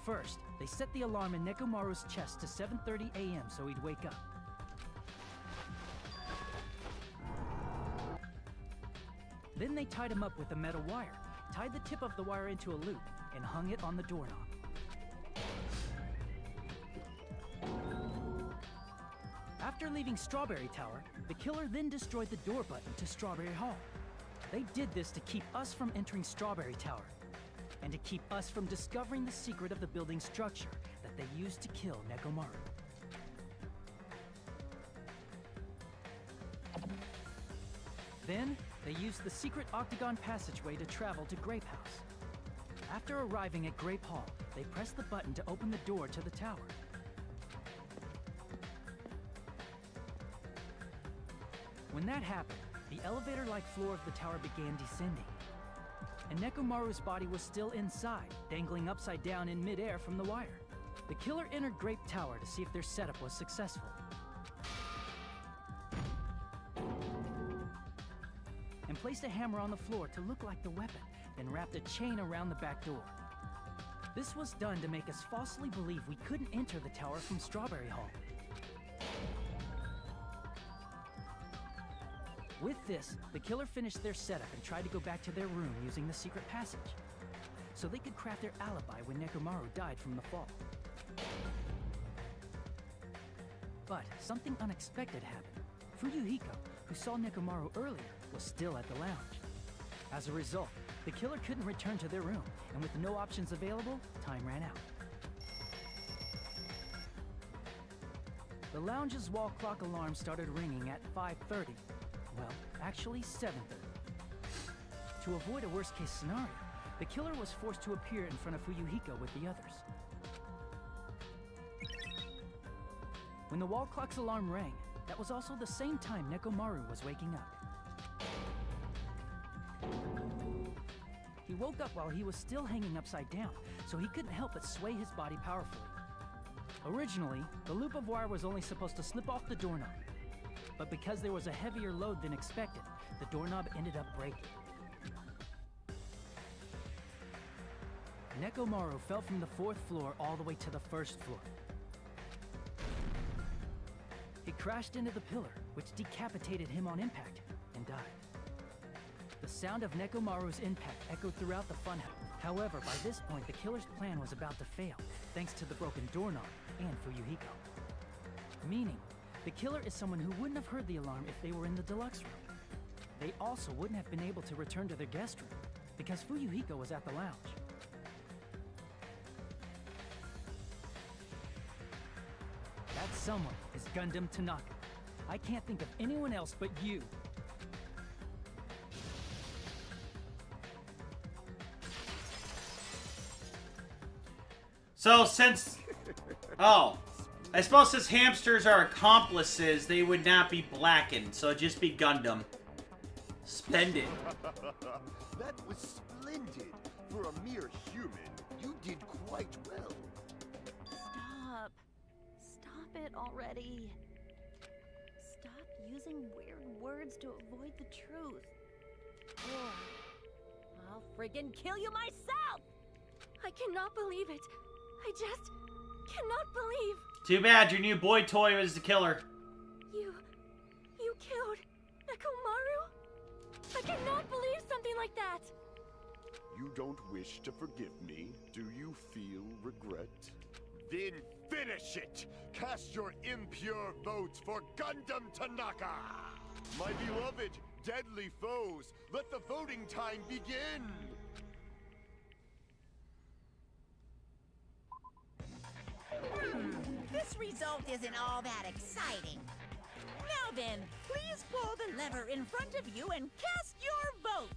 First, they set the alarm in Nekomaru's chest to 7:30 a.m. so he'd wake up. Then they tied him up with a metal wire, tied the tip of the wire into a loop, and hung it on the doorknob. After leaving Strawberry Tower, the killer then destroyed the door button to Strawberry Hall. They did this to keep us from entering Strawberry Tower, and to keep us from discovering the secret of the building's structure that they used to kill Nekomaru. Then, they used the secret octagon passageway to travel to Grape House. After arriving at Grape Hall, they pressed the button to open the door to the tower. When that happened, the elevator-like floor of the tower began descending. And Nekomaru's body was still inside, dangling upside down in midair from the wire. The killer entered Grape Tower to see if their setup was successful. And placed a hammer on the floor to look like the weapon, then wrapped a chain around the back door. This was done to make us falsely believe we couldn't enter the tower from Strawberry Hall. With this, the killer finished their setup and tried to go back to their room using the secret passage, so they could craft their alibi when Nekomaru died from the fall. But something unexpected happened. Fuyuhiko, who saw Nekomaru earlier, was still at the lounge. As a result, the killer couldn't return to their room, and with no options available, time ran out. The lounge's wall clock alarm started ringing at 5:30. Well, actually 7:30. To avoid a worst-case scenario, the killer was forced to appear in front of Fuyuhiko with the others. When the wall clock's alarm rang, that was also the same time Nekomaru was waking up. He woke up while he was still hanging upside down, so he couldn't help but sway his body powerfully. Originally, the loop of wire was only supposed to slip off the doorknob, but because there was a heavier load than expected, the doorknob ended up breaking. Nekomaru fell from the 4th floor all the way to the 1st floor. He crashed into the pillar, which decapitated him on impact, and died. The sound of Nekomaru's impact echoed throughout the funhouse, However, by this point, the killer's plan was about to fail, thanks to the broken doorknob and Fuyuhiko. Meaning, the killer is someone who wouldn't have heard the alarm if they were in the deluxe room. They also wouldn't have been able to return to their guest room, because Fuyuhiko was at the lounge. That someone is Gundam Tanaka. I can't think of anyone else but you. So since... Oh. I suppose since hamsters are accomplices, they would not be blackened. So it'd just be Gundam. Splendid. That was splendid. For a mere human, you did quite well. Stop. Stop it already. Stop using weird words to avoid the truth. Or I'll friggin' kill you myself! I cannot believe it. I just cannot believe. Too bad your new boy toy was the killer. You killed Nekomaru? I cannot believe something like that. You don't wish to forgive me? Do you feel regret? Then finish it! Cast your impure votes for Gundam Tanaka! My beloved, deadly foes, let the voting time begin! This result isn't all that exciting. Now then, please pull the lever in front of you and cast your vote.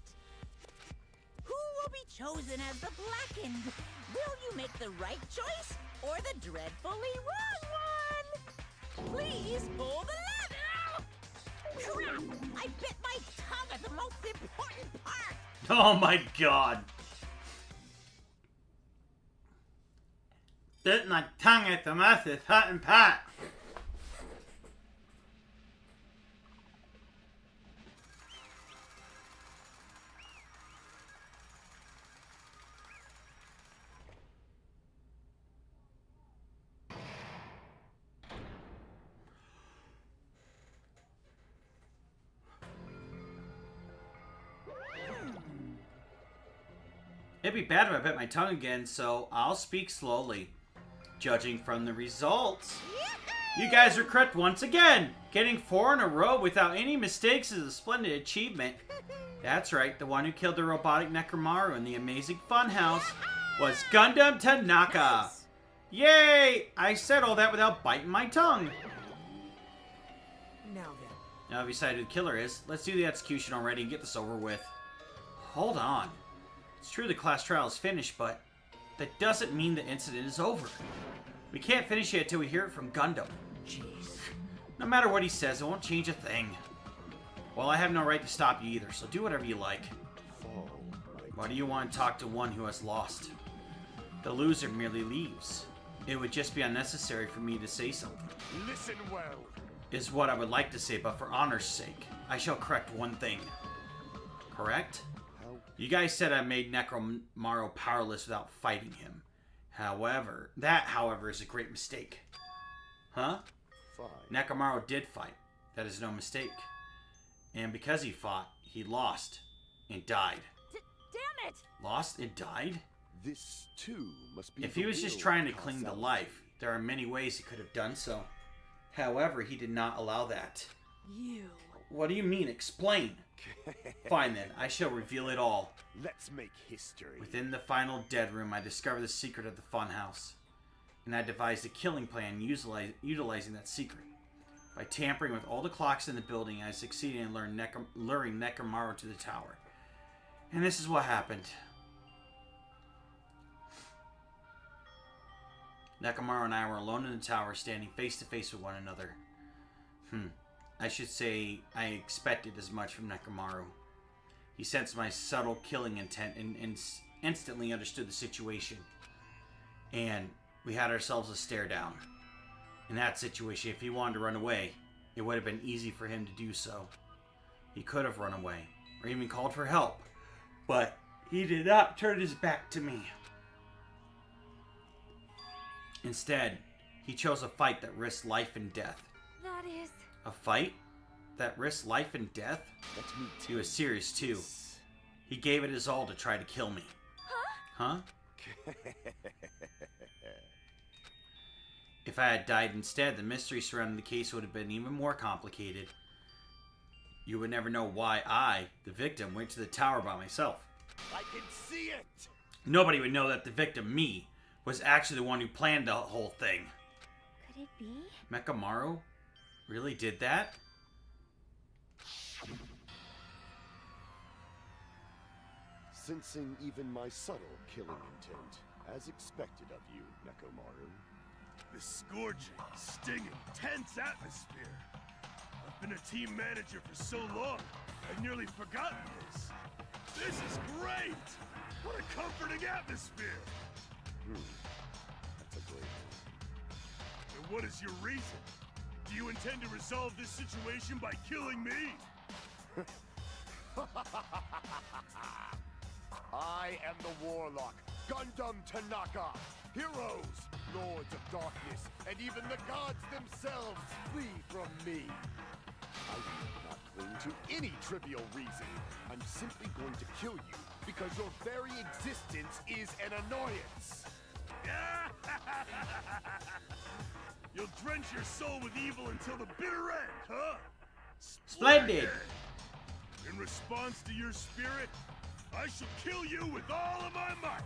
Who will be chosen as the blackened? Will you make the right choice or the dreadfully wrong one? Please pull the lever! Crap! I bit my tongue at the most important part! Oh my god. Bit my tongue at the most important part. It'd be bad if I bit my tongue again, so I'll speak slowly. Judging from the results, you guys are correct once again. Getting 4 in a row without any mistakes is a splendid achievement. That's right, the one who killed the robotic Nekomaru in the amazing funhouse was Gundam Tanaka. Yay! I said all that without biting my tongue. Now then. Now I've decided who the killer is. Let's do the execution already and get this over with. Hold on. It's true the class trial is finished, but that doesn't mean the incident is over. We can't finish it until we hear it from Gundam. Jeez. No matter what he says, it won't change a thing. Well, I have no right to stop you either, so do whatever you like. Why do you want to talk to one who has lost? The loser merely leaves. It would just be unnecessary for me to say something. Listen well. Is what I would like to say, but for honor's sake, I shall correct one thing. Correct? You guys said I made Nekomaru powerless without fighting him. However, is a great mistake. Huh? Fine. Nekomaru did fight. That is no mistake. And because he fought, he lost and died. Damn it! Lost and died? This too must be. If he was just trying to cling to life, there are many ways he could have done so. However, he did not allow that. You. What do you mean? Explain. Fine then, I shall reveal it all. Let's make history. Within the final dead room, I discovered the secret of the funhouse. And I devised a killing plan utilizing that secret. By tampering with all the clocks in the building, I succeeded in luring Nekomaru to the tower. And this is what happened. Nekomaru and I were alone in the tower, standing face to face with one another. I should say I expected as much from Nekomaru. He sensed my subtle killing intent and instantly understood the situation. And we had ourselves a stare down. In that situation, if he wanted to run away, it would have been easy for him to do so. He could have run away, or even called for help. But he did not turn his back to me. Instead, he chose a fight that risked life and death. That is... A fight that risked life and death? He was serious too. He gave it his all to try to kill me. Huh? If I had died instead, the mystery surrounding the case would have been even more complicated. You would never know why I, the victim, went to the tower by myself. I can see it! Nobody would know that the victim, me, was actually the one who planned the whole thing. Could it be? Nekomaru really did that? Sensing even my subtle killing intent, as expected of you, Nekomaru. The scourging, stinging, tense atmosphere. I've been a team manager for so long, I've nearly forgotten this. This is great! What a comforting atmosphere! That's a great one. And what is your reason? Do you intend to resolve this situation by killing me? I am the Warlock, Gundam Tanaka. Heroes, Lords of Darkness, and even the gods themselves flee from me. I do not cling to any trivial reason. I'm simply going to kill you because your very existence is an annoyance. You'll drench your soul with evil until the bitter end, huh? Splendid! In response to your spirit, I shall kill you with all of my might.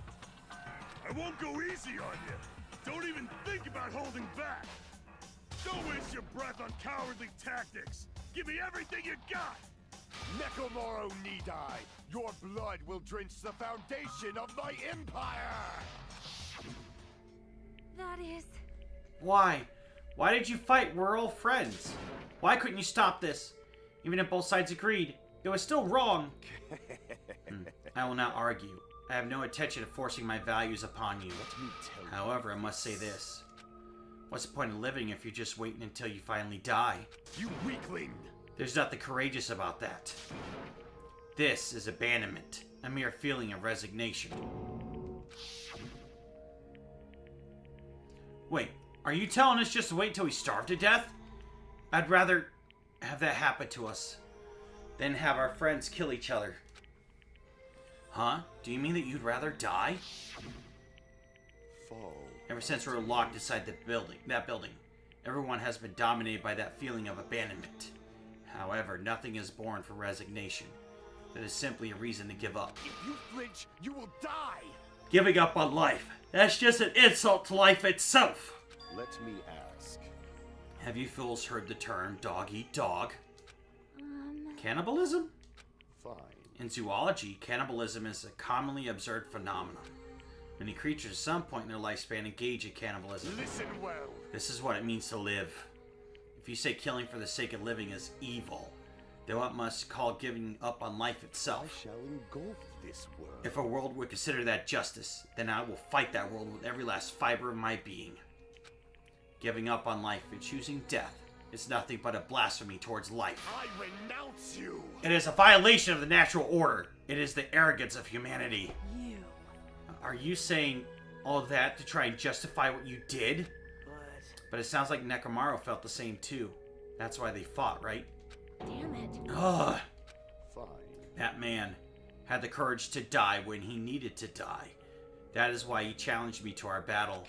I won't go easy on you. Don't even think about holding back. Don't waste your breath on cowardly tactics. Give me everything you got. Nekomaru Nidai, your blood will drench the foundation of my empire! That is... Why? Why did you fight? We're all friends. Why couldn't you stop this? Even if both sides agreed, it was still wrong. I will not argue. I have no intention of forcing my values upon you. However, I must say this. What's the point of living if you're just waiting until you finally die? You weakling! There's nothing courageous about that. This is abandonment, a mere feeling of resignation. Wait, are you telling us just to wait till we starve to death? I'd rather have that happen to us than have our friends kill each other. Huh? Do you mean that you'd rather die? Fall. Ever since we were locked inside that building, everyone has been dominated by that feeling of abandonment. However, nothing is born for resignation. That is simply a reason to give up. If you flinch, you will die! Giving up on life. That's just an insult to life itself. Let me ask. Have you fools heard the term dog eat dog? Cannibalism? Fine. In zoology, cannibalism is a commonly observed phenomenon. Many creatures at some point in their lifespan engage in cannibalism. Listen well. This is what it means to live. If you say killing for the sake of living is evil, then what must call giving up on life itself? I shall engulf this world. If a world would consider that justice, then I will fight that world with every last fiber of my being. Giving up on life and choosing death is nothing but a blasphemy towards life. I renounce you! It is a violation of the natural order. It is the arrogance of humanity. You. Are you saying all of that to try and justify what you did? But it sounds like Nekomaru felt the same too. That's why they fought, right? Damn it. Ugh. Fine. That man had the courage to die when he needed to die. That is why he challenged me to our battle.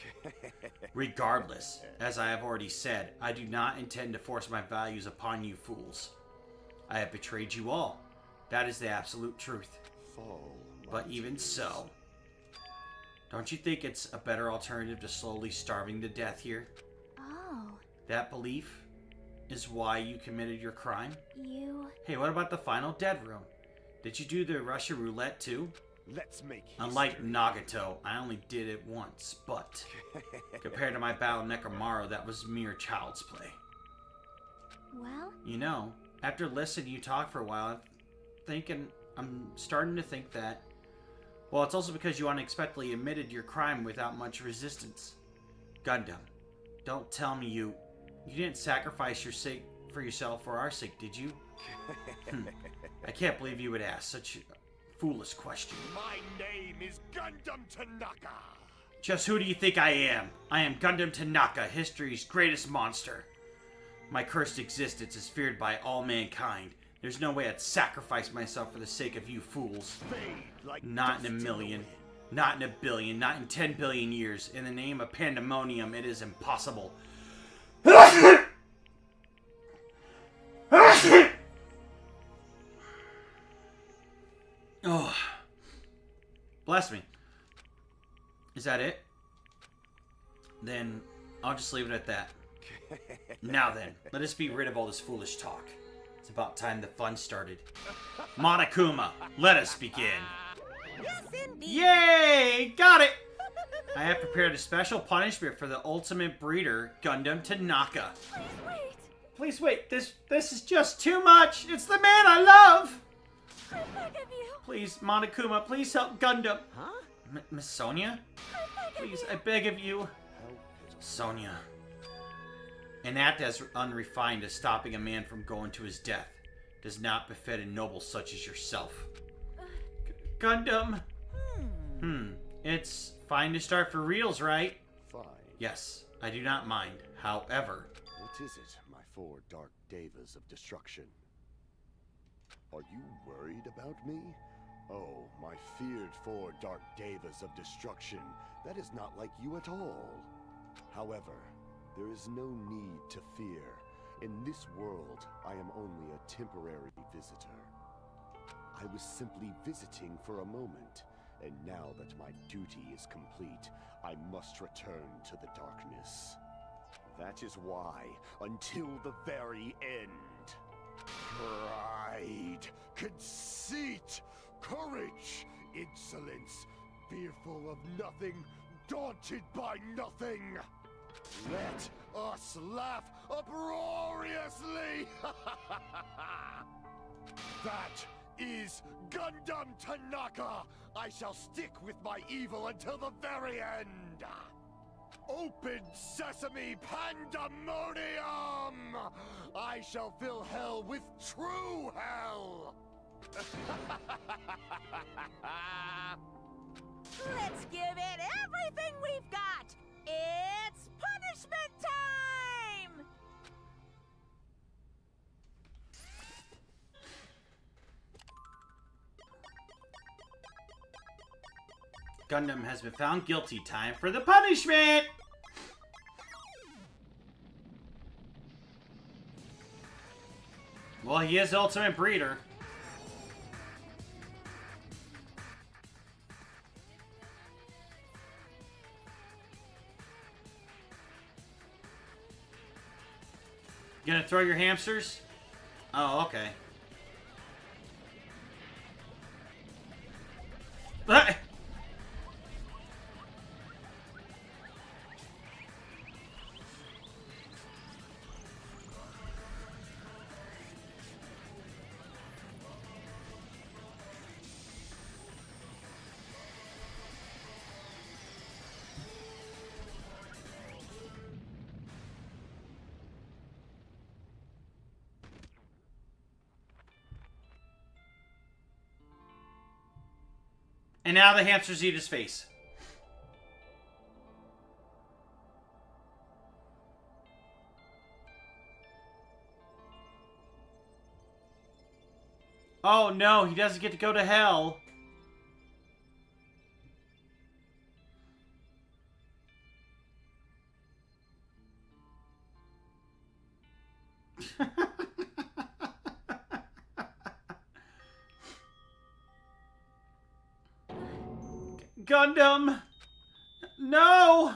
Regardless, as I have already said, I do not intend to force my values upon you fools. I have betrayed you all. That is the absolute truth. Fall. But even so, don't you think it's a better alternative to slowly starving to death here? Oh, That belief is why you committed your crime? you... Hey, what about the final dead room? Did you do the Russian roulette too? Let's make history. Unlike Nagito, I only did it once, but compared to my battle with Nekomaru, that was mere child's play. Well, You know, after listening to you talk for a while, I'm starting to think that, well, it's also because you unexpectedly admitted your crime without much resistance. Gundam, don't tell me you didn't sacrifice for yourself for our sake, did you? I can't believe you would ask such a foolish question. My name is Gundam Tanaka. Just who do you think I am? I am Gundam Tanaka, history's greatest monster. My cursed existence is feared by all mankind. There's no way I'd sacrifice myself for the sake of you fools. Fade like Not in a dust million. wind. Not in a billion, not in 10 billion years. In the name of pandemonium, it is impossible. Oh, bless me. Is that it? Then I'll just leave it at that. Now then, let us be rid of all this foolish talk. It's about time the fun started. Monokuma, let us begin. Yes, indeed. Yay! Got it! I have prepared a special punishment for the ultimate breeder, Gundam Tanaka. Please wait. Please wait, this is just too much! It's the man I love! I beg of you. Please, Monokuma, please help Gundam. Huh? Miss Sonia? I beg Please, of I you. beg of you. Sonia. An act as unrefined as stopping a man from going to his death does not befit a noble such as yourself. Gundam. It's fine to start for reals, right? Fine. Yes, I do not mind. However, What is it, my four dark devas of destruction? Are you worried about me? Oh, my feared four dark devas of destruction. That is not like you at all. However, there is no need to fear. In this world, I am only a temporary visitor. I was simply visiting for a moment, and now that my duty is complete, I must return to the darkness. That is why, until the very end, pride, conceit, courage, insolence, fearful of nothing, daunted by nothing. Let us laugh uproariously! That is Gundam Tanaka! I shall stick with my evil until the very end! Open sesame pandemonium! I shall fill hell with true hell! Let's give it everything we've got. It's punishment time! Gundam has been found guilty. Time for the punishment! Well, he is the ultimate breeder. You gonna throw your hamsters? Oh, okay. Ah! And now the hamsters eat his face. Oh no, he doesn't get to go to hell. Gundam! No!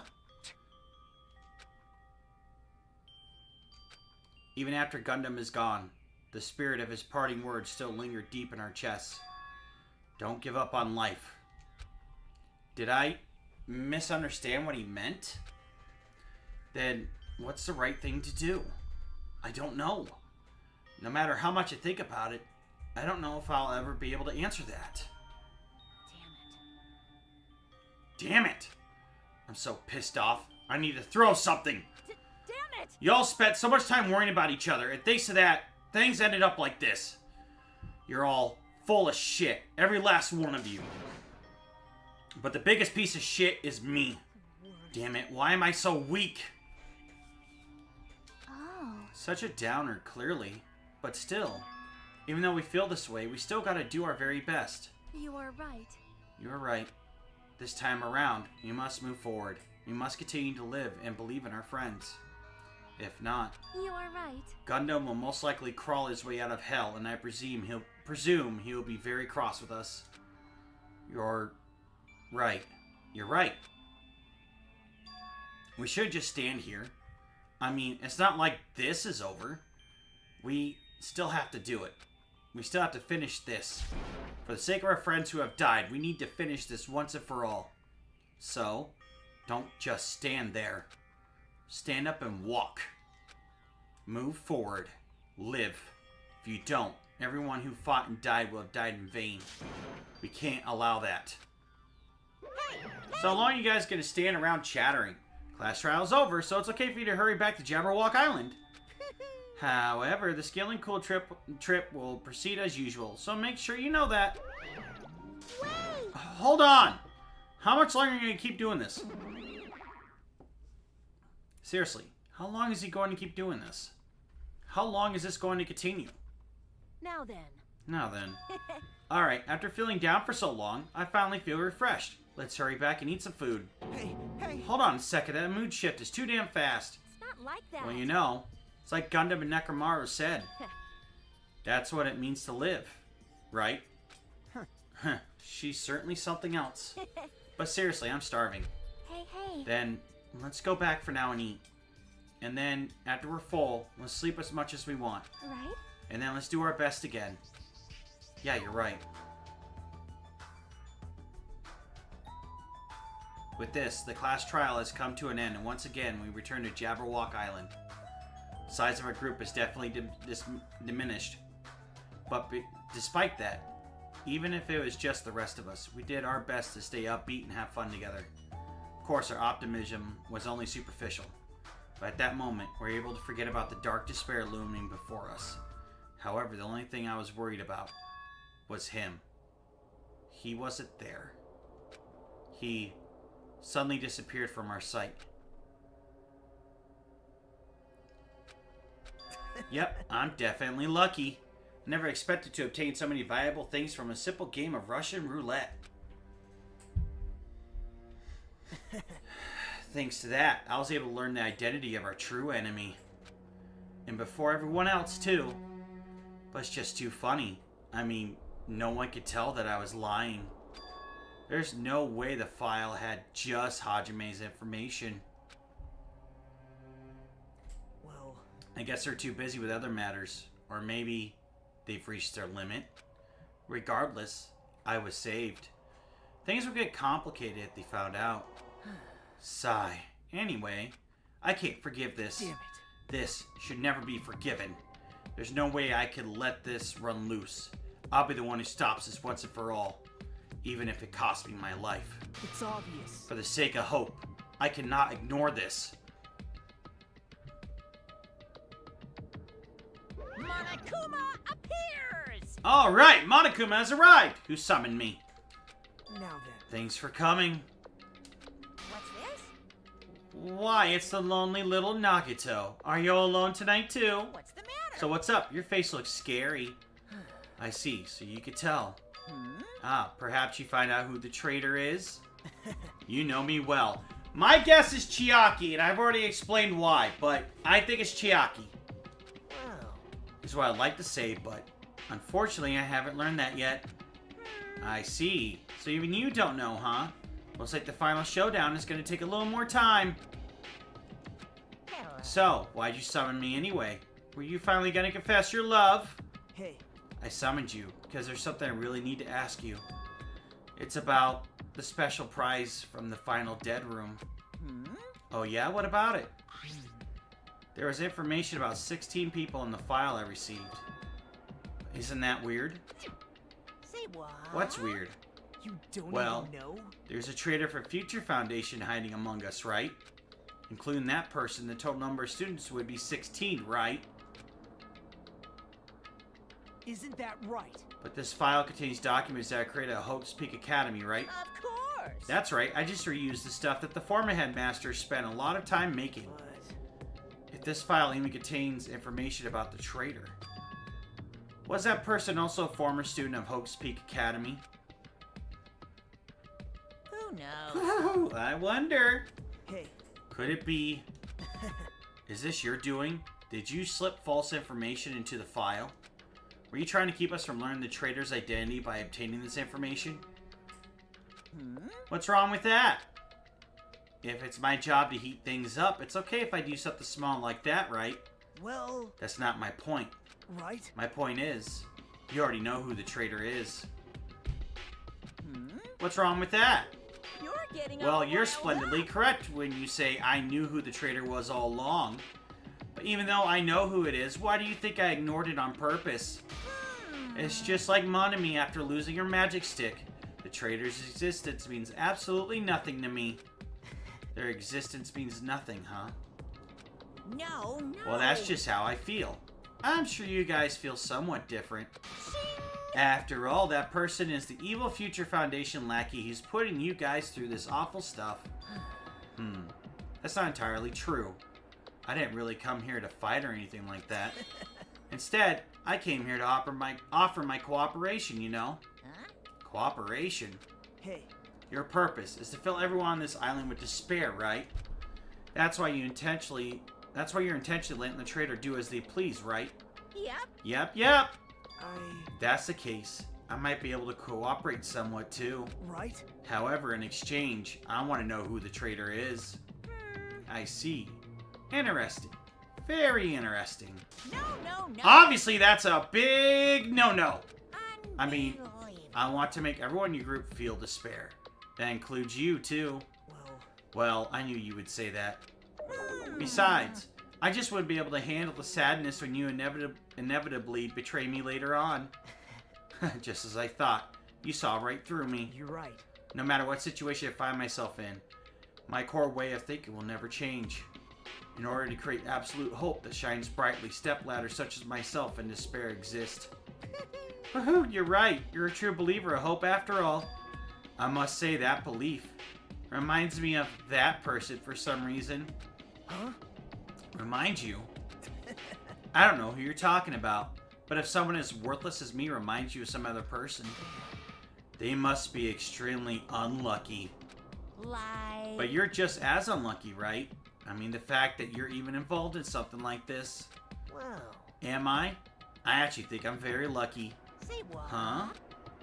Even after Gundam is gone, the spirit of his parting words still linger deep in our chests. Don't give up on life. Did I misunderstand what he meant? Then what's the right thing to do? I don't know. No matter how much I think about it, I don't know if I'll ever be able to answer that. Damn it! I'm so pissed off. I need to throw something. Damn it! Y'all spent so much time worrying about each other, and thanks to that, things ended up like this. You're all full of shit. Every last one of you. But the biggest piece of shit is me. Damn it, why am I so weak? Oh. Such a downer, clearly. But still, even though we feel this way, we still gotta do our very best. You are right. You're right. this time around, we must move forward. We must continue to live and believe in our friends. If not, You are right. Gundam will most likely crawl his way out of hell, and I presume he will be very cross with us. You're right. You're right. We should just stand here. I mean, it's not like this is over. We still have to do it. We still have to finish this. For the sake of our friends who have died, we need to finish this once and for all. So, don't just stand there. Stand up and walk. Move forward. Live. If you don't, everyone who fought and died will have died in vain. We can't allow that. So how long are you guys going to stand around chattering? Class trial's over, so it's okay for you to hurry back to Jabberwock Island. However, the Skill and Cool trip will proceed as usual, so make sure you know that. Wait! Hold on! How much longer are you going to keep doing this? Seriously, how long is he going to keep doing this? How long is this going to continue? Now then. Now then. Alright, after feeling down for so long, I finally feel refreshed. Let's hurry back and eat some food. Hey! Hold on a second, that mood shift is too damn fast. It's not like that. Well, you know, it's like Gundam and Nekomaru said. That's what it means to live, right? She's certainly something else. But seriously, I'm starving. Hey. Then, let's go back for now and eat. And then, after we're full, let's sleep as much as we want. Right? And then let's do our best again. Yeah, you're right. With this, the class trial has come to an end, and once again, we return to Jabberwock Island. The size of our group is definitely diminished. But despite that, even if it was just the rest of us, we did our best to stay upbeat and have fun together. Of course, our optimism was only superficial. But at that moment, we were able to forget about the dark despair looming before us. However, the only thing I was worried about was him. He wasn't there. He suddenly disappeared from our sight. Yep, I'm definitely lucky. I never expected to obtain so many valuable things from a simple game of Russian roulette. Thanks to that, I was able to learn the identity of our true enemy. And before everyone else, too. But it's just too funny. I mean, no one could tell that I was lying. There's no way the file had just Hajime's information. Well, I guess they're too busy with other matters. Or maybe they've reached their limit. Regardless, I was saved. Things would get complicated if they found out. Sigh. Anyway, I can't forgive this. damn it. This should never be forgiven. There's no way I could let this run loose. I'll be the one who stops this once and for all. Even if it costs me my life. It's obvious. For the sake of hope, I cannot ignore this. Monokuma appears! Alright, Monokuma has arrived! Who summoned me? Now then. Thanks for coming. What's this? Why, it's the lonely little Nagito. Are you alone tonight too? What's the matter? So what's up? Your face looks scary. I see, so you could tell. Ah, perhaps you find out who the traitor is? You know me well. My guess is Chiaki, and I've already explained why, but I think it's Chiaki. Well, Is what I'd like to say, but unfortunately I haven't learned that yet. I see. So even you don't know, huh? Looks like the final showdown is going to take a little more time. So, why'd you summon me anyway? Were you finally going to confess your love? hey, I summoned you because there's something I really need to ask you. It's about the special prize from the final dead room. Oh yeah? What about it? There was information about 16 people in the file I received. Isn't that weird? Say what? What's weird? you don't Well, even know? There's a traitor for Future Foundation hiding among us, right? Including that person, the total number of students would be 16, right? Isn't that right? But this file contains documents that created a Hope's Peak Academy, right? Of course. That's right, I just reused the stuff that the former headmaster spent a lot of time making. But If this file even contains information about the traitor. Was that person also a former student of Hope's Peak Academy? Who Who knows? I wonder. Hey, Could it be... Is this your doing? Did you slip false information into the file? Were you trying to keep us from learning the traitor's identity by obtaining this information? What's wrong with that? If it's my job to heat things up, it's okay if I do something small like that, right? well, That's not my point. right? My point is, you already know who the traitor is. What's wrong with that? You're getting Well, all you're riled splendidly up. correct when you say I knew who the traitor was all along. But even though I know who it is, why do you think I ignored it on purpose? It's just like Monami after losing her magic stick. The traitor's existence means absolutely nothing to me. Their existence means nothing, huh? No, no. Well, that's just how I feel. I'm sure you guys feel somewhat different. After all, that person is the evil future Foundation lackey who's putting you guys through this awful stuff. That's not entirely true. I didn't really come here to fight or anything like that. Instead, I came here to offer my cooperation, you know? Huh? Cooperation? Hey, Your purpose is to fill everyone on this island with despair, right? That's why you're intentionally letting the traitor do as they please, right? Yep. Yep. I... That's the case. I might be able to cooperate somewhat too. right? However, in exchange, I want to know who the traitor is. I see. Interesting. Very interesting. No, no, no. Obviously, that's a big no-no. I mean, Unbelievable. I want to make everyone in your group feel despair. That includes you, too. Well, Well, I knew you would say that. Besides, I just wouldn't be able to handle the sadness when you inevitably betray me later on. Just as I thought. You saw right through me. you're right. No matter what situation I find myself in, my core way of thinking will never change. In order to create absolute hope that shines brightly, stepladders such as myself in despair exist. Woohoo, you're right. You're a true believer of hope after all. I must say that belief reminds me of that person for some reason. Huh? Remind you? I don't know who you're talking about, but if someone as worthless as me reminds you of some other person, they must be extremely unlucky. Like. But you're just as unlucky, right? I mean, the fact that you're even involved in something like this. Well, Am I? I actually think I'm very lucky. Say what? Huh?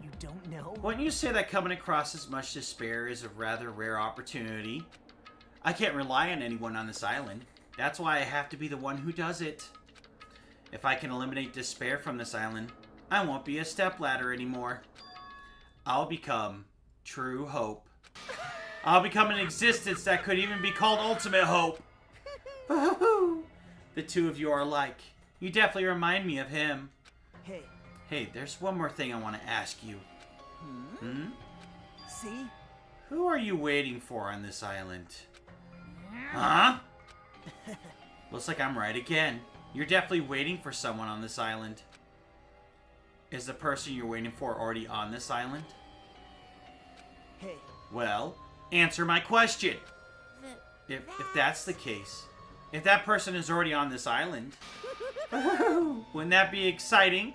you don't know? Wouldn't you say that coming across as much despair is a rather rare opportunity? I can't rely on anyone on this island. That's why I have to be the one who does it. If I can eliminate despair from this island, I won't be a stepladder anymore. I'll become true hope. I'll become an existence that could even be called ultimate hope. The two of you are alike. You definitely remind me of him. Hey, Hey, there's one more thing I want to ask you. see? Who are you waiting for on this island? Huh? Looks like I'm right again. You're definitely waiting for someone on this island. Is the person you're waiting for already on this island? Hey, Well, answer my question. If that's the case, if that person is already on this island, wouldn't that be exciting?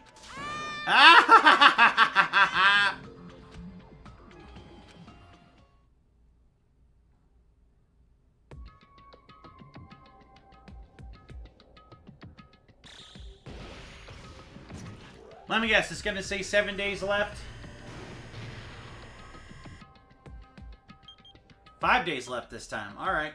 Let me guess, it's gonna say 7 days left? 5 days left this time. Alright.